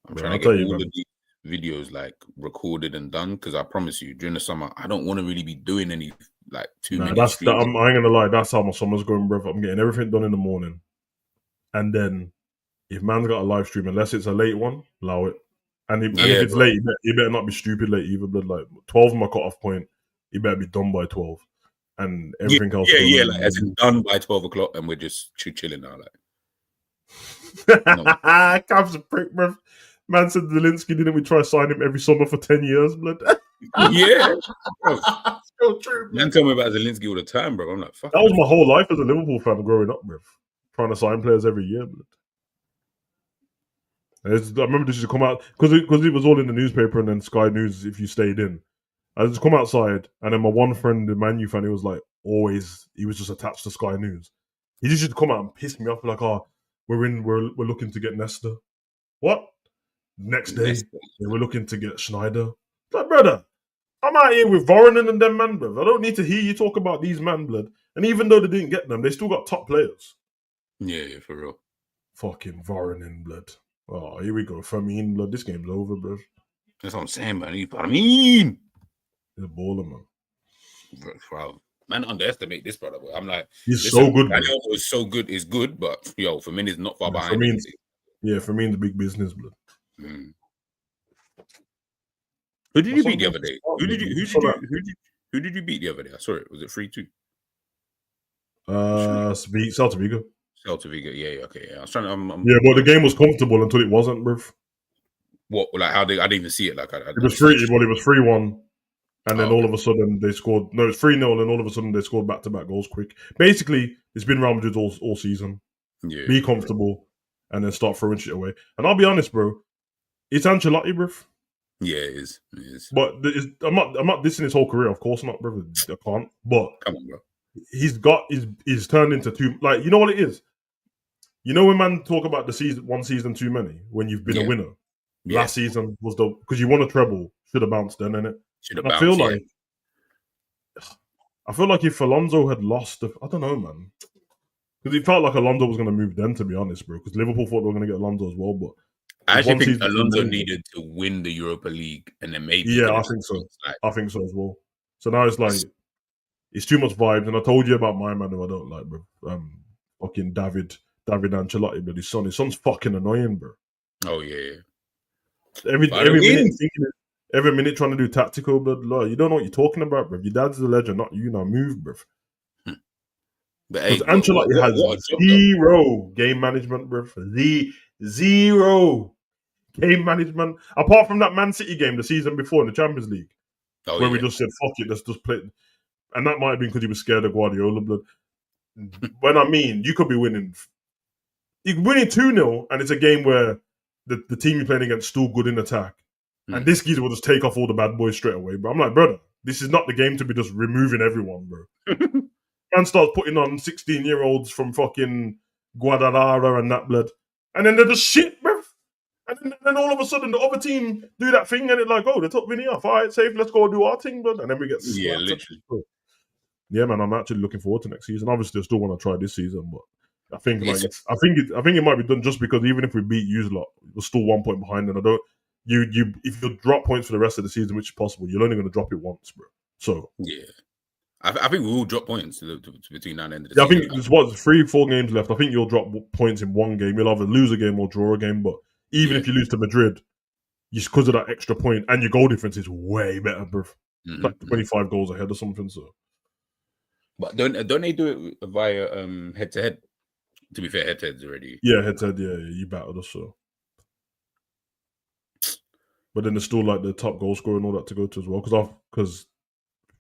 I'm trying to get all of these videos like recorded and done because I promise you, during the summer, I don't want to really be doing any like too many. I ain't gonna lie. That's how my summer's going, bro. I'm getting everything done in the morning, and then if man's got a live stream, unless it's a late one, allow it. And if it's late, he better not be stupid late either. But like 12 my cut-off point, he better be done by 12. And everything else. Yeah, like as it's done by 12 o'clock, and we're just chilling now. Like, Cav's a prick, bro. Man said Zelensky, didn't we try to sign him every summer for 10 years, blood? Yeah, so true. Man, tell me about Zelensky all the time, bro. I'm like, fuck. That was my whole life as a Liverpool fan growing up, bro. Trying to sign players every year, blood. I remember this used to come out because it was all in the newspaper and then Sky News if you stayed in. I just come outside and then my one friend, the Man U fan, he was like he was just attached to Sky News. He just used to come out and piss me off like, "Oh, we're looking to get Nesta." What? Next day, we're looking to get Schneider. Like, brother, I'm out here with Voronin and them man, blood. I don't need to hear you talk about these man, blood. And even though they didn't get them, they still got top players. Yeah, for real. Fucking Voronin, blood. Oh, here we go. Firmine, blood. This game's over, bro. That's what I'm saying, man. He's He's a baller, man. Wow. Man, underestimate this brother. I'm like, he's so good. I know it's so good. It's good, but yo, Firmine is not far behind. Firmine's big business, blood. Who did you beat the other day? Who did you beat the other day? I saw it. Was it 3-2? Celta Vigo. Celta Vigo, yeah, okay. Yeah. I was trying to. Yeah, but the game was comfortable until it wasn't, bro. What? Like how I didn't even see it. Like it was 3-1, and then all of a sudden they scored. No, it's 3-0, and all of a sudden they scored back-to-back goals quick. Basically, it's been Real Madrid all season. Yeah, be comfortable, and then start throwing shit away. And I'll be honest, bro, it's Ancelotti, bro. Yeah, it is. It is. But I'm not dissing his whole career. Of course not, bro. I can't. But come on, bro. He's turned into two. Like, you know what it is. You know when man talk about the one season too many when you've been a winner. Yeah. Last season was because you won a treble, should have bounced then, innit? I feel like if Alonso had lost, I don't know, man. Because it felt like Alonso was going to move then, to be honest, bro. Because Liverpool thought they were going to get Alonso as well, but I actually think season Alonso needed to win the Europa League, and then maybe yeah, I think so. I think so as well. So now it's like it's too much vibes, and I told you about my man who I don't like, bro. Fucking David Ancelotti, but his son's fucking annoying, bro. Oh yeah. Every minute every minute trying to do tactical, but like, you don't know what you're talking about, bro. Your dad's the legend, not you. Now move, bro. But hey, Ancelotti has zero game management, bro. Zero game management. Apart from that Man City game the season before in the Champions League, where we just said, fuck it, let's just play. And that might have been because he was scared of Guardiola, blood. When I mean, you could be winning. You're winning 2-0, and it's a game where the team you're playing against is still good in attack. And this geezer will just take off all the bad boys straight away. But I'm like, brother, this is not the game to be just removing everyone, bro. Man starts putting on 16-year-olds from fucking Guadalajara and that blood. And then they're just shit, bro. And then all of a sudden the other team do that thing and it's like, oh, they took Vinny off. All right, safe, let's go do our thing, blood. And then we get slapped. Yeah, literally. Yeah, man, I'm actually looking forward to next season. Obviously, I still want to try this season, but I think I think it might be done just because even if we beat you lot, we're still 1 point behind, and I don't. If you drop points for the rest of the season, which is possible, you're only going to drop it once, bro. So yeah, I think we will drop points between now and the end of the season. I think there's 3-4 games left. I think you'll drop points in one game. You'll either lose a game or draw a game. But even if you lose to Madrid, just because of that extra point and your goal difference is way better, bro. Like 25 goals ahead or something. So, but don't they do it via head to head? To be fair, head to head's already head to head. Yeah, you battled us so. But then there's still like the top goal scorer and all that to go to as well. Because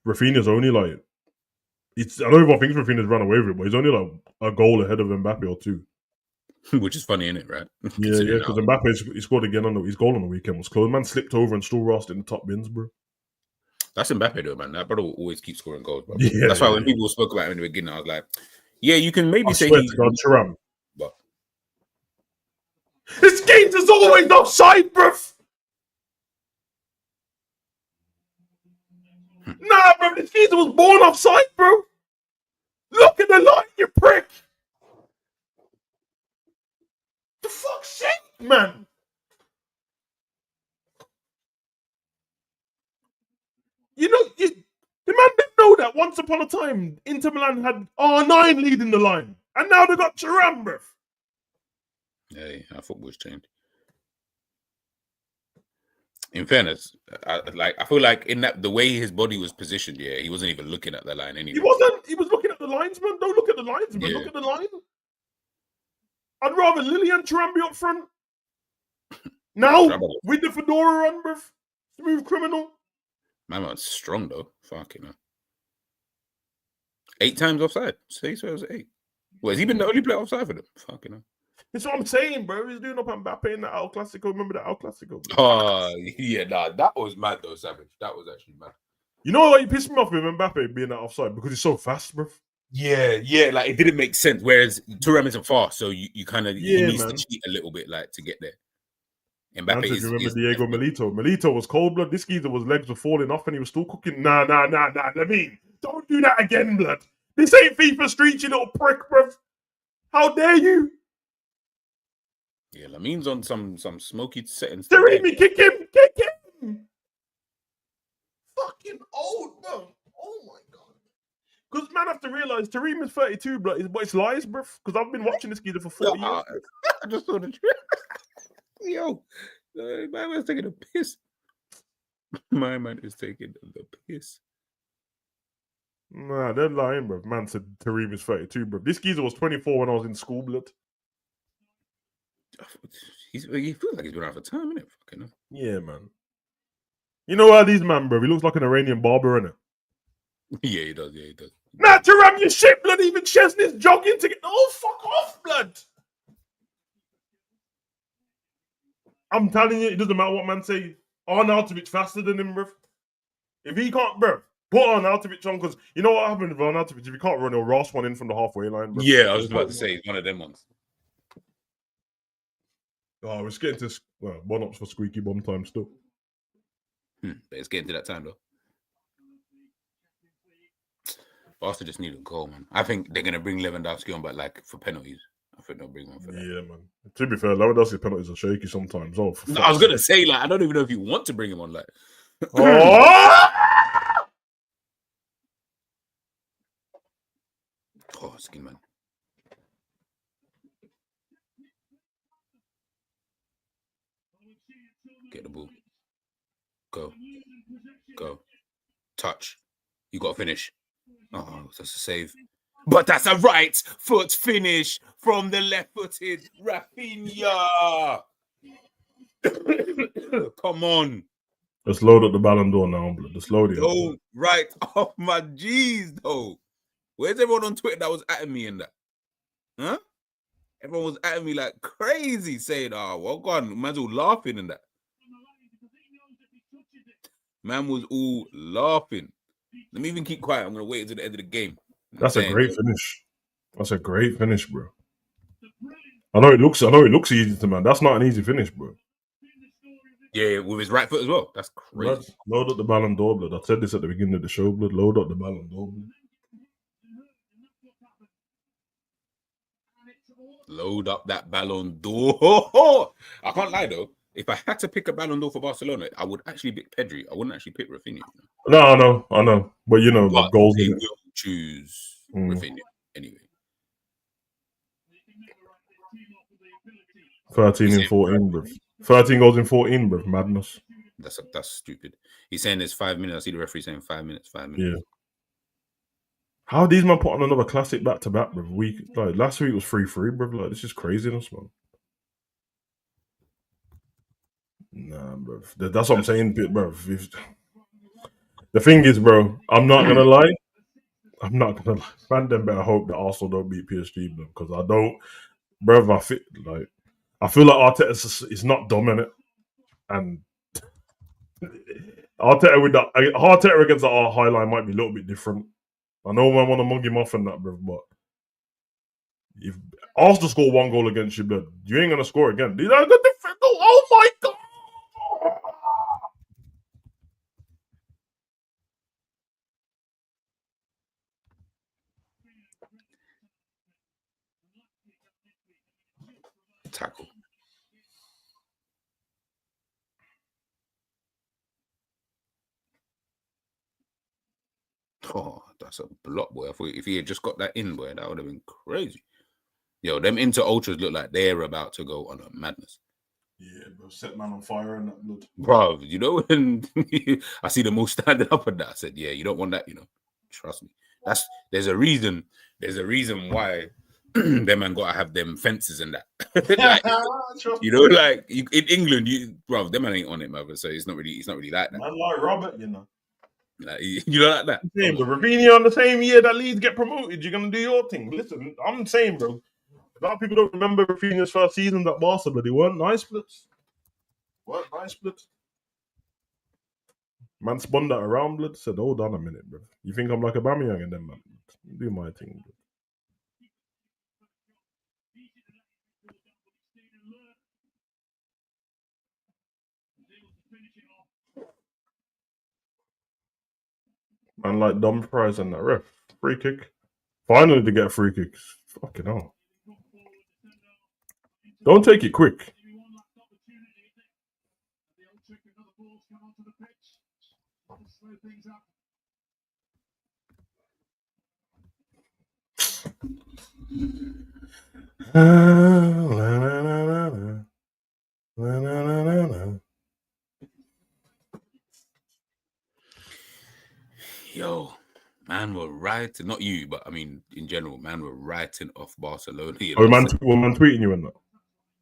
Rafinha's only like, I don't know if I think Rafinha's run away with it, but he's only like a goal ahead of Mbappe or two. Which is funny, isn't it, right? Yeah, because Mbappe, he scored again his goal on the weekend was close. Man slipped over and still lost in the top bins, bro. That's Mbappe though, man. That brother will always keep scoring goals, bro. Yeah, that's why when people spoke about him in the beginning, I was like, yeah, you can maybe say he's Thuram. But this game is always offside, bro. Nah, bro, this geezer was born offside, bro. Look at the line, you prick. The fuck's sake, man. You know, the man didn't know that once upon a time, Inter Milan had R9 leading the line. And now they got Thuram, bro. Hey, our football's changed. In fairness, I feel like in that the way his body was positioned, he wasn't even looking at the line anyway. He wasn't. He was looking at the linesman. Don't look at the linesman. Yeah. Look at the line. I'd rather Lilian Thuram be up front. Now with the fedora on, bro. Smooth criminal. My man's strong though. Fucking hell. 8 times offside. Say so it was 8. Well, has he been the only player offside for them? Fucking hell. That's what I'm saying, bro. He's doing up Mbappe in the El Clasico. Remember the El Clasico? Oh, yeah, nah, that was mad though, Savage. That was actually mad. You know what? You pissed me off with Mbappe being that offside because he's so fast, bro. Yeah, like it didn't make sense. Whereas Thuram isn't fast, so you kind of he needs to cheat a little bit, like to get there. Mbappe is. Remember Diego Milito? Milito was cold blood. This geezer legs were falling off, and he was still cooking. Nah. Lamine, don't do that again, blood. This ain't FIFA Street, you little prick, bro. How dare you? Yeah, Lamine's on some smoky settings. Taremi, kick him! Fucking old, bro. Oh my god. Because man have to realize Taremi is 32, but it's lies, bro. Because I've been watching this geezer for 40 years. I just saw the yo, my man's taking a piss. My man is taking the piss. Nah, they're lying, bro. Man said Taremi's 32, bro. This geezer was 24 when I was in school, blood. He feels like he's been around for time, innit? Fucking hell. Yeah, man. You know how these man, bro? He looks like an Iranian barber, innit? Yeah, he does. Nah, Thuram, your shit, blood. Even Chesney's jogging to get. Oh, fuck off, blood. I'm telling you, it doesn't matter what man say. Arnautovic faster than him, bro. If he can't, bro, put Arnautovic on, because you know what happened with Arnautovic? If he can't run, he'll Ross one in from the halfway line, bro. Yeah, I was just about to say, it's one of them ones. Oh, it's getting to one-ups for squeaky bum time still. But it's getting to that time, though. Barca just need a goal, man. I think they're gonna bring Lewandowski on, but like for penalties. I think they'll bring him on for that. Yeah, man. To be fair, Lewandowski's penalties are shaky sometimes. Oh, I was gonna say, like, I don't even know if you want to bring him on, like. Oh! Oh, skin man. Get the ball. Go. Touch. You got to finish. Oh, that's a save. But that's a right foot finish from the left-footed Rafinha. Come on. Let's load up the Ballon d'Or now, blood. Let's load it. Oh, right off my G's, though. Where's everyone on Twitter that was at me in that? Huh? Everyone was at me like crazy, saying, "Oh, well, God, man's all laughing in that." Man was all laughing. Let me even keep quiet. I'm gonna wait until the end of the game. That's a great finish. That's a great finish, bro. I know it looks easy to man. That's not an easy finish, bro. Yeah, with his right foot as well. That's crazy. Blood, load up the Ballon d'Or, blood. I said this at the beginning of the show, blood. Load up the Ballon d'Or, blood. Load up that Ballon d'Or. I can't lie though. If I had to pick a Ballon d'Or for Barcelona, I would actually pick Pedri. I wouldn't actually pick Rafinha. No, I know. But you know, but the goals. They will choose Rafinha anyway. 13 in 14, bro. 13 goals in 14, bro. Madness. That's stupid. He's saying there's 5 minutes. I see the referee saying 5 minutes. 5 minutes. Yeah. How these man put on another classic back to back, bro? Like last week was 3-3, bro. Like this is craziness, man. Nah, bro. That's what I'm saying, bro. The thing is, bro, I'm not gonna lie. Man, them better hope that Arsenal don't beat PSG, bro, because I don't, bro. I feel like Arteta is not dominant, and Arteta against the Highline might be a little bit different. I know I want to mug him off and that, bro, but if Arsenal score 1 goal against you, blood, you ain't gonna score again. These are the different. Oh my god! Tackle. Oh, that's a block, boy. I thought if he had just got that in, boy, that would have been crazy. Yo, them Inter Ultras look like they're about to go on a madness. Yeah, bro, set man on fire and that blood. Bro, you know, when I see them all standing up and that, I said, yeah, you don't want that, you know. Trust me. There's a reason why them man gotta have them fences and that. Like, you know, like in England, bro, them man ain't on it, man. So it's not really like that. Man like Robert, you know. Like, you know, like that. Yeah, but Rafinha on the same year that Leeds get promoted, you're gonna do your thing. Listen, I'm saying, bro. A lot of people don't remember Rafinha's first season at Barca, but they weren't nice splits. Man spun that around, blood. Said, hold on a minute, bro. You think I'm like a Aubameyang and them, man? Do my thing, bro. Man, like Dumfries and that ref. Free kick. Finally to get a free kick. Fucking hell. Don't take it quick. Yo, man, we're writing, not you, but I mean, in general, man, we're writing off Barcelona. Oh, man tweeting you in that?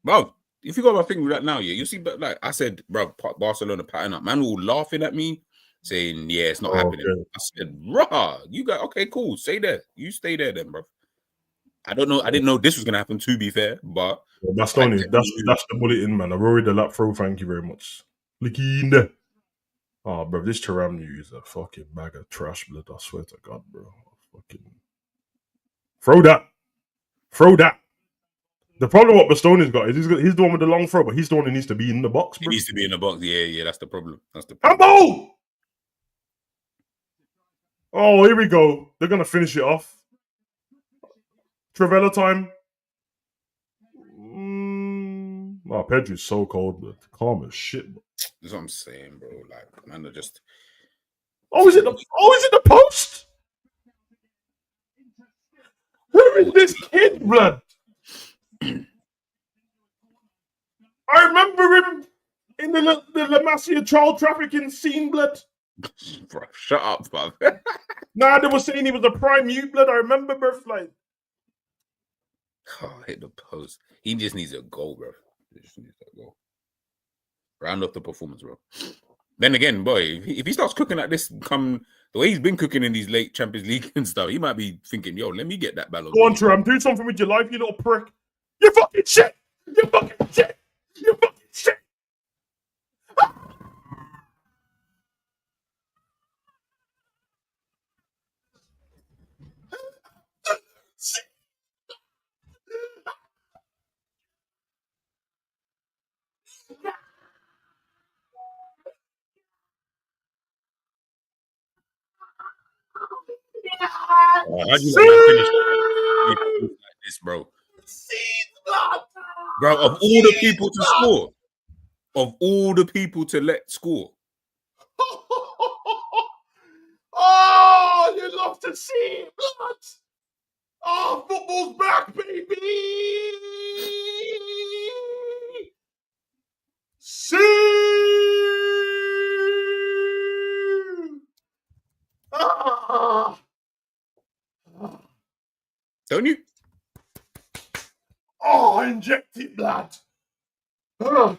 Bro, if you got my thing right now, yeah, you see, but like I said, bro, Barcelona pattern up. Man, all laughing at me, saying, yeah, it's not happening. Okay. I said, rah, you got, okay, cool, stay there. You stay there then, bro. I don't know. I didn't know this was going to happen, to be fair, but... Well, that's the bulletin, man. I've already the lap throw, thank you very much. Licking. Oh, bro, this Thuram news is a fucking bag of trash, blood. I swear to God, bro. Fucking... Throw that. The problem what Bastoni's got is he's the one with the long throw, but he's the one who needs to be in the box, bro. He needs to be in the box. Yeah, that's the problem. Ambo! Oh, here we go. They're gonna finish it off. Trivella time. Oh, Pedro's so cold, but calm as shit. That's what I'm saying, bro. Like, man, they're just. Oh, is it the post? Who is this kid, blood? I remember him in the La Masia child trafficking scene, blood. Bro, shut up, bro. Nah, they were saying he was a prime mute, blood. I remember, bro. Like, oh, hit the post. He just needs a goal, bro. He just needs a goal. Round up the performance, bro. Then again, boy, if he starts cooking like this, come the way he's been cooking in these late Champions League and stuff, he might be thinking, "Yo, let me get that Ballon go on, Tram, do something with your life, you little prick. You fucking shit. You fucking shit. You fucking shit. How do you let man finish like this, bro? Bro, of all the people to score, of all the people to let score. Oh, you love to see it, blood. Oh, football's back, baby. See. Ah. Don't you? Oh, inject it, blood. Ah.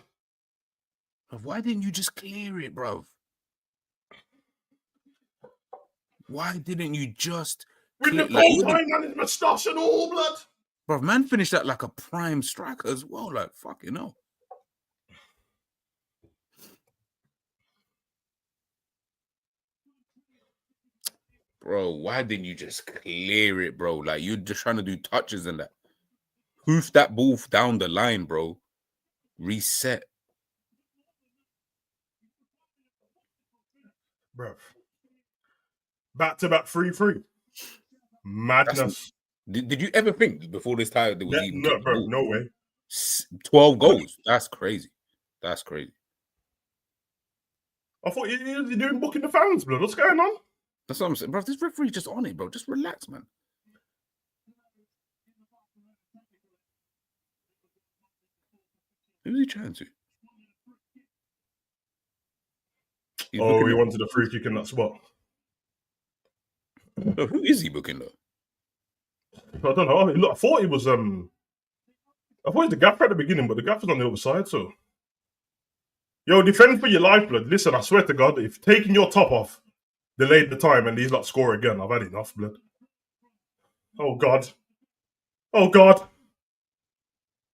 Why didn't you just clear it, bro? Why didn't you just with the like, gold line on his moustache and all, blood? Bro, man finished that like a prime striker as well. Like, fucking hell. Bro, why didn't you just clear it, bro? Like, you're just trying to do touches and that. Hoof that ball down the line, bro. Reset. Bro. Back-to-back 3-3. Madness. Did you ever think before this time there was even... No, bro, no way. 12 goals. That's crazy. That's crazy. I thought you're doing booking the fans, blood. What's going on? That's what I'm saying. Bro, this referee just on it, bro. Just relax, man. Who's he trying to? He wanted a free kick in that spot. No, who is he booking though? I don't know. Look, I thought he was I thought he was the gaffer at the beginning, but the gaffer's on the other side, so. Yo, defend for your life, blood. Listen, I swear to God, if taking your top off delayed the time and these lot score again, I've had enough, blood. Oh God. Oh God.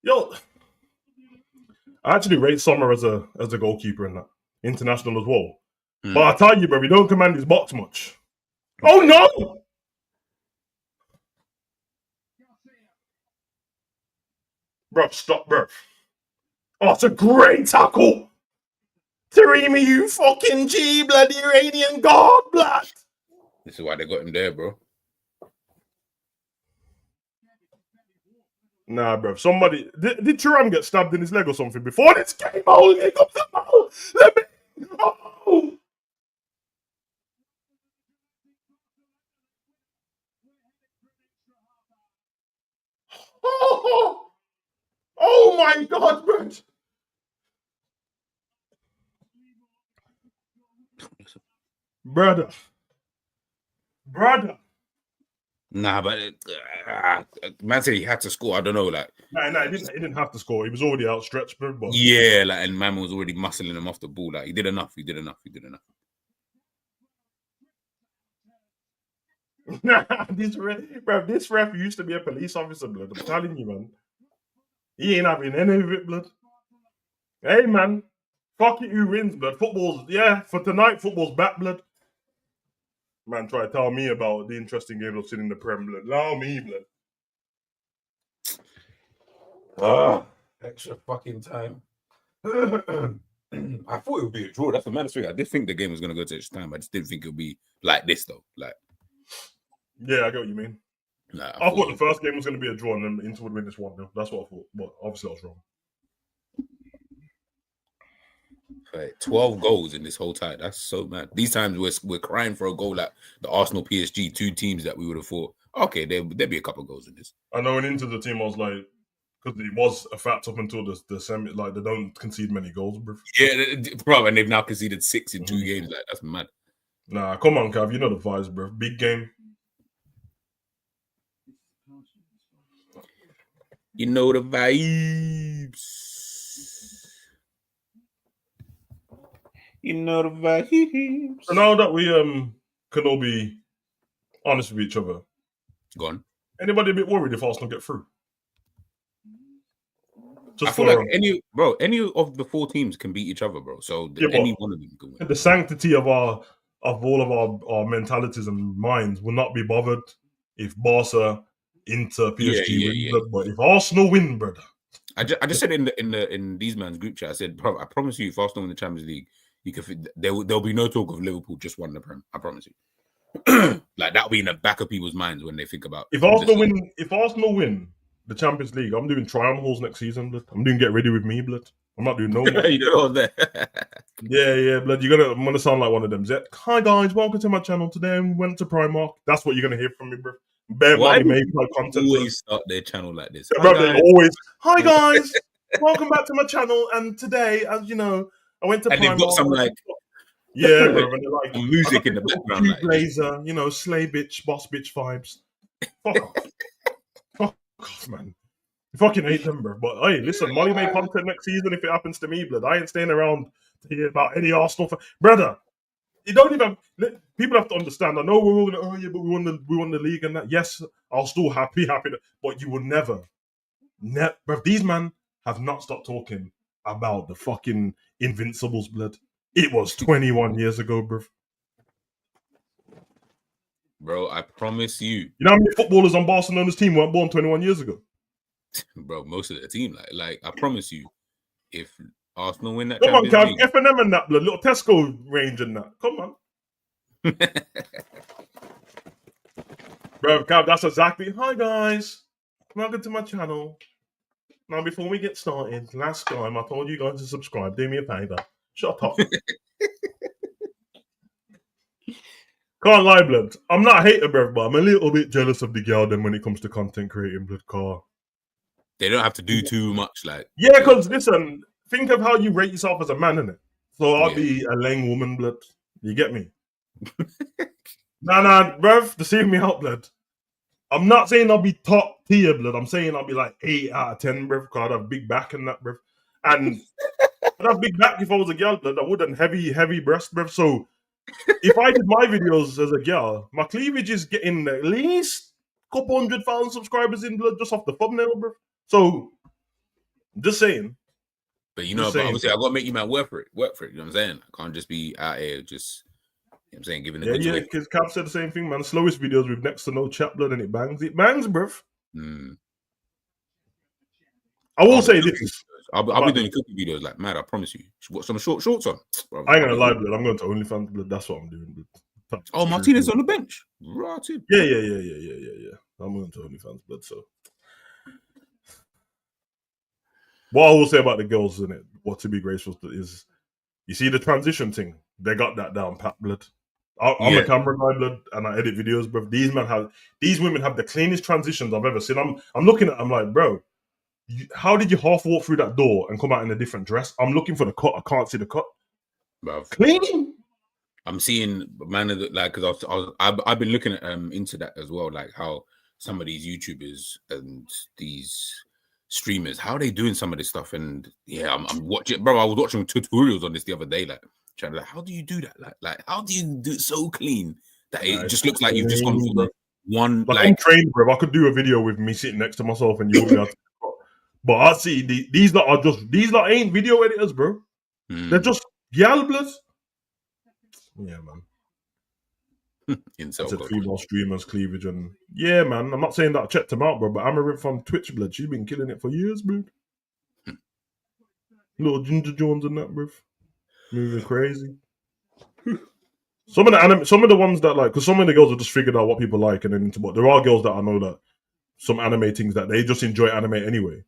Yo. I actually rate Sommer as a goalkeeper in that. International as well. But I tell you, bro, we don't command his box much. Oh no! Bro, stop, bro. Oh, it's a great tackle. Taremi, you fucking G, bloody Iranian god, blood. This is why they got him there, bro. Nah, bro. Somebody did Thuram get stabbed in his leg or something before this game? Oh, here comes the ball. Let me. Oh. Oh my God, bro. Brother. Nah, but man said he had to score. I don't know, like. Nah, he didn't have to score. He was already outstretched, bro. But... Yeah, like, and man was already muscling him off the ball. Like, he did enough. Nah, this ref used to be a police officer, blood. I'm telling you, man. He ain't having any of it, blood. Hey, man. Fuck it, who wins, blood. For tonight, football's back, blood. Man, try to tell me about the interesting games I've seen in the Prem, blood. Allow me, blood. Extra fucking time. I thought it would be a draw. That's the maddest thing. I did think the game was going to go to extra time. I just didn't think it would be like this, though. Like, Yeah, I get what you mean. Like, I thought the first game was going to be a draw and then Inter would win this 1-0. That's what I thought. But obviously I was wrong. 12 goals in this whole tie. That's so mad. These times we're crying for a goal like the Arsenal PSG, 2 teams that we would have thought, okay, there'd be a couple of goals in this. I know when into the team I was like, because it was a fact up until the semi, like they don't concede many goals, bro. Yeah, bro, and they've now conceded 6 in 2 games. Like, that's mad. Nah, come on, Cav. You know the vibes, bro. Big game. You know the vibes. You know the vibes. So now that we can all be honest with each other, Go on. anybody a bit worried if Arsenal get through? I feel like any of the 4 teams can beat each other, bro. So any one of them can win. The sanctity of all of our mentalities and minds will not be bothered if Barca, Inter, PSG win. But if Arsenal win, brother, I just said in these man's group chat, I said, bro, I promise you, if Arsenal win the Champions League, you can there'll be no talk of Liverpool just won the Prem. I promise you. Like that'll be in the back of people's minds when they think about if Arsenal win the Champions League, I'm doing try-on halls next season, blood. I'm doing get ready with me, blood. I'm not doing no more. You know that. Yeah, blood. I'm gonna sound like one of them. Hi guys, welcome to my channel. Today we went to Primark. That's what you're gonna hear from me, bro. Bare money made my content. Always start their channel like this. Hi guys, welcome back to my channel. And today, as you know, I went to Primark. They've got some like bro, and they're like music in the background, like blazer, slay bitch, boss bitch vibes. Fuck off. Fuck off, man. You fucking hate them, bro. But hey, listen, Molly made content next season if it happens to me, blood. I ain't staying around to hear about any Arsenal brother. You don't even. People have to understand. I know we're all gonna. Oh yeah, but we won the league and that. Yes, I'll still happy. But you will never. Bro, these men have not stopped talking about the fucking Invincibles, blood. It was 21 years ago, bro. Bro, I promise you. You know how many footballers on Barcelona's team weren't born 21 years ago? Bro, most of the team, like I promise you, if Arsenal win that, come on, Cav, F&M and that, blood, little Tesco range and that. Come on, bro, Cav, that's exactly. Hi guys, welcome to my channel. Now, before we get started, last time I told you guys to subscribe. Do me a favor. Shut up. Can't lie, blood. I'm not a hater, bro, but I'm a little bit jealous of the girl then when it comes to content creating, blood. Car. They don't have to do too much, like. Yeah, because listen, think of how you rate yourself as a man, innit? So I'll be a lame woman, blood. You get me? Nah, bruv, deceive me out, blood. I'm not saying I'll be top tier, blood. I'm saying I'll be like 8 out of 10, bruv, because I'd have big back and that, bruv. And I'd have big back if I was a girl, blood. I wouldn't heavy breast, bruv. So if I did my videos as a girl, my cleavage is getting at least a couple 100,000 subscribers in, blood, just off the thumbnail, bruv. So, just saying. But obviously I got to make you man work for it. You know what I'm saying? I can't just be out here just, you know what I'm saying, giving it. Yeah, because Cap said the same thing, man. Slowest videos with next to no chat, blood, and it bangs. It bangs, bruv. I will say this. I'll be doing cooking videos like mad, I promise you. Some shorts on. Bro, I ain't gonna lie, blood. I'm going to OnlyFans, blood. That's what I'm doing, blood. Oh, Martinez on the bench. Right. Yeah. I'm going to OnlyFans, blood, so. What I will say about the girls, in it, what to be grateful to is, you see the transition thing. They got that down pat, blood. I'm a camera guy, blood, and I edit videos, bro. These women have the cleanest transitions I've ever seen. I'm looking at, I'm like, bro, how did you half walk through that door and come out in a different dress? I'm looking for the cut. I can't see the cut. Bruv. Clean. I'm seeing like because I've been looking at into that as well, like how some of these YouTubers and these streamers, how are they doing some of this stuff? And I'm watching, bro. I was watching tutorials on this the other day, like trying to, like, how do you do that? Like how do you do it so clean that it just looks like you've just gone through one. Like I'm trained, bro. I could do a video with me sitting next to myself, and you wouldn't be able to. But I see these lot ain't video editors, bro. They're just galblers. Yeah, man. It's a female streamers cleavage, and yeah, man. I'm not saying that I checked them out, bro, but Amarin from Twitch, blood. She's been killing it for years, bro. Little Ginger Jones and that, bro. Moving crazy. Some of the ones that like, because some of the girls have just figured out what people like and then into what. There are girls that I know that some anime things that they just enjoy anime anyway.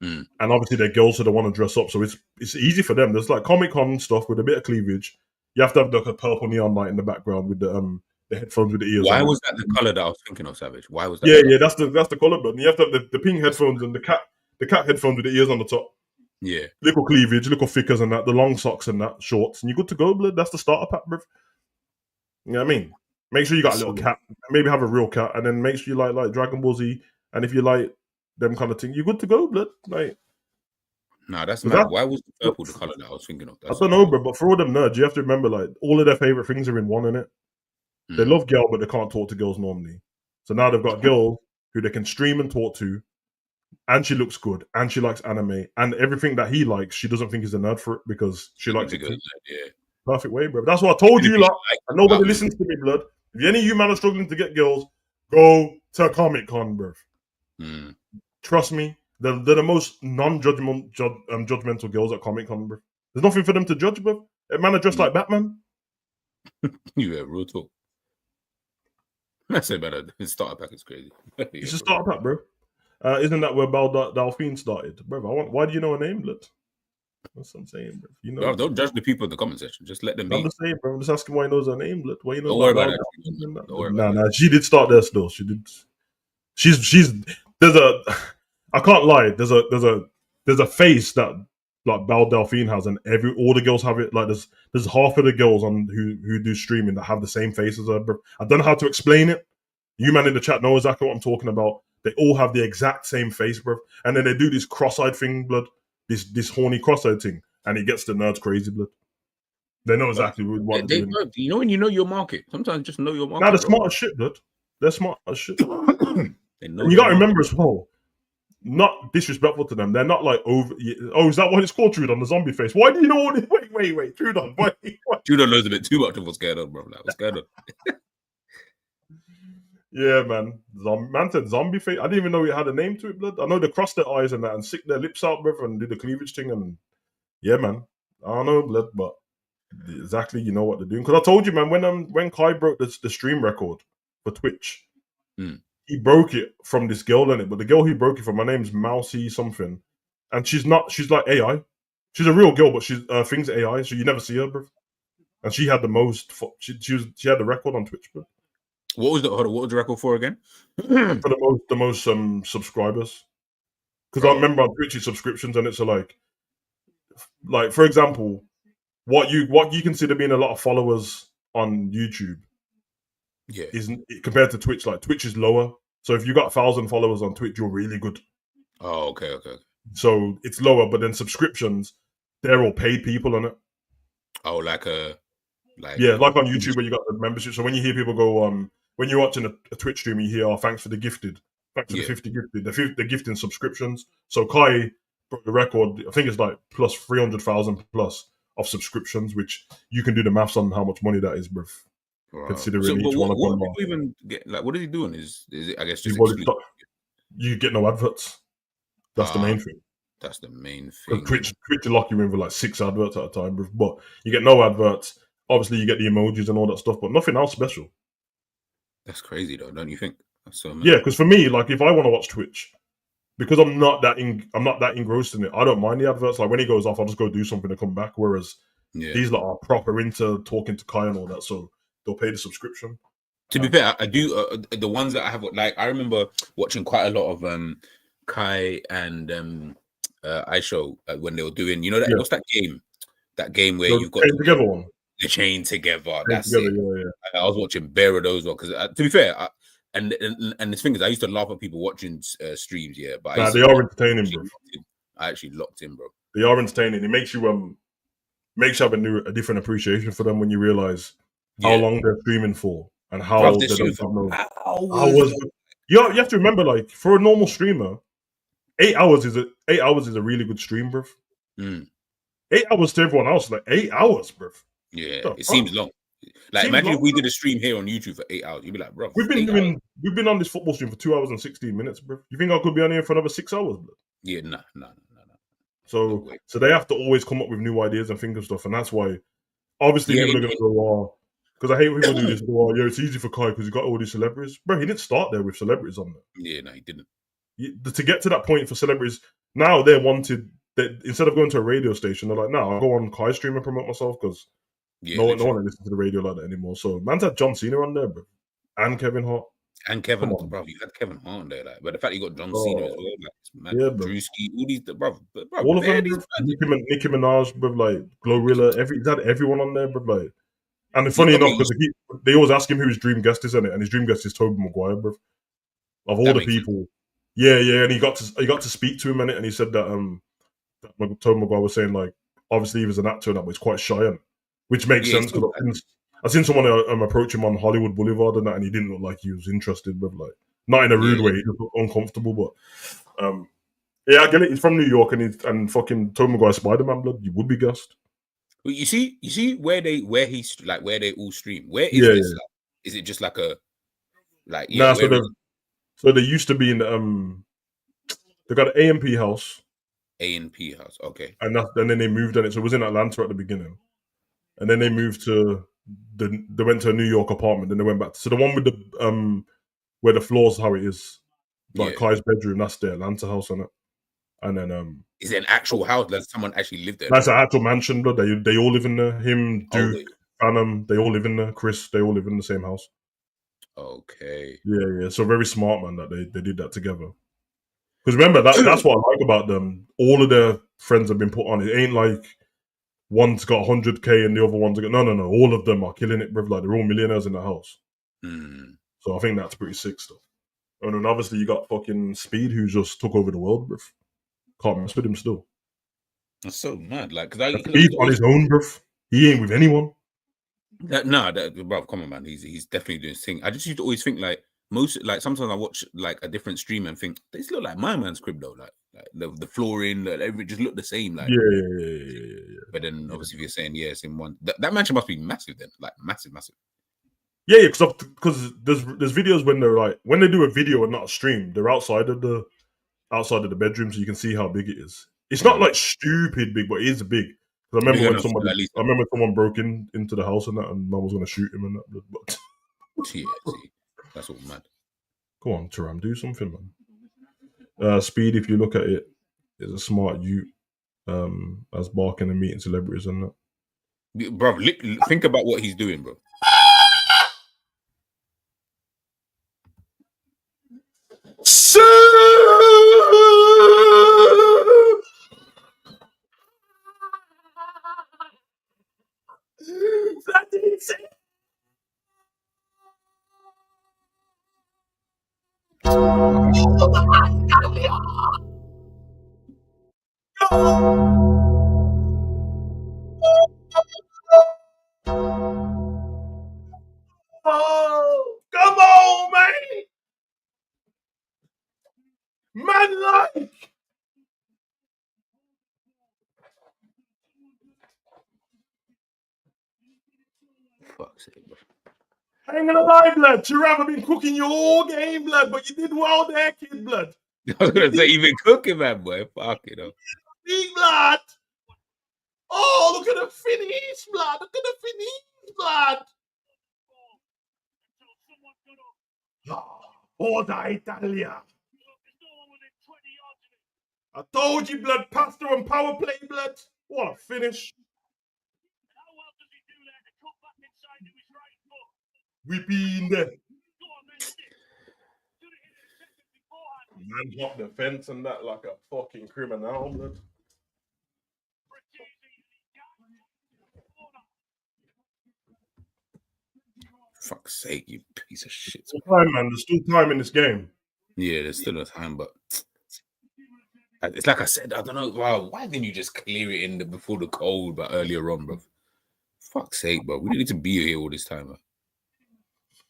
Mm. And obviously they're girls, so they want to dress up. So it's easy for them. There's like Comic Con stuff with a bit of cleavage. You have to have like a purple neon light in the background with the headphones with the ears. Why on. was that the color that I was thinking of, Savage? Why was that? Yeah, that's the color button. You have to have the pink headphones and the cat headphones with the ears on the top. Yeah. Little cleavage, little thickers and that, the long socks and that, shorts, and you're good to go, blood. That's the starter pack, bruv. You know what I mean? Make sure you got a little cat, maybe have a real cat, and then make sure you like Dragon Ball Z, and if you like them kind of thing, you're good to go, blood. Like, nah, that's mad. Why was the purple the color that I was thinking of? I don't know, bro, but for all them nerds, you have to remember, like, all of their favorite things are in one, innit? They love girl, but they can't talk to girls normally. So now they've got a girl who they can stream and talk to, and she looks good, and she likes anime, and everything that he likes, she doesn't think he's a nerd for it because she likes it. Yeah. Perfect way, bro. That's what I told you, lot. And nobody listens to me, blood. If any of you man are struggling to get girls, go to Comic Con, bro. Trust me, they're the most judgmental girls at Comic Con, bro. There's nothing for them to judge, bro. A man are dressed like Batman. Yeah, real talk. I say better. His starter pack is crazy. It's a starter pack, bro. Isn't that where Delphine started, bro? Why do you know her name, blood? That's what I'm saying, bro. You know, bro, don't judge the people in the comment section. Just let them be. I'm just saying, bro. I'm just asking why he knows her name, blood. Why you know? Don't worry about that. Nah. She did start there still. She did. She's. There's a. I can't lie. There's a face that like Belle Delphine has, and all the girls have it. Like there's half of the girls on who do streaming that have the same face as her, bro. I don't know how to explain it. You man in the chat know exactly what I'm talking about. They all have the exact same face, bro. And then they do this cross-eyed thing, blood. This horny cross-eyed thing, and it gets the nerds crazy, blood. They know exactly what they're doing. You know when you know your market. Sometimes just know your market. Now they're smart as shit, blood. They're smart as shit. They know. And you got to remember as well, not disrespectful to them. They're not like over. Oh, is that what it's called, Trudon? The zombie face. Why do you know all this? Wait, Trudon. Trudon knows a bit too much of what's going on, bro. Like, what's going on? Yeah, man. Man said zombie face. I didn't even know it had a name to it, blood. I know they cross their eyes and that and stick their lips out, brother, and do the cleavage thing. And yeah, man. I don't know, blood, but exactly, you know what they're doing. Because I told you, man, when Kai broke the stream record for Twitch, he broke it from this girl in it. But the girl he broke it from, her name's Mousy something, and she's like AI. She's a real girl, but she's things AI, so you never see her, bro. And she had the most. She had the record on Twitch, bro. What was the record for again? For the most subscribers. Because I remember on Twitch's subscriptions, and it's like for example, what you consider being a lot of followers on YouTube, is compared to Twitch. Like Twitch is lower, so if you got 1,000 followers on Twitch, you're really good. Oh, okay. So it's lower, but then subscriptions, they're all paid people on it. Oh, like on YouTube where you got the membership. So when you hear people go, when you're watching a Twitch stream, you hear, "Oh, thanks for the gifted, thanks for the 50 gifted." They're gifting subscriptions. So Kai broke the record. I think it's like plus 300,000 plus of subscriptions, which you can do the maths on how much money that is, bruv. Wow. Considering each one of them. What even get, like, what is he doing? Is it? I guess just you get no adverts. That's the main thing. That's the main thing. Twitch will lock you in for like 6 adverts at a time, bruv. But you get no adverts. Obviously, you get the emojis and all that stuff, but nothing else special. That's crazy, though, don't you think? That's so yeah, because for me, like if I want to watch Twitch, because I'm not that engrossed in it, I don't mind the adverts. Like when he goes off, I'll just go do something to come back. Whereas these lot are proper into talking to Kai and all that, so they'll pay the subscription. To be fair, I do the ones that I have. Like I remember watching quite a lot of Kai and iShow when they were doing. You know that what's that game? That game where you've got together one. The chain together. That's together, it. Yeah. I was watching bare of those because to be fair, and the thing is, I used to laugh at people watching streams. Yeah, but they are entertaining, bro. I actually locked in, bro. They are entertaining. It makes you have a different appreciation for them when you realize how long they're streaming for and how they don't have no hours. You have to remember, like for a normal streamer, 8 hours is a really good stream, bro. 8 hours to everyone else, like 8 hours, bro. Yeah, it seems long. Like imagine if we did a stream here on YouTube for 8 hours, you'd be like, bro. We've been on this football stream for 2 hours and 16 minutes, bro. You think I could be on here for another 6 hours, bro? Yeah, no. So they have to always come up with new ideas and think of stuff, and that's why obviously people are going to go, Because I hate when people do this. Oh, yeah, it's easy for Kai because he got all these celebrities. Bro, he didn't start there with celebrities on there. Yeah, no, he didn't. To get to that point for celebrities, now they're wanted. That instead of going to a radio station, they're like, "No, I'll go on Kai Stream and promote myself," because Yeah, no literally. one listens to the radio like that anymore. So man's had John Cena on there, bro, and Kevin Hart. And Kevin, Come on. bro, you had Kevin Hart on there, like, but the fact you got John Oh, Cena as well, like, man, yeah, bro. Drewski, all these, bro, All of they're them, these bro. fans. Nicki Minaj, bro, like Glorilla. He's had everyone on there, bro. Like, and funny Yeah, enough, okay, because they always ask him who his dream guest is, in it, and his dream guest is Tobey Maguire, bro. Of all that the makes sense. people, yeah, and he got to speak to him in it, and he said that Tobey Maguire was saying like, obviously he was an actor and that, but he's quite shy, which makes Yeah, sense because I've seen someone approach him on Hollywood Boulevard and that, and he didn't look like he was interested, but like not in a rude way, he just looked uncomfortable. But yeah, I get it. He's from New York, and fucking Tobey Maguire Spider-Man blood. You would be gassed. Well, you see where they all stream. Where is Yeah, this? yeah. Like, is it just like a Nah, where is so they used to be in they got an AMP house, A&P house? Okay, and then they moved on it. So it was in Atlanta at the beginning, and then they moved to they went to a New York apartment. Then they went back to the one with the where the floor's how it is, like yeah. Kai's bedroom. That's the Atlanta house on it. And then Is it an actual house that someone actually lived there? that's an actual mansion, but they all live in there. Him, Duke, Phantom, they all live in there. Chris, they all live in the same house. Okay. Yeah. So very smart, man, that they did that together. Because remember that's what I like about them. All of their friends have been put on. It ain't like one's got 100K and the other one's got no. All of them are killing it, bro. Like they're all millionaires in the house. So I think that's pretty sick stuff. And then obviously you got fucking Speed, who just took over the world, bro. Can't mess with him still. That's so mad. Like, because Speed on his own, bro. He ain't with anyone. Bro, come on, man. He's definitely doing his thing. I just used to always think like sometimes I watch like a different stream and think this look like my man's crib though. Like the flooring, everything just look the same. Like Yeah. But then obviously if you're saying it's in one, that mansion must be massive then, like massive. Yeah, because there's videos when they're like when they do a video and not a stream, they're outside of the bedroom, so you can see how big it is. It's not like stupid big, but it is big. I remember when someone broke into the house and that, and mum was going to shoot him and that. But see, that's all mad. Come on, Taram, do something, man. Speed, if you look at it, is a smart youth. As barking and meeting celebrities and that. Bro, think about what he's doing, bro. Oh, come on, man! Man, like! Fuck's sake, bro. Hanging alive, blood. Taram, I've been cooking you all game, blood, but you did well there, kid, blood. I was going to say, you've been cooking, man, boy. Fuck it up. Big blood. Oh, look at the finish, blood. Look at the finish, blood. Forza Italia. I told you, blood. Pasta and power play, blood. What a finish. Whipping there. Man hopped the fence and that like a fucking criminal, blood. Fuck's sake, you piece of shit. There's time, man. There's still time in this game. Yeah, there's still a time, but it's like I said, I don't know. Wow, why didn't you just clear it in before the cold, but earlier on, bro? Fuck's sake, bro. We didn't need to be here all this time, bro.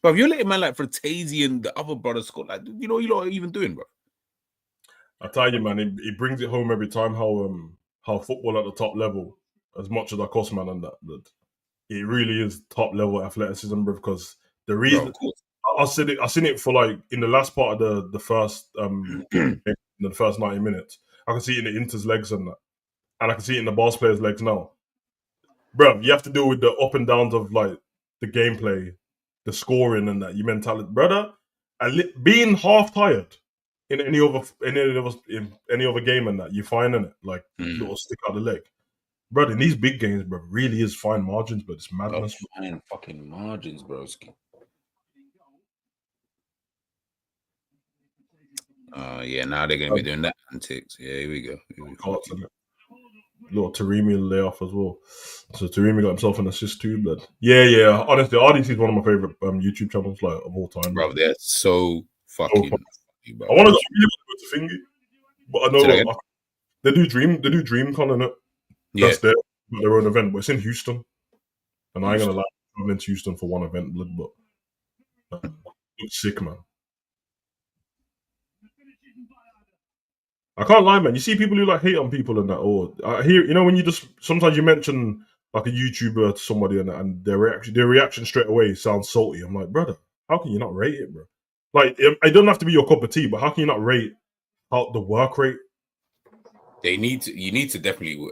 Bro, if you're letting man like Fratesi and the other brothers score, like, you know, you're not even doing, bro. I tell you, man, it brings it home every time how football at the top level, as much as I cost, man, and that it really is top level athleticism, bro. Because the reason I seen it for like in the last part of the first in the first 90 minutes. I can see it in the Inter's legs and that, and I can see it in the Barca players' legs now. Bro, you have to deal with the up and downs of like the gameplay, the scoring, and that your mentality, brother. Being half tired in any other game and that you find in it like little stick out the leg, brother. In these big games, bro, really is fine margins, but it's madness. Fine fucking margins, broski. Yeah, now they're gonna be doing that antics. Yeah, here we go. Little Taremi layoff as well. So Taremi got himself an assist too, blood. Yeah. Honestly, RDC is one of my favorite YouTube channels like of all time. Bro, they're so fucking funny, bro. I want to go to Thingy, but I know they do DreamCon in it. That's their own event, but it's in Houston. And I ain't gonna lie, I've been to Houston for one event, blood, but it's sick, man. I can't lie, man. You see people who like hate on people and that, or I hear, when you just sometimes you mention like a YouTuber to somebody and their reaction straight away sounds salty. I'm like, brother, how can you not rate it, bro? Like, it doesn't have to be your cup of tea, but how can you not rate out the work rate? You need to definitely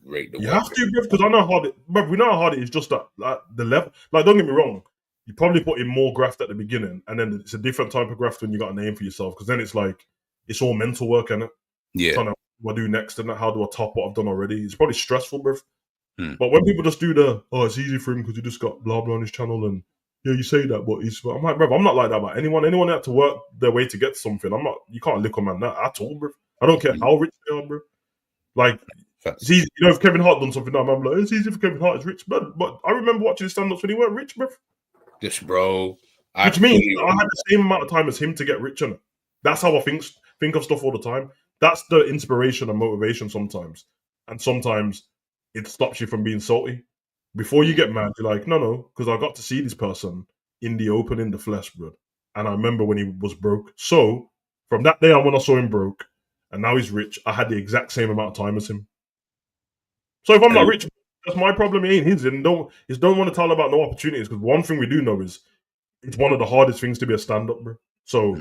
rate the work. You have to, because I know how hard it, bro. We know how hard it is. Just that, like, the level. Like, don't get me wrong. You probably put in more graft at the beginning, and then it's a different type of graft when you got a name for yourself. Because then it's like it's all mental work, innit? Yeah. Trying to what do next and how do I top what I've done already? It's probably stressful, bro. But when people just do it's easy for him because he just got blah blah on his channel and yeah, you say that, but I'm like, bro, I'm not like that about anyone. Anyone that had to work their way to get something, I'm not. You can't lick a man that at all, bro. I don't care how rich they are, bro. Like, it's easy. If Kevin Hart done something, I'm like, it's easy for Kevin Hart. It's rich, but I remember watching his stand-ups when he weren't rich, bro. Just bro, which means I had the same amount of time as him to get rich, and that's how I think of stuff all the time. That's the inspiration and motivation sometimes, and sometimes it stops you from being salty. Before you get mad, you're like, no, because I got to see this person in the open, in the flesh, bro. And I remember when he was broke. So from that day on, when I saw him broke, and now he's rich, I had the exact same amount of time as him. So if I'm not rich, that's my problem. It ain't his. And don't want to tell about no opportunities. Because one thing we do know is it's one of the hardest things to be a stand-up, bro. So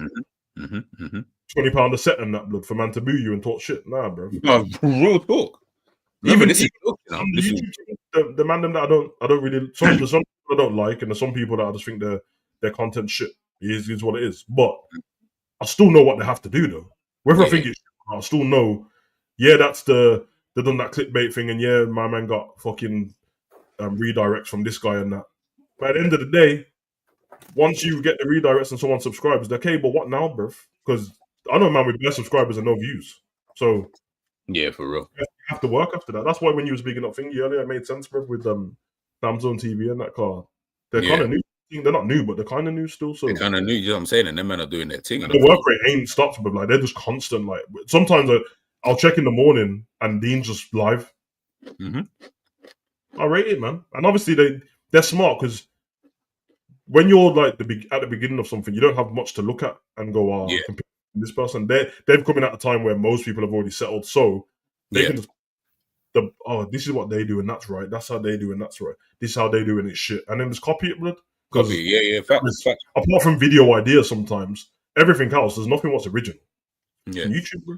£20 a set and that, blood, for man to boo you and talk shit. Nah, bro. No, real talk. Even this is the man that I don't really some people I don't like, and there's some people that I just think their content shit. It is what it is. But I still know what they have to do though. Whether I think it's shit, I still know, that's they've done that clickbait thing, and my man got fucking redirects from this guy and that. But at the end of the day, once you get the redirects and someone subscribes, they're okay, but what now, bruv? Because I know, man, with bare subscribers and no views. So yeah, for real. You have to work after that. That's why when you were speaking of thingy earlier, it made sense, bruv, with Samsung TV and that car. They're kind of new. They're not new, but they're kind of new still. So they're kind of new, you know what I'm saying? And them men are doing their thing. The work rate ain't stopped, but like they're just constant. Like sometimes I'll check in the morning and Dean's just live. I rate it, man. And obviously they're smart because when you're like at the beginning of something, you don't have much to look at and go, this person. They've come in at a time where most people have already settled, so they can just this is what they do and that's right. That's how they do and that's right. This is how they do and it's shit. And then just copy it, blood. Facts. Apart from video ideas, sometimes everything else, there's nothing what's original. YouTube, bro.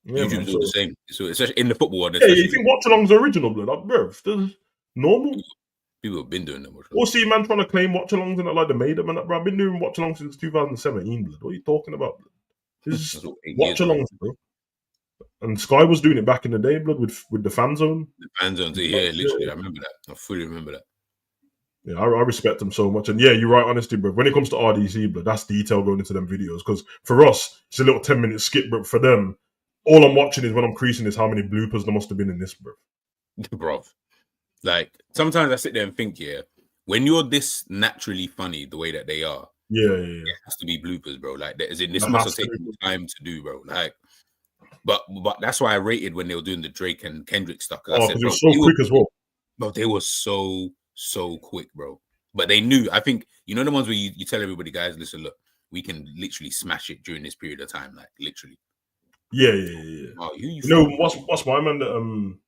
YouTube's all the same. So especially in the football one. You think watch alongs are original, blood? Like, bro, there's normal. People have been doing them. Or see man trying to claim watch alongs and that, like they made them and that, bro. I've been doing watch alongs since 2017, blood. What are you talking about, blood? This is watch alongs, bro. And Sky was doing it back in the day, blood, with the fan zone. The fan zone, literally. I remember that. I fully remember that. Yeah, I respect them so much. And you're right, honestly, bro. When it comes to RDC, blood, that's detail going into them videos. Because for us, it's a little 10-minute skip, but for them, all I'm watching is when I'm creasing is how many bloopers there must have been in this, bro. Bro. Like, sometimes I sit there and think, when you're this naturally funny the way that they are, it has to be bloopers, bro. Like, this must have taken time to do, bro. Like, but that's why I rated when they were doing the Drake and Kendrick stuff. Because it was so quick as well. Bro, they were so quick, bro. But they knew. I think the ones where you tell everybody, guys, listen, look, we can literally smash it during this period of time, like literally. Yeah. Oh, what's my man?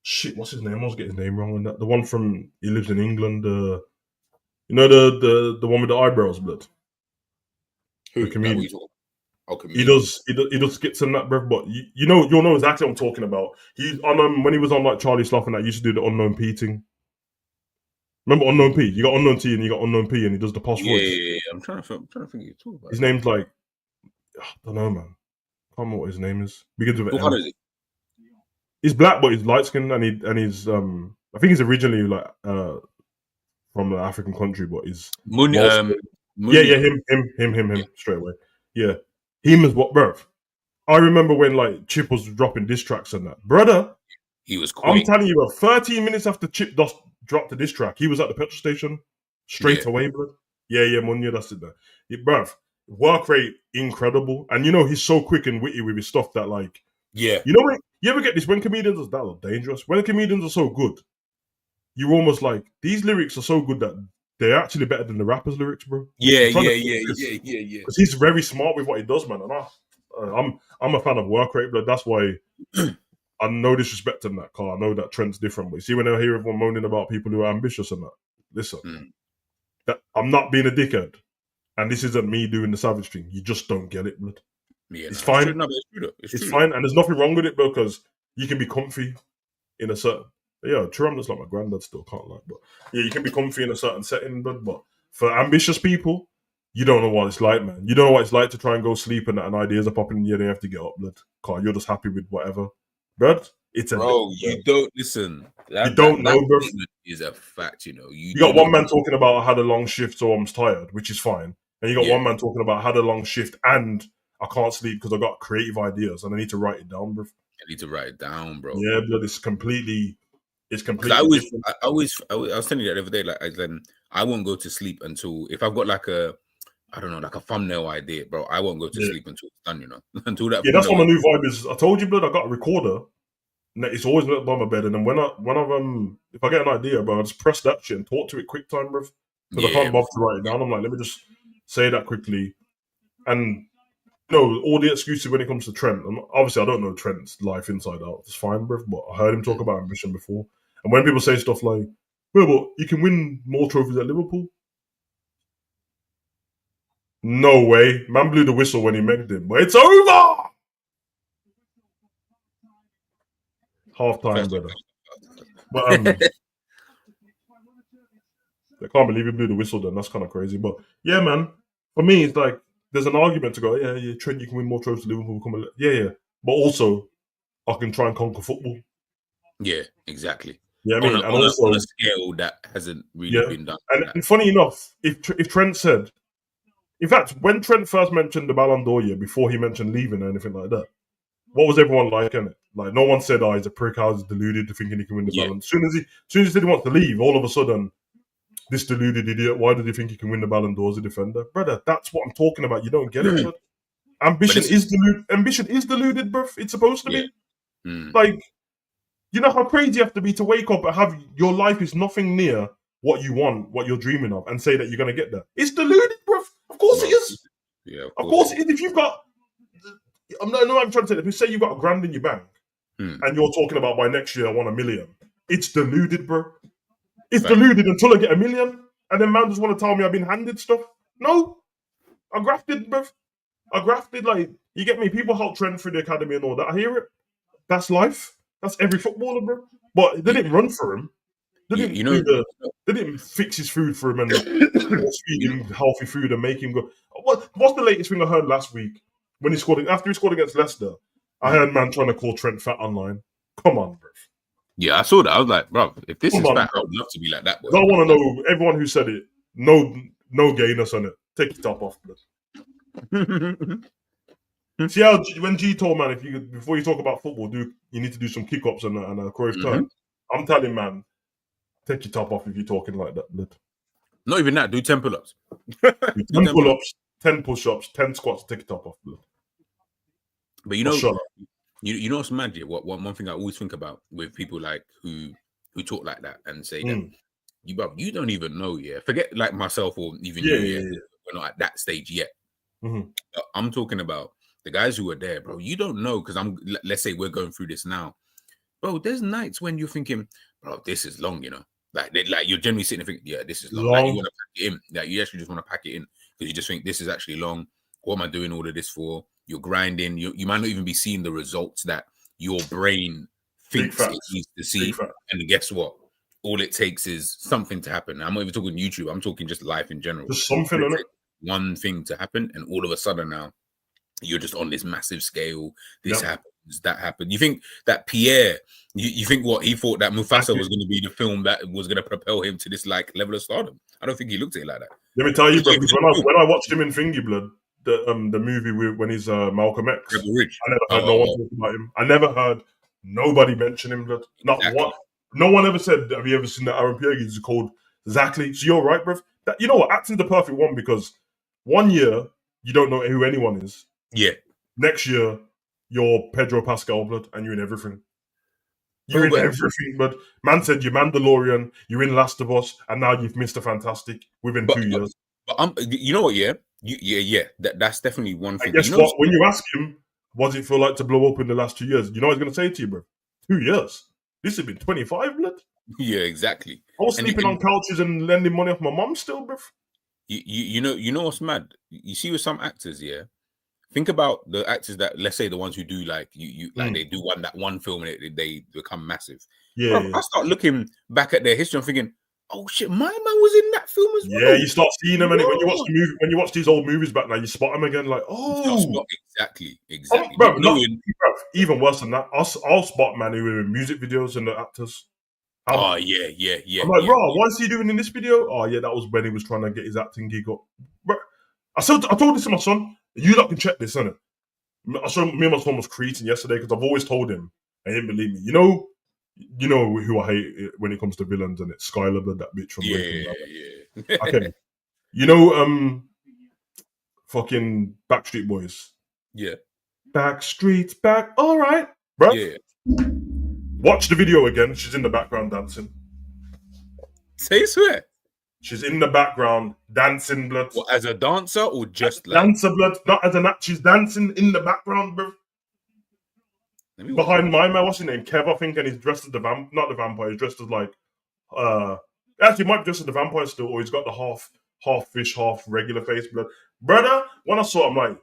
Shit, what's his name? I always get his name wrong. And the one from he lives in England. The one with the eyebrows, blood. Who? The comedian. He does skits and that, bro. But you'll know exactly what I'm talking about. He's on when he was on like Charlie Sloth and that, he used to do the unknown Peting. Remember Unknown P? You got Unknown T and you got Unknown P, and he does the posh voice. Yeah. I'm trying to think what you're talking about. His name's like, I don't know, man. I can't remember what his name is. Begins with What an colour M. is it? He's black, but he's light skinned, and he's I think he's originally like from an African country, but he's yeah, him straight away. Yeah, him is what, bruv. I remember when like Chip was dropping diss tracks and that, brother. He was I'm quick. telling you, bro, 13 minutes after Chip dropped the diss track, he was at the petrol station straight away, bro. Yeah, Munya, that's it, man. Bruv, work rate incredible, and you know he's so quick and witty with his stuff that like, Yeah. you know when you ever get this when comedians are that dangerous, when comedians are so good, you're almost like these lyrics are so good that they're actually better than the rappers' lyrics, bro. Yeah. Because he's very smart with what he does, man. And I'm a fan of work rate, but that's why I no disrespect in that car. I know that Trent's different, but you see when I hear everyone moaning about people who are ambitious and that, listen, that I'm not being a dickhead, and this isn't me doing the savage thing. You just don't get it, blood. Yeah, it's fine. It's true. Fine, and there's nothing wrong with it, bro, because you can be comfy in a certain. Yeah, true. I'm just like my granddad still can't lie, but yeah, you can be comfy in a certain setting, but for ambitious people, you don't know what it's like, man. You don't know what it's like to try and go sleep and ideas are popping in the air and you have to get up, blood. Car, you're just happy with whatever, bruv. You don't listen. You don't know, bro. Is a fact, you know. You got one man talking about I had a long shift, so I'm tired, which is fine, and you got one man talking about I had a long shift and I can't sleep because I got creative ideas and I need to write it down, bro. I need to write it down, bro. Yeah, blood. It's completely different. I was telling you that the other day, like I won't go to sleep until if I've got like a thumbnail idea, bro. I won't go to sleep until it's done, you know. Until that. Yeah, that's what my new vibe is. I told you, blood. I got a recorder. And it's always by my bed, and then if I get an idea, bro, I just press that shit and talk to it quick time, bro. Because I can't bother to write it down. I'm like, let me just say that quickly. And all the excuses when it comes to Trent. Obviously, I don't know Trent's life inside out. It's fine, bro. But I heard him talk about ambition before. And when people say stuff like, well, but you can win more trophies at Liverpool. No way. Man blew the whistle when he megged him. But it's over! Half time, brother. But I can't believe he blew the whistle then. That's kind of crazy. But yeah, man. For me, it's like, there's an argument to go, yeah, Trent, you can win more trophies at Liverpool. Yeah. But also, I can try and conquer football. Yeah, exactly. Yeah, I mean, on a scale that hasn't really been done. And funny enough, if Trent said, in fact, when Trent first mentioned the Ballon d'Or year, before he mentioned leaving or anything like that, what was everyone like in it? Like, no one said, he's a prick, he's deluded to thinking he can win the Ballon. As soon as he said he wants to leave, all of a sudden, this deluded idiot, why did he think he can win the Ballon d'Or as a defender? Brother, that's what I'm talking about. You don't get it, bro. Ambition is deluded, bro. It's supposed to be. Like, you know how crazy you have to be to wake up and have your life is nothing near what you want, what you're dreaming of, and say that you're going to get there. It's deluded, bro. Of course it is. Yeah, of course it is. If you've got, I'm trying to say that. If you say you've got $1,000 in your bank and you're talking about by next year I want $1 million, it's deluded, bro. It's deluded until I get $1 million, and then man just want to tell me I've been handed stuff. No, I grafted, bro. I grafted. Like, you get me? People help Trent through the academy and all that. I hear it. That's life. That's every footballer, bro. But they didn't run for him. They didn't fix his food for him and feed him healthy food and make him go. What's the latest thing I heard last week when he scored? After he scored against Leicester, I heard man trying to call Trent fat online. Come on, bro. Yeah, I saw that. I was like, bro, if this is fat, I would love to be like that. I want to know everyone who said it. No gayness on it. Take your top off, bro. See how when G told man, before you talk about football, you need to do some kick ups and a Cruyff turn. I'm telling man, take your top off if you're talking like that, blood. Not even that. Do 10 pull-ups. Do 10 pull-ups, 10 push-ups, 10 squats. Take your top off, blood. But you know what's mad? Yeah, one thing I always think about with people like who talk like that and say that you don't even know. Yeah, forget like myself or even you. Yeah, we're not at that stage yet. But I'm talking about the guys who are there, bro. You don't know because let's say we're going through this now, bro. There's nights when you're thinking, bro, this is long, you know, like you're generally sitting and thinking, yeah, this is long. Like you want to pack it in, like you actually just want to pack it in because you just think this is actually long. What am I doing all of this for? You're grinding. You might not even be seeing the results that your brain thinks it needs to see. And guess what? all it takes is something to happen. I'm not even talking YouTube. I'm talking just life in general. Just something, It innit? takes one thing to happen, and all of a sudden now you're just on this massive scale. This happens, that happened. You think that Pierre? You think what he thought that Mufasa was going to be the film that was going to propel him to this like level of stardom? I don't think he looked at it like that. Let me tell you, bro. Because when I watched him in Thingy Blood, the movie when he's Malcolm X, Rebel Ridge. I never heard no one talk about him. I never heard nobody mention him. Blood. Not one. No one ever said, "Have you ever seen that Aaron Pierre is called?" Exactly. So you're right, bro. That, you know what? Acting's the perfect one because 1 year you don't know who anyone is. Yeah. Next year you're Pedro Pascal, blood, and you're in everything. You're in everything, but man said you're Mandalorian, you're in Last of Us, and now you've Mr. Fantastic within 2 years. But you know what? Yeah, that's definitely one thing. And guess what? When you ask him, what does it feel like to blow up in the last 2 years? You know what he's going to say to you, bro? 2 years. This has been 25, blood. Yeah, exactly. I was sleeping on couches and lending money off my mum still, bro. You know what's mad? You see with some actors, yeah. Think about the actors that, let's say, the ones who do like they do one film and they become massive. Yeah, bro, I start looking back at their history and thinking, oh shit, my man was in that film as well. Yeah, you start seeing them, and when you watch the movie, when you watch these old movies back now, you spot them again, like, oh, exactly. Bro, even worse than that, I'll spot man who are in music videos and the actors. Yeah. I'm like, bro, what is he doing in this video? Oh yeah, that was when he was trying to get his acting gig up. Bro, I told this to my son. You lot can check this, innit? I showed me and my son was creating yesterday because I've always told him, and he didn't believe me. You know who I hate when it comes to villains, and it's Skylar, that bitch from Yeah. Okay, you know, fucking Backstreet Boys. Yeah. Backstreet's back. All right, bro. Yeah. Watch the video again. She's in the background dancing. Say swear. She's in the background dancing, blood. What, as a dancer or just like dancer, blood? Not as an act. She's dancing in the background, bro. Behind my man, what's his name? Kev, I think, and he's dressed as not the vampire. He's dressed as like, actually, he might be dressed as the vampire still, or he's got the half fish, half regular face, blood. Brother, when I saw him, like,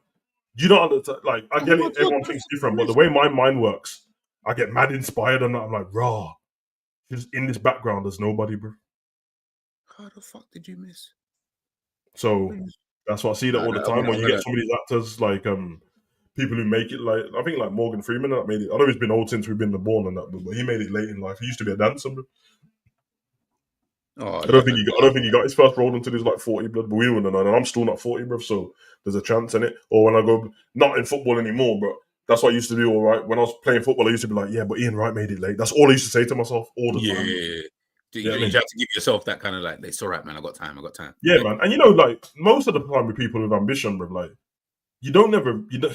you don't like. I get it. Everyone thinks different, but the way my mind works, I get mad inspired, and I'm like, raw. She's in this background. There's nobody, bro. How the fuck did you miss? So that's what I see that all the time. When you get some of these actors, like people who make it, like I think like Morgan Freeman, that made it. I know he's been old since we've been born and that, but he made it late in life. He used to be a dancer. Bro. I don't think he got his first role until he was like 40, blood. But we wouldn't know, and I'm still not 40, bro. So there's a chance in it. Or when I go, not in football anymore, but that's what I used to do. All right, when I was playing football, I used to be like, yeah, but Ian Wright made it late. That's all I used to say to myself all the time. You have to give yourself that kind of like, it's all right, man. I got time. Yeah, man. And like most of the time with people with ambition, bro, like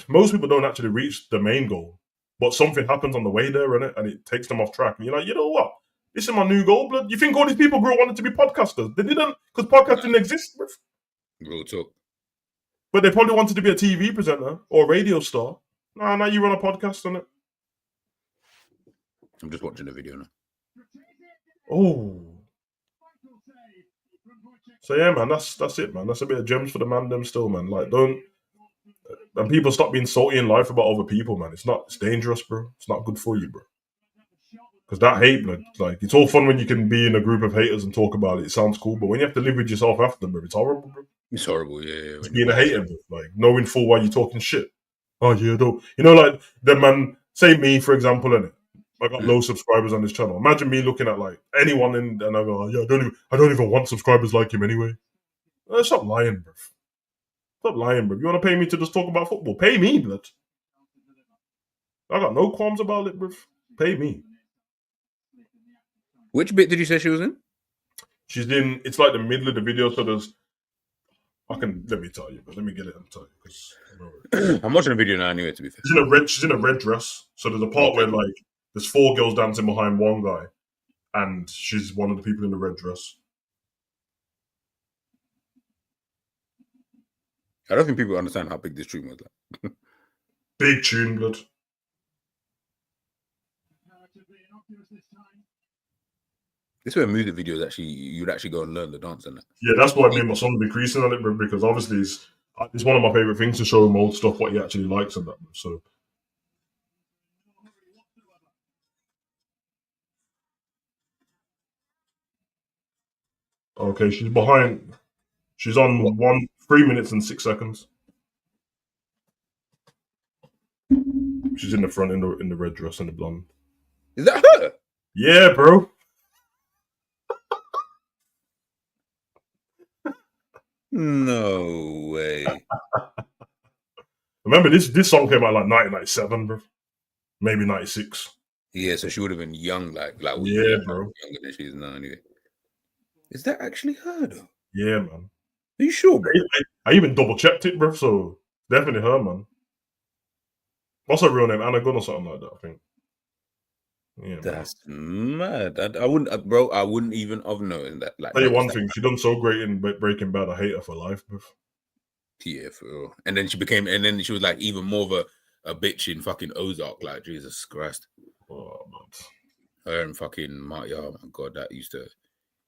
most people don't actually reach the main goal, but something happens on the way there, innit? And it takes them off track. And you're like, you know what? This is my new goal, blood. You think all these people grew up wanted to be podcasters? They didn't, because podcasts didn't exist, bro. Real talk. But they probably wanted to be a TV presenter or a radio star. Nah, now you run a podcast on it. I'm just watching the video now. Oh. So yeah, man, that's it, man. That's a bit of gems for the man them still, man. Like, and people stop being salty in life about other people, man. It's dangerous, bro. It's not good for you, bro. Because that hate, blood, like, it's all fun when you can be in a group of haters and talk about it. It sounds cool, but when you have to live with yourself after, bro, it's horrible, bro. It's horrible, yeah. It's being a hater, bro. Like, knowing full well you're talking shit. Oh, yeah, though. You know, like, the man, say me, for example, innit? I got low subscribers on this channel. Imagine me looking at, like, anyone and I go, oh, yeah, I don't even want subscribers like him anyway. Stop lying, bro. Stop lying, bro. You want to pay me to just talk about football? Pay me, blood. I got no qualms about it, bro. Pay me. Which bit did you say she was in? She's in, it's like the middle of the video, so there's, let me tell you, but let me get it and tell you. Cause, I'm watching a video now anyway, to be fair. She's in a red dress, so there's a part where, like, there's 4 girls dancing behind one guy, and she's one of the people in the red dress. I don't think people understand how big this tune was. Like. Big tune, blood. This is where music videos you'd actually go and learn the dance and that. Yeah, that's why me and my son will be creasing on it, bro, because obviously it's one of my favorite things to show him old stuff, what he actually likes and that. So. Okay, she's behind. She's on 3 minutes and 6 seconds. She's in the front in the red dress and the blonde. Is that her? Yeah, bro. No way. Remember this song came out like 1997, bro. Maybe 96. Yeah, so she would have been young, like Yeah, bro. younger than she is now. Anyway, is that actually her though? Yeah, man. Are you sure, bro? I even double checked it, bro. So definitely her, man. What's her real name? Anna Gunn or something like that, I think. Yeah, that's mad. I wouldn't, bro. I wouldn't even have known that. Like, tell you one thing, she done so great in Breaking Bad. I hate her for life, bro. Yeah, for real. And then she was like even more of a bitch in fucking Ozark. Like, Jesus Christ. Oh, man. Her and fucking Marty. Oh my god, that used to.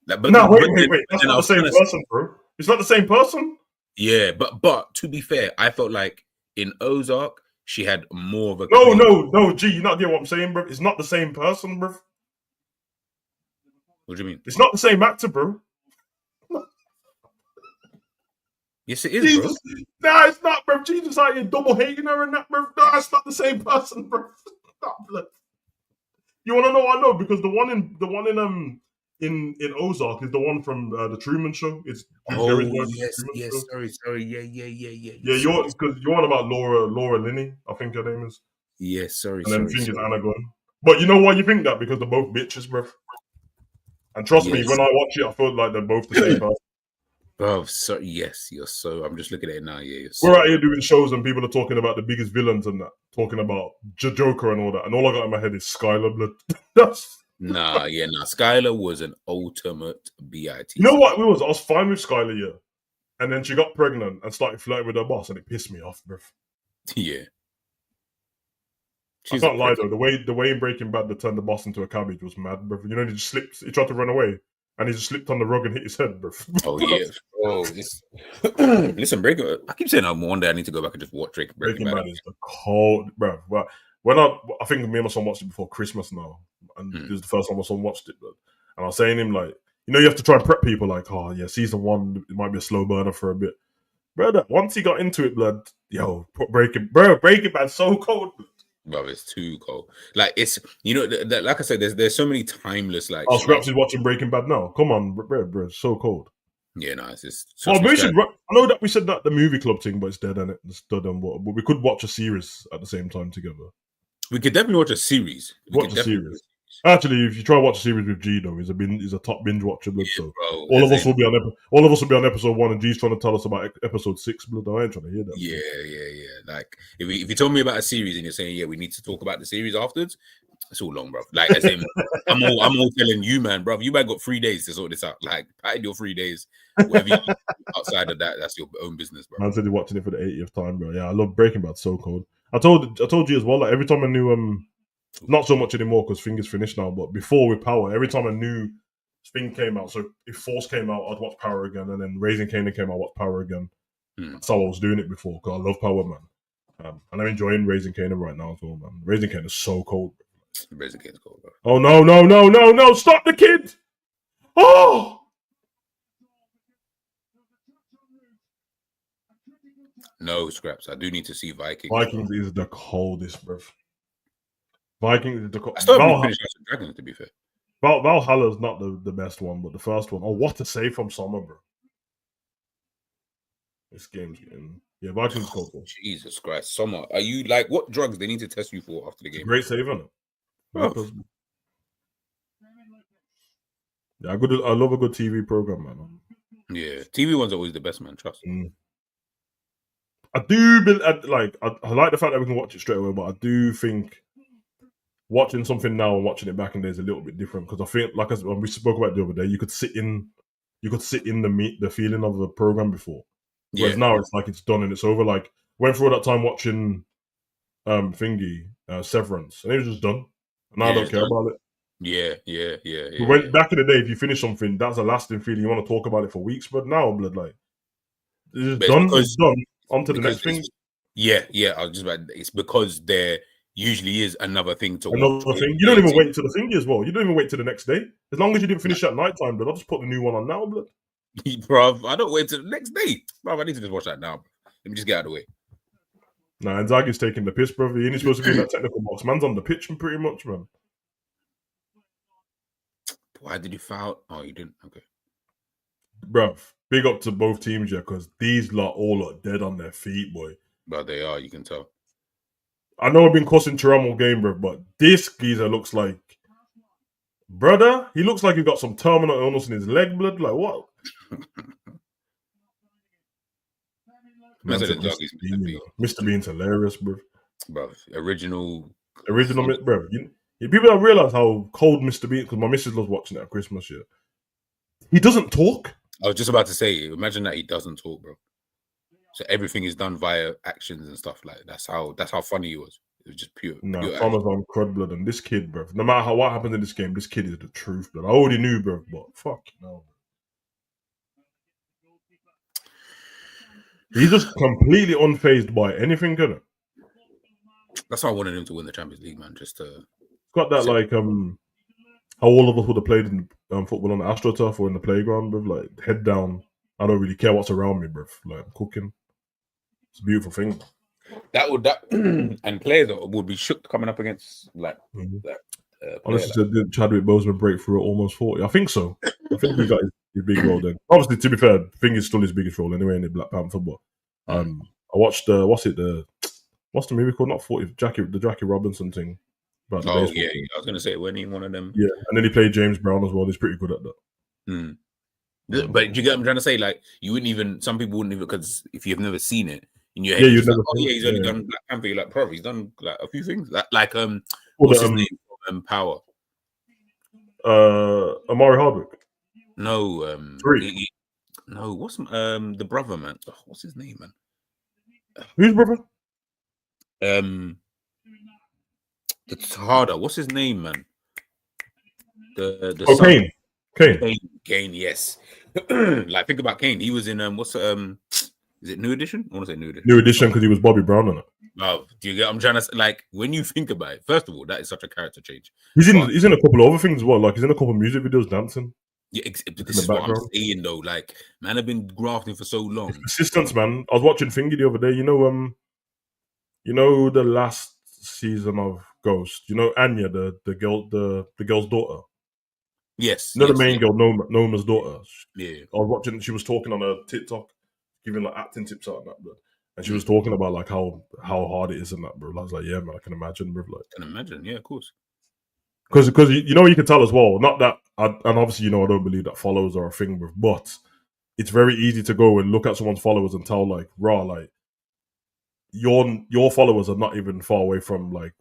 Like, but no, wait. That's not the same person, bro. It's not the same person. Yeah, but to be fair, I felt like in Ozark she had more of a. No. G, you're not getting what I'm saying, bro. It's not the same person, bro. What do you mean? It's not the same actor, bro. Yes, it is, Jesus. bro. Nah, it's not, bro. Jesus, out here double hating her and that, bro. Nah, it's not the same person, bro. You want to know what I know? Because the one in Ozark is the one from the Truman Show. It's yes. Sorry. Yeah. Yeah, you're on about Laura Linney, I think her name is. Yes, sorry. And then the thing is Anna Gunn. But you know why you think that? Because they're both bitches, bro. And trust me, when I watch it, I feel like they're both the same person. Bro, so yes, you're so. I'm just looking at it now. Yeah, we're out here doing shows and people are talking about the biggest villains and that, talking about Joker and all that, and all I got in my head is Skylar Blood. Nah. Skylar was an ultimate bit. You know what? I was fine with Skylar, yeah, and then she got pregnant and started flirting with her boss, and it pissed me off, bro. Yeah. I can't lie though. The way in Breaking Bad they turned the boss into a cabbage was mad, bro. You know, he just slipped. He tried to run away. And he just slipped on the rug and hit his head, bro. Oh yeah. Oh, listen, I keep saying one day I need to go back and just watch Breaking Bad. Is the cold, bro. When I think me and my son watched it before Christmas now, and this is the first time my son watched it, bro. And I was saying to him like, you know, you have to try and prep people like, oh yeah, season 1 it might be a slow burner for a bit, brother. Once he got into it, blood, Breaking Bad so cold, blood. Bro, it's too cold. Like it's, you know, like I said, there's so many timeless like. Oh, Scraps is watching Breaking Bad now. Come on, bro, it's so cold. Yeah, no, it's just. I know that we said that the movie club thing, but it's dead, and it's dead. But we could watch a series at the same time together. We could definitely watch a series. Actually, if you try to watch a series with G, though, he's a top binge watcher, blood. Yeah, so bro, all of us will be on episode 1, and G's trying to tell us about episode 6, blood. I ain't trying to hear that. Yeah. Like if you told me about a series and you're saying, yeah, we need to talk about the series afterwards, it's all long, bro. Like as in, I'm all telling you, man, bro. You man got 3 days to sort this out. Like, pattern your 3 days. Whatever you do outside of that, that's your own business, bro. Man said he's watching it for the 80th time, bro. Yeah, I love Breaking Bad. So cold. I told you as well. Like every time I knew not so much anymore because Thing is finished now. But before with Power, every time a new thing came out, so if Force came out, I'd watch Power again, and then Raising Kanan came out, I'd watch Power again. That's how I was doing it before because I love Power, man. And I'm enjoying Raising Kanan right now as well, man. Raising Kanan is so cold. Raising Kanan's cold, bro. Oh no! Stop the kid! Oh. No, Scraps. I do need to see Vikings. Vikings is the coldest, bro. Vikings is the coldest. I still finished House of Dragons, to be fair. Valhalla's not the best one, but the first one. Oh, what a save from Summer, bro. This game's getting... Yeah, Vikings cold. Jesus Christ. Summer, are you like, what drugs they need to test you for after the game? Great save, isn't it? Oh. Yeah, I love a good TV program, man. Yeah, TV ones are always the best, man. Trust me. I like the fact that we can watch it straight away, but I do think watching something now and watching it back in the day is a little bit different because I think, like when we spoke about the other day, you could sit in the feeling of the program before, whereas now it's like it's done and it's over. Like went through that time watching Severance, and it was just done. And I don't care about it. Yeah. We went back in the day. If you finish something, that's a lasting feeling. You want to talk about it for weeks, but now, blood, like it's done. On to the next thing. Yeah. I was just about. It's because they're usually is another thing to watch. Another thing. You don't even wait till the thing as well. You don't even wait till the next day. As long as you didn't finish at night time, but I'll just put the new one on now, blood. Bruv, I don't wait till the next day. Bruv, I need to just watch that now. Let me just get out of the way. Nah, Inzaghi's taking the piss, brother. He ain't supposed to be in that technical box. Man's on the pitch pretty much, man. Why did you foul? Oh, you didn't. Okay. Bruv, big up to both teams, yeah, because these lot all look dead on their feet, boy. But they are, you can tell. I know I've been cussing Thuram all game, bro, but this geezer looks like... Brother, he looks like he got some terminal illness in his leg, blood. Like, what? Mr. Bean's hilarious, bro. Bro, original, bro. People don't realize how cold Mr. Bean, because my missus loves watching it at Christmas, yeah. He doesn't talk. I was just about to say, imagine that he doesn't talk, bro. So everything is done via actions and stuff like that. That's how funny he was. It was just pure. Nah, pure Thomas on crud, blood, and this kid, bro. No matter what happens in this game, this kid is the truth, blood. I already knew, bro, but fuck no. He's just completely unfazed by anything, can it? That's why I wanted him to win the Champions League, man. Just to got that like how all of us would have played in football on the AstroTurf or in the playground, bro. Like head down. I don't really care what's around me, bro. Like I'm cooking. It's a beautiful thing. And players would be shook coming up against like. Honestly, said did Chadwick Boseman break through at almost 40? I think so. I think he got his big role then. Obviously, to be fair, the thing is still his biggest role anyway in the Black Panther. But I watched what's the movie called? Not 40, the Jackie Robinson thing. Yeah, I was gonna say when he one of them. Yeah, and then he played James Brown as well. He's pretty good at that. But you get what I'm trying to say? Like you wouldn't even. Some people wouldn't even, because if you've never seen it in your head, you'd never. He's only done Black Panther. You're like, probably he's done like a few things. Like what's his name? Power. Amari Hardwick. No, no. What's the brother, man? Oh, what's his name, man? Whose brother? It's harder. What's his name, man? Kane. Yes. Like think about Kane. He was in is it New Edition? I want to say New Edition. New Edition because he was Bobby Brown on it. Oh, do you get? I'm trying to like when you think about it. First of all, that is such a character change. He's in a couple of other things as well. Like he's in a couple of music videos dancing. Yeah, this is what I'm saying though. Like, man, I've been grafting for so long. It's persistence, man. I was watching Thingy the other day. You know the last season of Ghost. You know Anya, the girl's daughter. Yes. The main girl, Noma's daughter. Yeah. I was watching. She was talking on her TikTok, giving like acting tips out and that, bro. And she was talking about like how hard it is and that, bro. I was like, yeah, man, I can imagine, bro. Like, can imagine, yeah, of course. Because you can tell as well. Not that, and obviously I don't believe that followers are a thing, bro. But it's very easy to go and look at someone's followers and tell like your followers are not even far away from like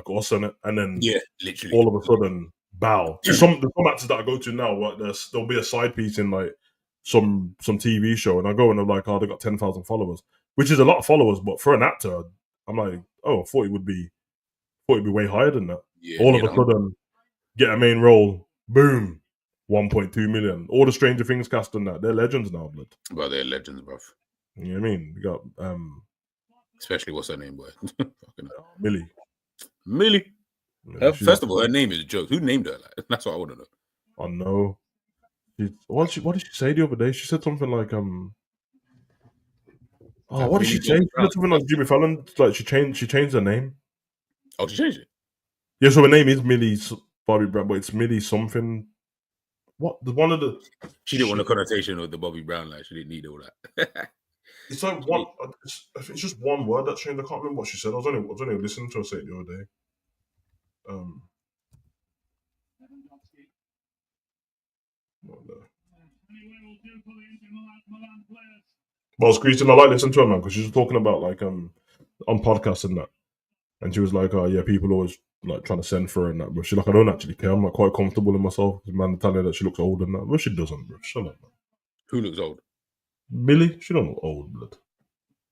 us and then literally all of a sudden bow. Some matches that I go to now, there'll be a side piece in like some TV show, and I go and I'm like, oh, they got 10,000 followers, which is a lot of followers, but for an actor, I'm like, oh, I thought it would be way higher than that. All of a sudden, get a main role, boom, 1.2 million. All the Stranger Things cast and that, they're legends now, blood. Well, they're legends, bruv. You know what I mean? We got especially what's her name, boy? Millie. First of all, her name is a joke. Who named her? Like, that's what I want to know. I know. What did she say the other day? She said something like what did she say? She said something like Jimmy Fallon. Like she changed her name. Oh, she changed it. Yeah, so her name is Millie Bobby Brown, but it's Millie something. What one of the? She didn't want a connotation with the Bobby Brown. Like she didn't need all that. It's like one. I think it's just one word that changed. I can't remember what she said. I was only listening to her say it the other day. Well, Christian, I like listening to her, man, because she was talking about like on podcasts and that, and she was like, "Oh yeah, people always like trying to send for her and that," but she's like, "I don't actually care. I'm like quite comfortable in myself." Because man, telling her that she looks old and that, but she doesn't, bro. Shut up, man. Who looks old? Millie, she don't look old, blood.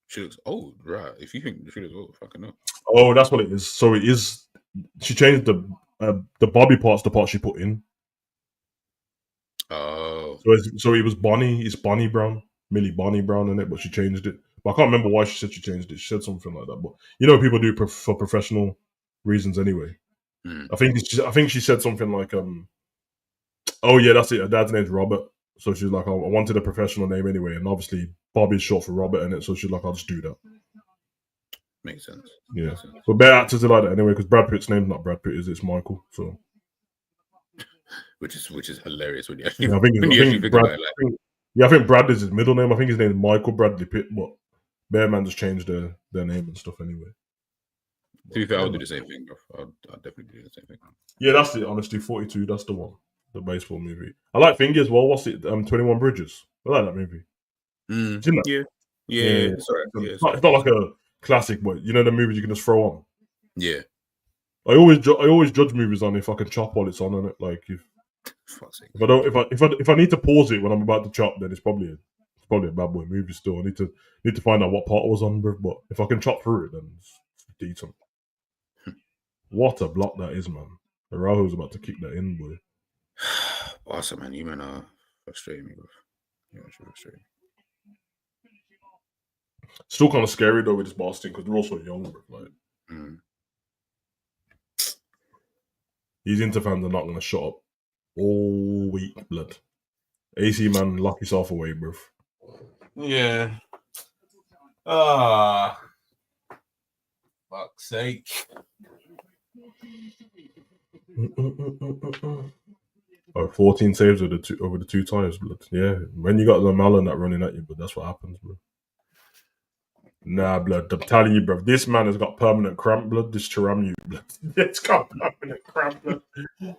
She looks old, right? If you think she looks old, fucking know. Oh, that's what it is. So it is. She changed the Bobby parts, the part she put in. Oh. So it was Bonnie. It's Bonnie Brown, Millie Bonnie Brown in it, but she changed it. But I can't remember why she said she changed it. She said something like that. But you know, people do for professional reasons anyway. Mm. I think she said something like, "Oh yeah, that's it. Her dad's name's Robert." So she's like, "I wanted a professional name anyway, and obviously Bobby's short for Robert in it." So she's like, "I'll just do that." Makes sense. Yeah, Makes sense. but better actors are like that anyway, because Brad Pitt's name's not Brad Pitt, it's Michael. So Which is hilarious when you yeah, I think think Brad. about it. Like, I think Brad is his middle name. I think his name is Michael Bradley Pitt, but Bearman just changed their name and stuff anyway. to be fair, Yeah, I would do man. the same thing, bro. I'll definitely do the same thing. Yeah, that's it. Honestly, 42. That's the one. The baseball movie. I like Thingy as well. What's it? 21 Bridges. I like that movie. Mm. Seen that? Yeah. Yeah, yeah. It's alright. Yeah, It's not like a classic, but you know the movies you can just throw on. Yeah. I always judge movies on if I can chop while it's on it. Like Fuck's sake. if I don't if I need to pause it when I'm about to chop, then it's probably a bad boy movie. Still, I need to find out what part I was on, bro. But if I can chop through it, then it's decent. What a block that is, man. Araujo's about to kick that in, boy. Awesome, man. You man are frustrating me, bro. You actually frustrating me. Still kind of scary though with this Boston because they're also young, bro. Like these Inter fans are not going to shut up all week, blood. AC man, lock yourself away, bro. Yeah. Fuck's sake. Oh, 14 saves over the two times, blood. Yeah, when you got the Milan that running at you, but that's what happens, bro. Nah, blood. I'm telling you, bro. This man has got permanent cramp, blood. This Chiramu, blood. It's got permanent cramp, blood.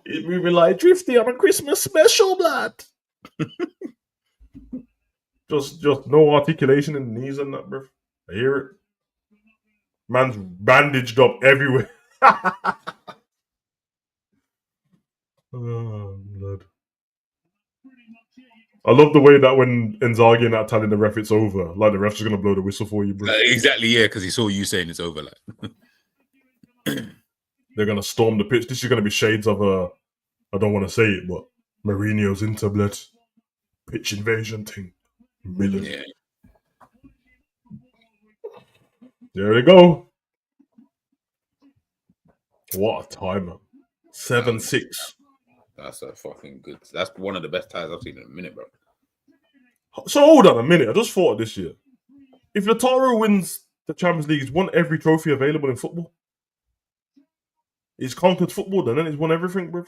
It's moving like Drifty on a Christmas special, blood. just no articulation in the knees and that, bro. I hear it. Man's bandaged up everywhere. Oh, blood. I love the way that when Inzaghi and that telling the ref it's over, like the ref's just gonna blow the whistle for you, bro. Exactly, yeah, because he saw you saying it's over. Like, they're gonna storm the pitch. This is gonna be shades of I don't want to say it, but Mourinho's Inter blood pitch invasion thing. Milan. yeah. There we go. What a timer. 7-6. That's a fucking good. That's one of the best ties I've seen in a minute, bro. So hold on a minute. I just thought of this year. If Lautaro wins the Champions League, he's won every trophy available in football. He's conquered football, then he's won everything, bro.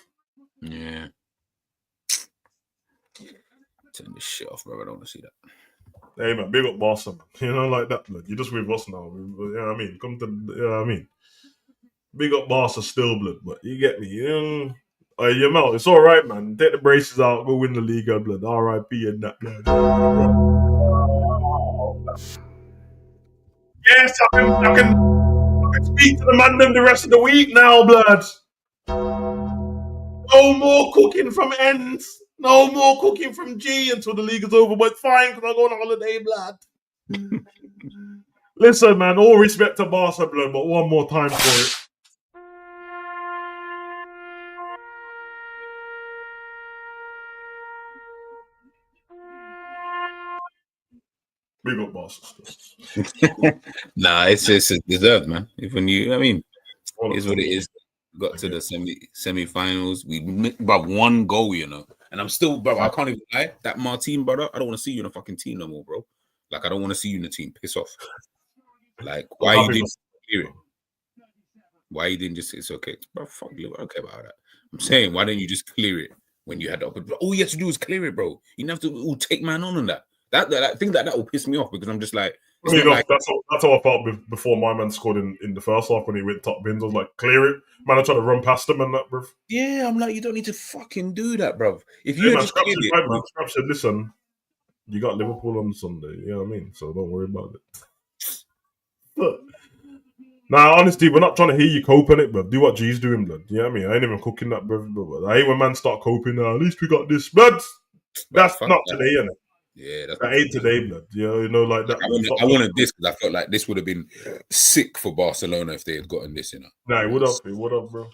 Yeah. Turn this shit off, bro. I don't want to see that. Hey man, big up Barca, man. You know, like that. Blood. You're just with us now. You know what I mean? Come to, you know what I mean? Big up Barca still, blood. But you get me? You know, it's all right, man. Take the braces out, go win the Liga, blood. R.I.P. and that, blood. Yes, I can speak to the man them the rest of the week now, blood. No more cooking from ends. No more cooking from G until the league is over. But it's fine because I go on holiday, blood. Listen, man, all respect to Barca, blood, but one more time for it. Big up Barca. Nah, it's deserved, man. If when you, I mean, it's what it is. Got to the semi-finals. We but one goal, you know. And I'm still, bro. I can't even lie. That Martin brother, I don't want to see you in a fucking team no more, bro. Like I don't want to see you in a team. Piss off. Like why you didn't clear it? Why you didn't just? It's okay, bro. Fuck you. I don't care about that. I'm saying, why didn't you just clear it when you had the opportunity? All you have to do is clear it, bro. You don't have to take man on that. That thing that will piss me off because I'm just like, I mean, that's how I felt before my man scored in the first half when he went top bins. I was like, clear it. Man, I tried to run past him and that, bro. Yeah, I'm like, you don't need to fucking do that, bro. If you just cleared it, right, man. Scrap said, listen, you got Liverpool on Sunday. You know what I mean? So don't worry about it. But, nah, honestly, we're not trying to hear you coping it, bro. Do what G's doing, blood. You know what I mean? I ain't even cooking that, bro. I hate when man start coping. At least we got this, blood. That's not today, innit? Yeah, that's that ain't today, blood. You know, like that. I wanted this because I felt like this would have been sick for Barcelona if they had gotten this, you know. Nah, it would have, bro.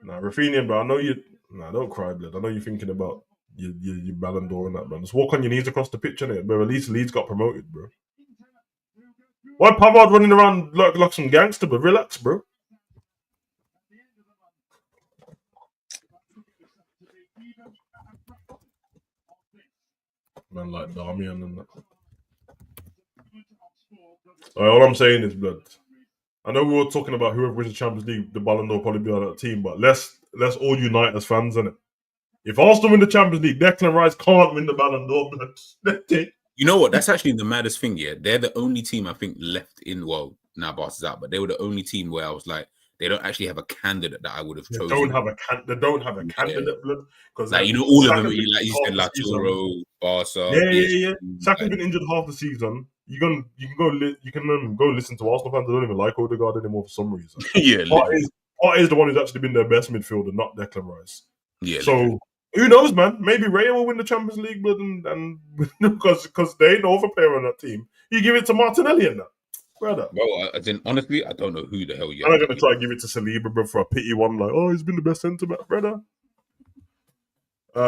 Nah, Rafinha, bro. I know you. Nah, don't cry, blood. I know you're thinking about your Ballon d'Or and that, man. Just walk on your knees across the pitch, innit? But at least Leeds got promoted, bro. Why Pavard running around like some gangster? But relax, bro. Man, like Damian and that. All I'm saying is, blood. I know we were talking about whoever wins the Champions League, the Ballon d'Or will probably be on that team, but let's all unite as fans, innit? If Arsenal win the Champions League, Declan Rice can't win the Ballon d'Or, blood. You know what? That's actually the maddest thing. Yeah, they're the only team I think left in. Well, now Barca's out, but they were the only team where I was like, they don't actually have a candidate that I would have chosen. They don't have a candidate, blood. Because like all of them, like you said, Laturo, Barca. Yeah. Saka's been injured half the season. You can go listen to Arsenal fans. They don't even like Odegaard anymore for some reason. Yeah, Part is the one who's actually been their best midfielder, not Declan Rice. Yeah. So literally. Who knows, man? Maybe Raya will win the Champions League, but and because they ain't no other player on that team, you give it to Martinelli and that, brother. Well, honestly, I don't know who the hell I'm not gonna try and give it to Saliba, bro, for a pity one. Like, oh, he's been the best centre back, brother.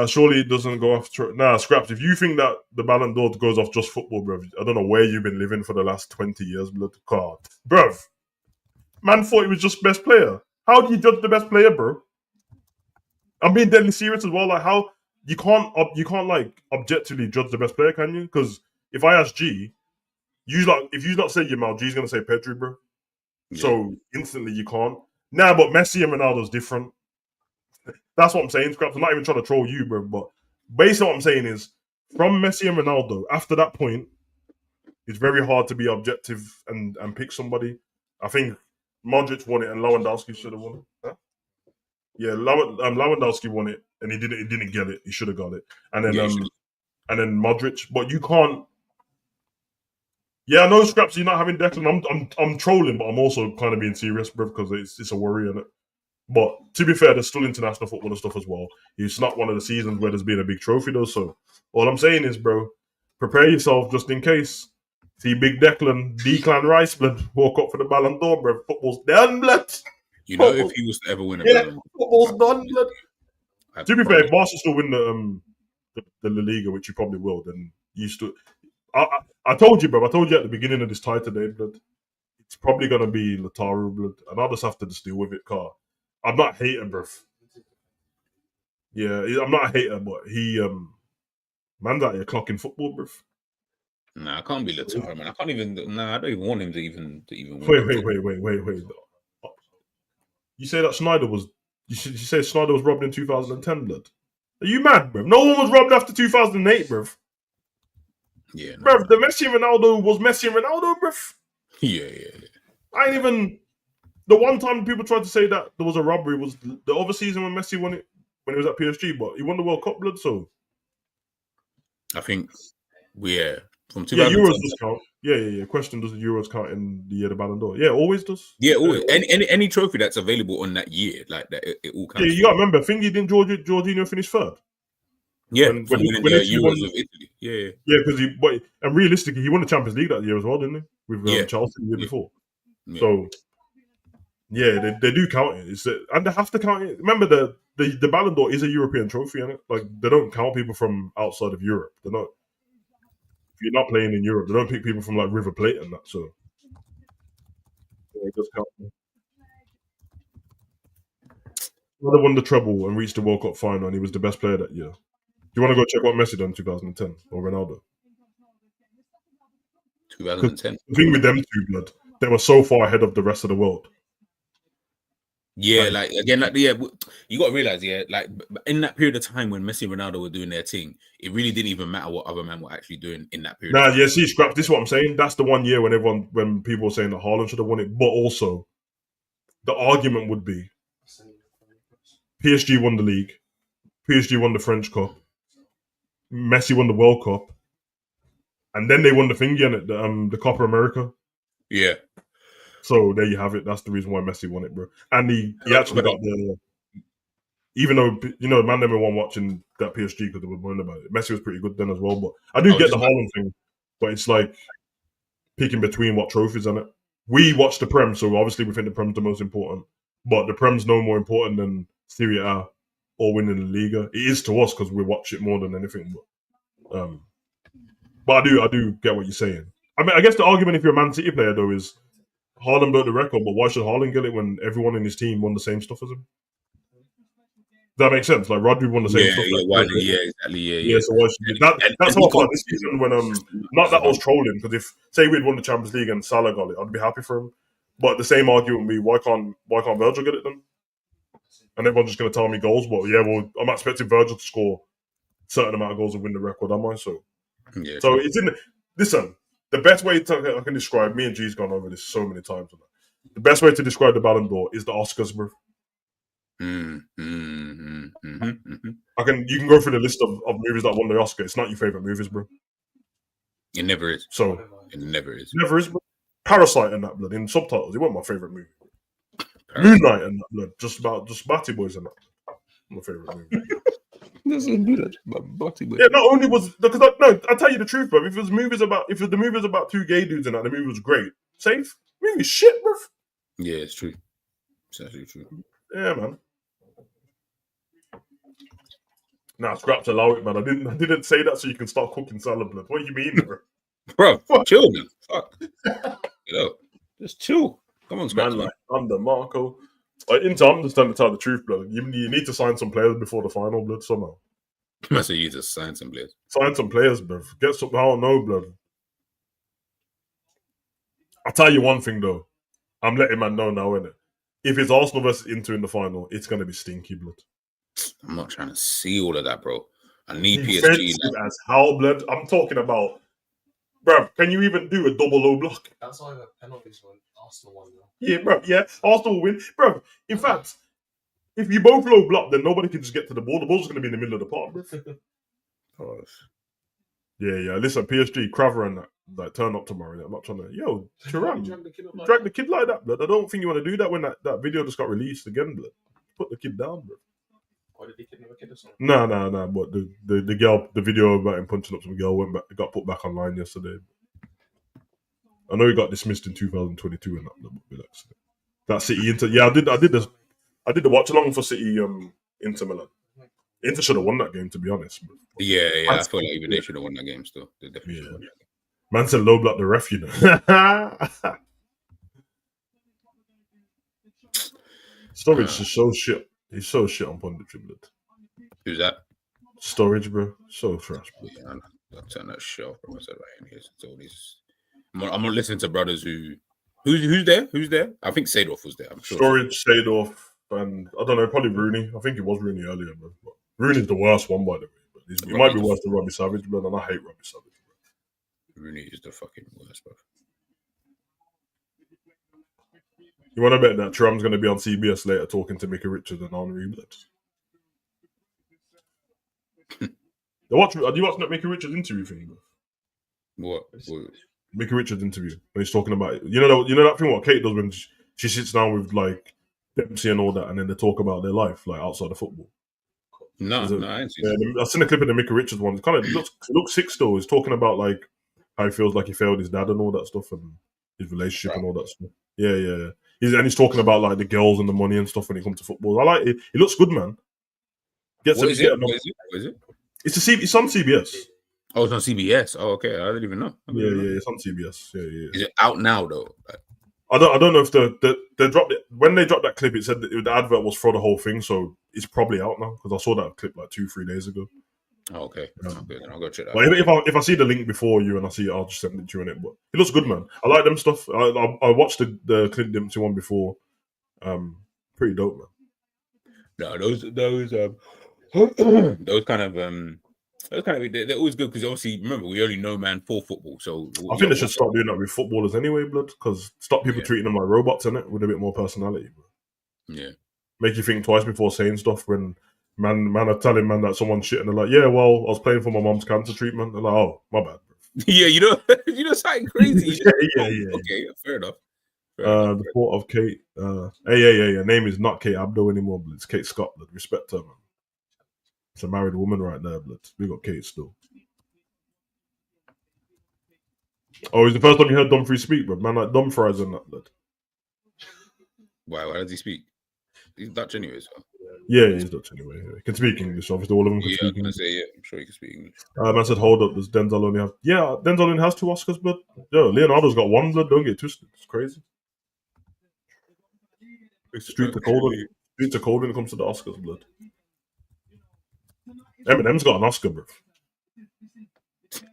Surely it doesn't go off. Scraps. If you think that the Ballon d'Or goes off just football, bro, I don't know where you've been living for the last 20 years, blood. God, bro. Man thought he was just best player. How do you judge the best player, bro? I'm being deadly serious as well. Like, how you can't like objectively judge the best player, can you? Because if I ask G, if you not say Yamal, G's gonna say Pedri, bro. Yeah. So instantly you can't. But Messi and Ronaldo's different. That's what I'm saying, Scraps. I'm not even trying to troll you, bro. But basically what I'm saying is, from Messi and Ronaldo, after that point, it's very hard to be objective and pick somebody. I think Modric won it and Lewandowski should have won it. Huh? Yeah, Lewandowski won it and he didn't get it. He should have got it. And then Modric, but you can't. Yeah, I know, Scraps. You're not having Declan. I'm trolling, but I'm also kind of being serious, bro, because it's a worry, innit? But to be fair, there's still international football and stuff as well. It's not one of the seasons where there's been a big trophy though. So all I'm saying is, bro, prepare yourself just in case. See Big Declan Rice, blood, walk up for the Ballon d'Or, bro. Football's done, blood. You know, if he was to ever win a Ballon d'Or, football's done, blood. To be fair, if Barca still win the La Liga, which you probably will, then you still. I told you, bro. I told you at the beginning of this tie today, blood. It's probably gonna be Lautaro, blood, and I'll just have to just deal with it, car. I'm not a hater, bruv. Yeah, I'm not a hater, but he man's out here clocking football, bruv. Nah, I can't be Lautaro, man. I can't even. Nah, I don't even want him to even win. Wait. You say that Schneider was? You say Schneider was robbed in 2010, blood? Are you mad, bruv? No one was robbed after 2008, bruv. Yeah, no, bruv. The Messi and Ronaldo was Messi and Ronaldo, bruv. Yeah. I ain't even. The one time people tried to say that there was a robbery was the other season when Messi won it when he was at PSG, but he won the World Cup, blood. So I think from 2010. Yeah, Euros does count. Yeah. Question: does the Euros count in the year the Ballon d'Or? Yeah, always does. Yeah, always. Any trophy that's available on that year, like that, it all counts. Yeah, you got to remember, Thingy didn't Jorginho finish third. Yeah, when Euros won, of Italy. Yeah, because and realistically, he won the Champions League that year as well, didn't he? With Chelsea the year before. Yeah. So. Yeah, they do count it. And they have to count it. Remember, the Ballon d'Or is a European trophy, isn't it? Like, they don't count people from outside of Europe. They're not. If you're not playing in Europe, they don't pick people from like River Plate and that. So, it does count. They won the treble and reached the World Cup final, and he was the best player that year. Do you want to go check what Messi done in 2010 or Ronaldo? 2010. The thing with them two, blood, they were so far ahead of the rest of the world. Yeah, you got to realize, like in that period of time when Messi and Ronaldo were doing their thing, it really didn't even matter what other men were actually doing in that period. See, Scraps, this is what I'm saying. That's the one year when people were saying that Haaland should have won it, but also the argument would be PSG won the league, PSG won the French Cup, Messi won the World Cup, and then they won the thingy in the Copa America. Yeah. So there you have it. That's the reason why Messi won it, bro. And he actually got even though, man never won watching that PSG because they were worrying about it. Messi was pretty good then as well. But I do get the Haaland thing. But it's like picking between what trophies on it. We watch the Prem, so obviously we think the Prem's the most important. But the Prem's no more important than Serie A or winning the Liga. It is to us because we watch it more than anything. But I do get what you're saying. I mean, I guess the argument if you're a Man City player though is Haaland broke the record, but why should Haaland get it when everyone in his team won the same stuff as him? Does that make sense? Like Rodri won the same stuff. Exactly. Yeah, so why should you? That's how I felt this season when not that I was trolling, because if say we'd won the Champions League and Salah got it, I'd be happy for him. But the same argument would be why can't Virgil get it then? And everyone's just gonna tell me goals, but I'm expecting Virgil to score a certain amount of goals and win the record, am I? So it's in listen, the best way I can describe, me and G's gone over this so many times. The best way to describe the Ballon d'Or is the Oscars, bro. You can go through the list of movies that won the Oscar. It's not your favorite movies, bro. It never is. So it never is. Never is, bro. Parasite and that blood in subtitles. It wasn't my favorite movie. Moonlight and that blood. Just Batty Boys and that. My favorite movie. Yeah, not only was because I tell you the truth, bro. If the movie was about two gay dudes and that, the movie was great. Safe movie, shit, bro. Yeah, it's true. It's actually true. Yeah, man. Nah, scraps allow it, man. I didn't say that so you can start cooking salad blood. What do you mean, bro? Bro, chill, man. Fuck. Just chill. Come on, scraps, man. Under Marco. Inter understand to tell the truth, blood. You need to sign some players before the final, blood. Somehow. So you need to sign some players. Sign some players, blood. Get some. I don't know, blood. I'll tell you one thing though. I'm letting man know now, innit? If it's Arsenal versus Inter in the final, it's gonna be stinky, blood. I'm not trying to see all of that, bro. I need PSG as hell, blood. I'm talking about, bruv. Can you even do a double low block? That's why the penalties for Arsenal won, though. Yeah, bruv. Yeah, Arsenal will win, bruv. In fact, if you both low block, then nobody can just get to the ball. The ball's gonna be in the middle of the park, bruv. Yeah. Listen, PSG, Craver and that turn up tomorrow. I'm not trying to. Yo, Turan, drag the kid like that, blood. I don't think you want to do that when that video just got released again, blood. Put the kid down, blood. Why did he kidnap a kid or something? No. But the girl, the video about him punching up some girl got put back online yesterday. I know he got dismissed in 2022 and that. That City Inter. Yeah, I did the watch along for City Inter Milan. Inter should have won that game, to be honest. Yeah. I feel like even they should have won that game still. They definitely should have won that game. Man said low block the ref, you know. Storage is so shit. He's so shit on punditry, blood. Who's that? Storage, bro. So trash, bro. Yeah, I'll turn that shit off, bro. I said right here. So I'm not listening to brothers who's there? Who's there? I think Seedorf was there. I'm sure. Storage, Seedorf, and I don't know, probably Rooney. I think it was Rooney earlier, bro. But Rooney's the worst one, by the way. But he might be worse than Robbie Savage, bro, and I hate Robbie Savage, bro. Rooney is the fucking worst, bro. You want to bet that Trump's going to be on CBS later talking to Mickey Richards and Henri Blood? Have you watched that Mickey Richards interview thing, bro? What? Mickey Richards interview when he's talking about it. You know that thing what Kate does when she sits down with like Dempsey and all that, and then they talk about their life like outside of football. No, I ain't seen that. I've seen a clip of the Mickey Richards one. It kind of looks sick still. He's talking about like how he feels like he failed his dad and all that stuff, and his relationship and all that stuff. Yeah. He's talking about like the girls and the money and stuff when it comes to football. I like it. He looks good, man. What is it? It's on CBS. Oh, it's on CBS. Oh, okay. I didn't even know. Yeah, it's on CBS. Yeah. Is it out now though? I don't know if they dropped it when they dropped that clip. It said that the advert was for the whole thing, so it's probably out now because I saw that clip like 2-3 days ago. Oh, okay. Okay, then I'll go check that. But if I see the link before you and I see it, I'll just send it to you in it. But it looks good, man. I like them stuff. I watched the Clint Dempsey one before. Pretty dope, man. No, those kind of they're always good because obviously remember we only know man for football. So I think they should start doing that with footballers anyway, blood. Because stop people treating them like robots in it with a bit more personality. Bro. Yeah, make you think twice before saying stuff when. Man are telling man that someone's shit and they're like, yeah, well, I was paying for my mom's cancer treatment. They're like, oh, my bad. Yeah, you know something crazy. yeah. Okay, fair enough. The port of Kate. Her name is not Kate Abdo anymore, but it's Kate Scott. Blood. Respect her, man. It's a married woman right there, blood. We got Kate still. Oh, it's the first time you heard Dumfries speak, bro. Man, like Dumfries and that, blood. Why does he speak? He's Dutch anyway, so. Yeah, he's Dutch anyway. He can speak English. Obviously, all of them can Yeah, I was speak gonna English. say, yeah, I'm sure you can speak English. Man said, hold up, does Denzel only have... Yeah, Denzel only has 2 Oscars, blood. Yo, Leonardo's got 1, blood. Don't get it twisted. It's crazy. It's street to cold when it comes to the Oscars, blood. Eminem's got an Oscar, bro.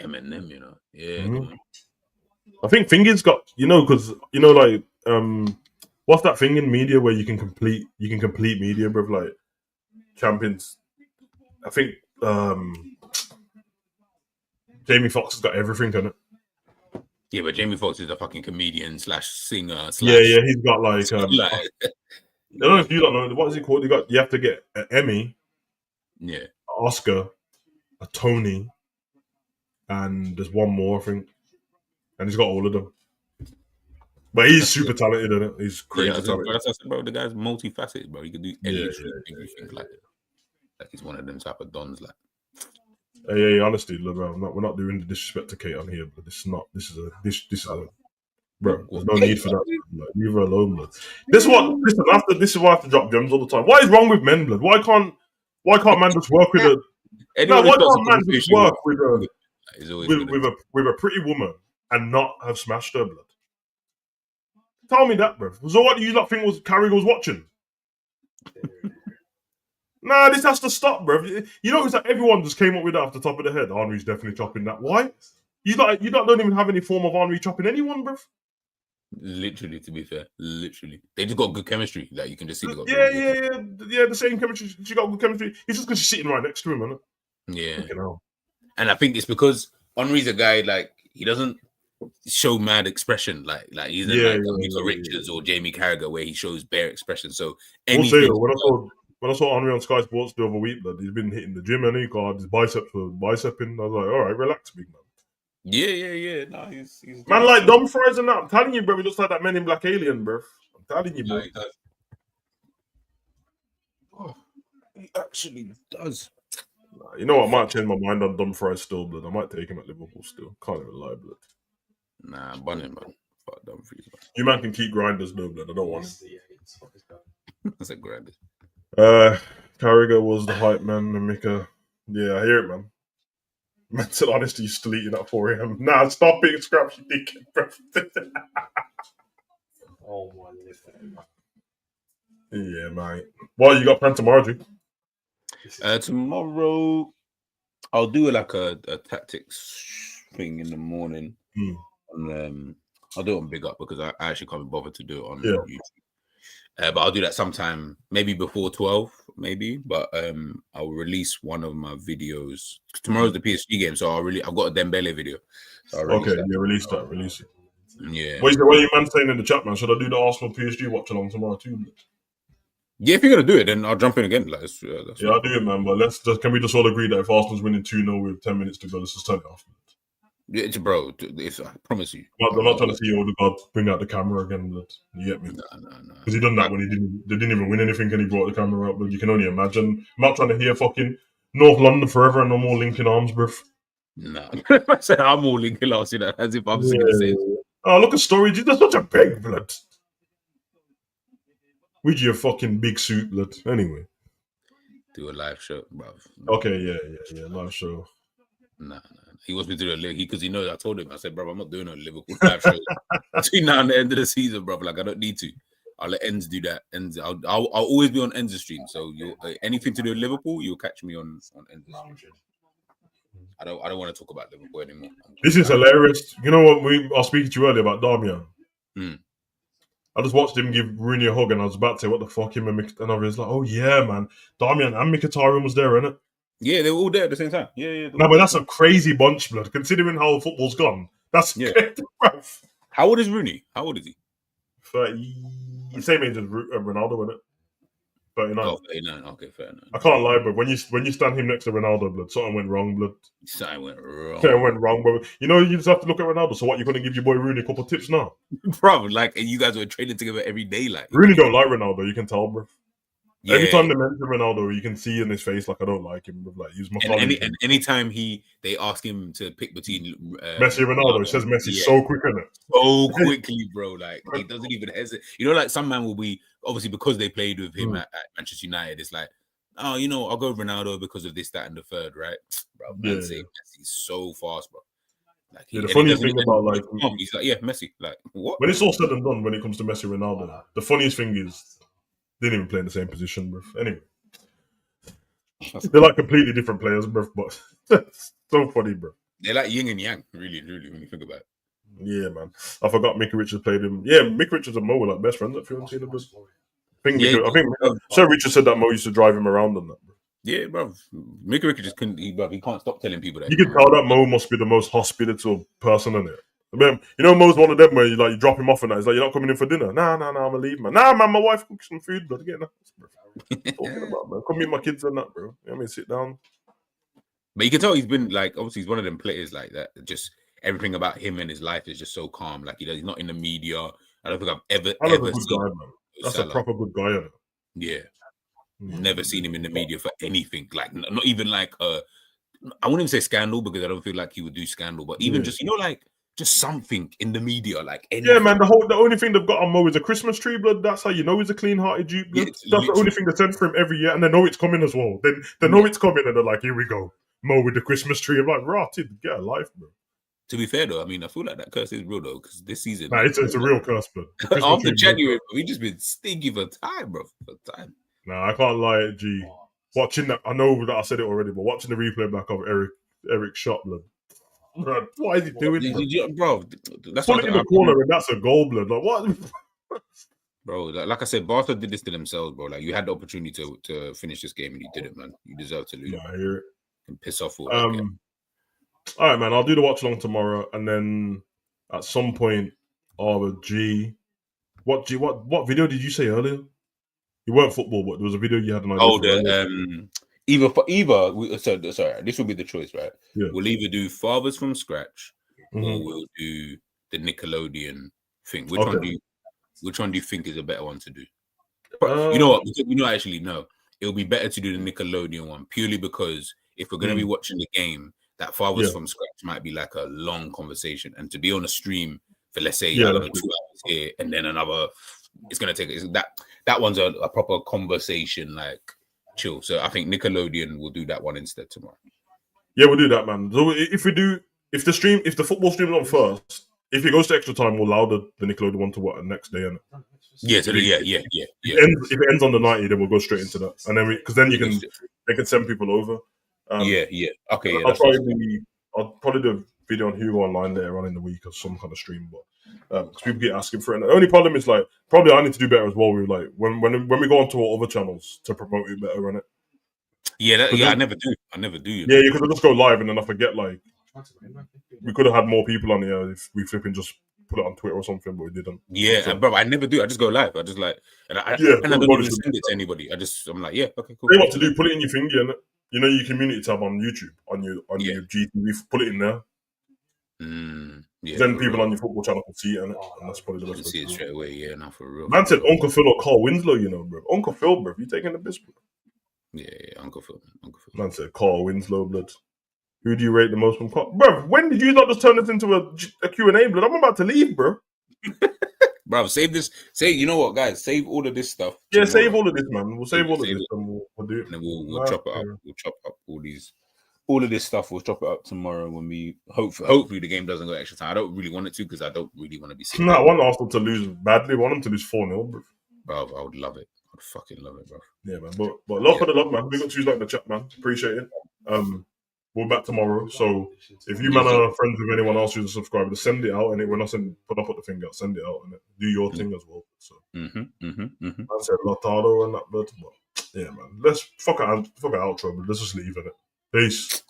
Eminem, you know. Yeah, Mhm. come on. I think Finger's got, because like what's that thing in media where you can complete media, bro? Like champions. I think Jamie Foxx has got everything in it. Yeah, but Jamie Foxx is a fucking comedian slash singer slash. Yeah, he's got like like I don't know if you don't know what is it called. You have to get an Emmy, yeah. an Oscar, a Tony, and there's one more, I think. And he's got all of them. But he's super talented in it. He's crazy talented. That's what I said, bro. The guy's multifaceted, bro. He can do literally everything. Like he's one of them type of dons. Like, Hey, honestly, look, bro, we're not doing the disrespect to Kate on here, but this is a bro. There's no need for that. Like, leave her alone, blood. This is why I have to drop gems all the time. What is wrong with men, blood? Why can't man just work with a? No, why can't man just work with a pretty woman and not have smashed her, blood? Tell me that, bro. So what do you not think was Carrie was watching? Nah, this has to stop, bro. It's like everyone just came up with that off the top of the head. Henry's definitely chopping that. Why? You don't even have any form of Henry chopping anyone, bro. Literally, to be fair, literally, they just got good chemistry. Like you can just see they got. Yeah. The same chemistry. She got good chemistry. It's just because she's sitting right next to him, isn't it? Yeah. And I think it's because Henry's a guy like he doesn't show mad expression like he's Mika Richards or Jamie Carragher where he shows bare expression. So anything. When I saw Henry on Sky Sports the other week, that he's been hitting the gym and he got his biceps were biceping. I was like, all right, relax, big man. Yeah. No, he's man like Dumfries and that. I'm telling you, bro, he looks like that Men in Black alien, bro. I'm telling you, bro. He does. Oh, he actually does. You know what? I might change my mind on Dumfries still, blood. I might take him at Liverpool still. Can't even lie, blood. Nah, bun him, man. Fuck Dumfries, man. You man can keep grinders, though, blood. I don't want him. That's a grinders. Carragher was the hype man, and Mika. Yeah, I hear it, man. Man said, honestly, you still eating at 4 a.m. Nah, stop being scrappy dick, bro. Oh my God. Yeah, mate. Well, you got planned tomorrow, G? Tomorrow, I'll do like a tactics thing in the morning. And I'll do it on Big Up because I actually can't be bothered to do it on YouTube. But I'll do that sometime, maybe before 12, maybe. But I'll release one of my videos. Tomorrow's the PSG game, so I've got a Dembele video. So release that. Release it. Yeah. What are you man saying in the chat, man? Should I do the Arsenal PSG watch along tomorrow too? Yeah, if you're gonna do it, then I'll jump in again. Like, I'll do it, man. But can we just all agree that if Arsenal's winning 2-0 with 10 minutes to go, let's just turn it off. Yeah, bro. I promise you. I'm not trying to see Odegaard bring out the camera again. But you get me? No. Because he done that when they didn't even win anything, and he brought the camera up. But you can only imagine. I'm not trying to hear fucking North London forever and no more linking arms, bruv. No, I said I'm all linking arms, you know, as if I'm singing the same. Oh, look at Storage. That's such a big blood. With your fucking big suit, blood. Anyway. Do a live show, bro. Okay, yeah, live show. Nah. He wants me to do a league because he knows I told him. I said, bro, I'm not doing a Liverpool live show between now and the end of the season, bro. Like I don't need to. I'll let Enz do that. Enz, I'll always be on Enz's stream. So anything to do with Liverpool, you'll catch me on Enz's stream. I don't want to talk about Liverpool anymore. This is hilarious. You know what? I was speaking to you earlier about Damian. I just watched him give Rooney a hug, and I was about to say, "What the fuck?" Him and I was like, "Oh yeah, man, Damian and Mkhitaryan was there, innit?" Yeah, they were all there at the same time. Yeah. No, but that's a crazy bunch, blood. Considering how football's gone, that's How old is Rooney? How old is he? 30, same age as Ronaldo, isn't it? 39. Oh, 39. Okay, fair enough. I can't lie, but when you stand him next to Ronaldo, blood, something went wrong, blood. Something went wrong, bro. You know, you just have to look at Ronaldo. So what, you're going to give your boy Rooney a couple of tips now? Bro, like, and you guys were training together every day, like. Rooney don't likeRonaldo, you can tell, bro. Yeah. Every time they mention Ronaldo, you can see in his face, like, I don't like him. Like, he's my colleague. And anytime they ask him to pick between Messi and Ronaldo, he says Messi so quick, isn't it? So quickly, bro. Like, he doesn't even hesitate. You know, like, some man will be, obviously, because they played with him at Manchester United, it's like, oh, you know, I'll go Ronaldo because of this, that, and the third, right? Bro, man, say Messi's so fast, bro. Like, the funny thing about like he's like, yeah, Messi. Like, what? when it's all said and done, when it comes to Messi, Ronaldo, the funniest thing is they didn't even play in the same position, bro. Anyway, they're like completely different players, bro. But it's so funny, bro. They're like yin and yang, really, when you think about it. Yeah, man. I forgot Mickey Richards played him. Yeah, Mickey Richards and Mo were like best friends. If you haven't seen them, I think Sir Richard said that Mo used to drive him around on that, bro. Yeah, bro. Mickey Richards just couldn't. He can't stop telling people that. You can tell that Mo must be the most hospitable person in it. I mean, you know, Mo's one of them where you drop him off and that. He's like, "You're not coming in for dinner." Nah, I'm gonna leave, man. Nah, man, my wife cooks some food, bro. Get in the house, bro. Talking about, man. Come meet my kids and that, bro. You know what I mean, sit down. But you can tell he's been like, obviously, he's one of them players like that. Just everything about him and his life is just so calm. Like he's not in the media. I don't think I've ever a good seen guy, man. That's a proper good guy, isn't it? Yeah. Never seen him in the media for anything. Like not even like I wouldn't even say scandal because I don't feel like he would do scandal, but even just like just something in the media, like anything. Yeah, man. The only thing they've got on Mo is a Christmas tree, blood. That's how you know he's a clean-hearted Jeep. Blood. That's the only thing they send for him every year, and they know it's coming as well. They know it's coming, and they're like, "Here we go, Mo with the Christmas tree." I'm like, "Rah, dude, get a life, bro." To be fair though, I mean, I feel like that curse is real though, because this season, nah, it's a real curse, blood. After January, we just been stinky for time, bro. Nah, I can't lie, G. Watching that, I know that I said it already, but watching the replay back of Eric shot, blood. Bro, what is he doing, bro? That's put it in the corner, and that's a goal, blood. Like what, bro? Like I said, Barca did this to themselves, bro. Like you had the opportunity to finish this game, and you didn't, man. You deserve to lose. Yeah, I hear it. And piss off all. All right, man. I'll do the watch along tomorrow, and then at some point, what video did you say earlier? You weren't football, but there was a video you had an idea. Oh, sorry, this will be the choice, right? Yeah. We'll either do Fathers from Scratch, or we'll do the Nickelodeon thing. Which one do you think is a better one to do? You know what? Actually, no. It'll be better to do the Nickelodeon one purely because if we're going to be watching the game, that Fathers from Scratch might be like a long conversation, and to be on a stream for let's say 2 hours here and then another, it's going to take that one's a proper conversation, like chill. So I think Nickelodeon will do that one instead tomorrow. Yeah, we'll do that, man. So if the football stream is on first, if it goes to extra time, we'll allow the Nickelodeon one to what next day, innit? Yeah. If it ends on the 90, then we'll go straight into that, and then because then they can send people over. Okay. I'll probably do a video on HUGO online later on in the week or some kind of stream, but because people get asking for it. And the only problem is like probably I need to do better as well with like when we go onto our other channels to promote it better, innit? I never do. Yeah, you could just go live and then I forget like we could have had more people on here if we flipping just put it on Twitter or something, but we didn't. Yeah, bro, I never do. I just go live. I just like, and I don't even send it to anybody. I'm like, yeah, okay, cool. Tell you what to do, put it in your finger, innit? You know your community tab on YouTube, on your GTV, put it in there. Then people on your football channel can see it, and that's probably the best way to see it straight away. Yeah, now for real. Man said Uncle Phil or Carl Winslow, you know, bro. Uncle Phil, bro. You taking the piss, bro? Yeah, Uncle Phil. Man said Carl Winslow, blood. Who do you rate the most from Carl? Bro, when did you not just turn this into a Q&A, blood? I'm about to leave, bro. Bro, save this. You know what, guys? Save all of this stuff. Yeah, tomorrow. Save all of this, man. We'll save all of this, and we'll do it. And then we'll chop it up. We'll chop up all of this stuff. We'll chop it up tomorrow when we hopefully the game doesn't go extra time. I don't really want it to because I don't really want to be sitting. No, I want Arsenal to lose badly. I want them to lose 4-0, bro. Bro, I would love it. I'd fucking love it, bro. Yeah, man. But love for the love, man. We got Tuesday in the chat, man. Appreciate it. We're back tomorrow. So if you man are friends with anyone else who's a subscriber, send it out, and we're not put the finger out. Send it out and do your thing as well. So I said Lotado and that, but yeah, man. Let's fuck our outro, but let's just leave it. Peace.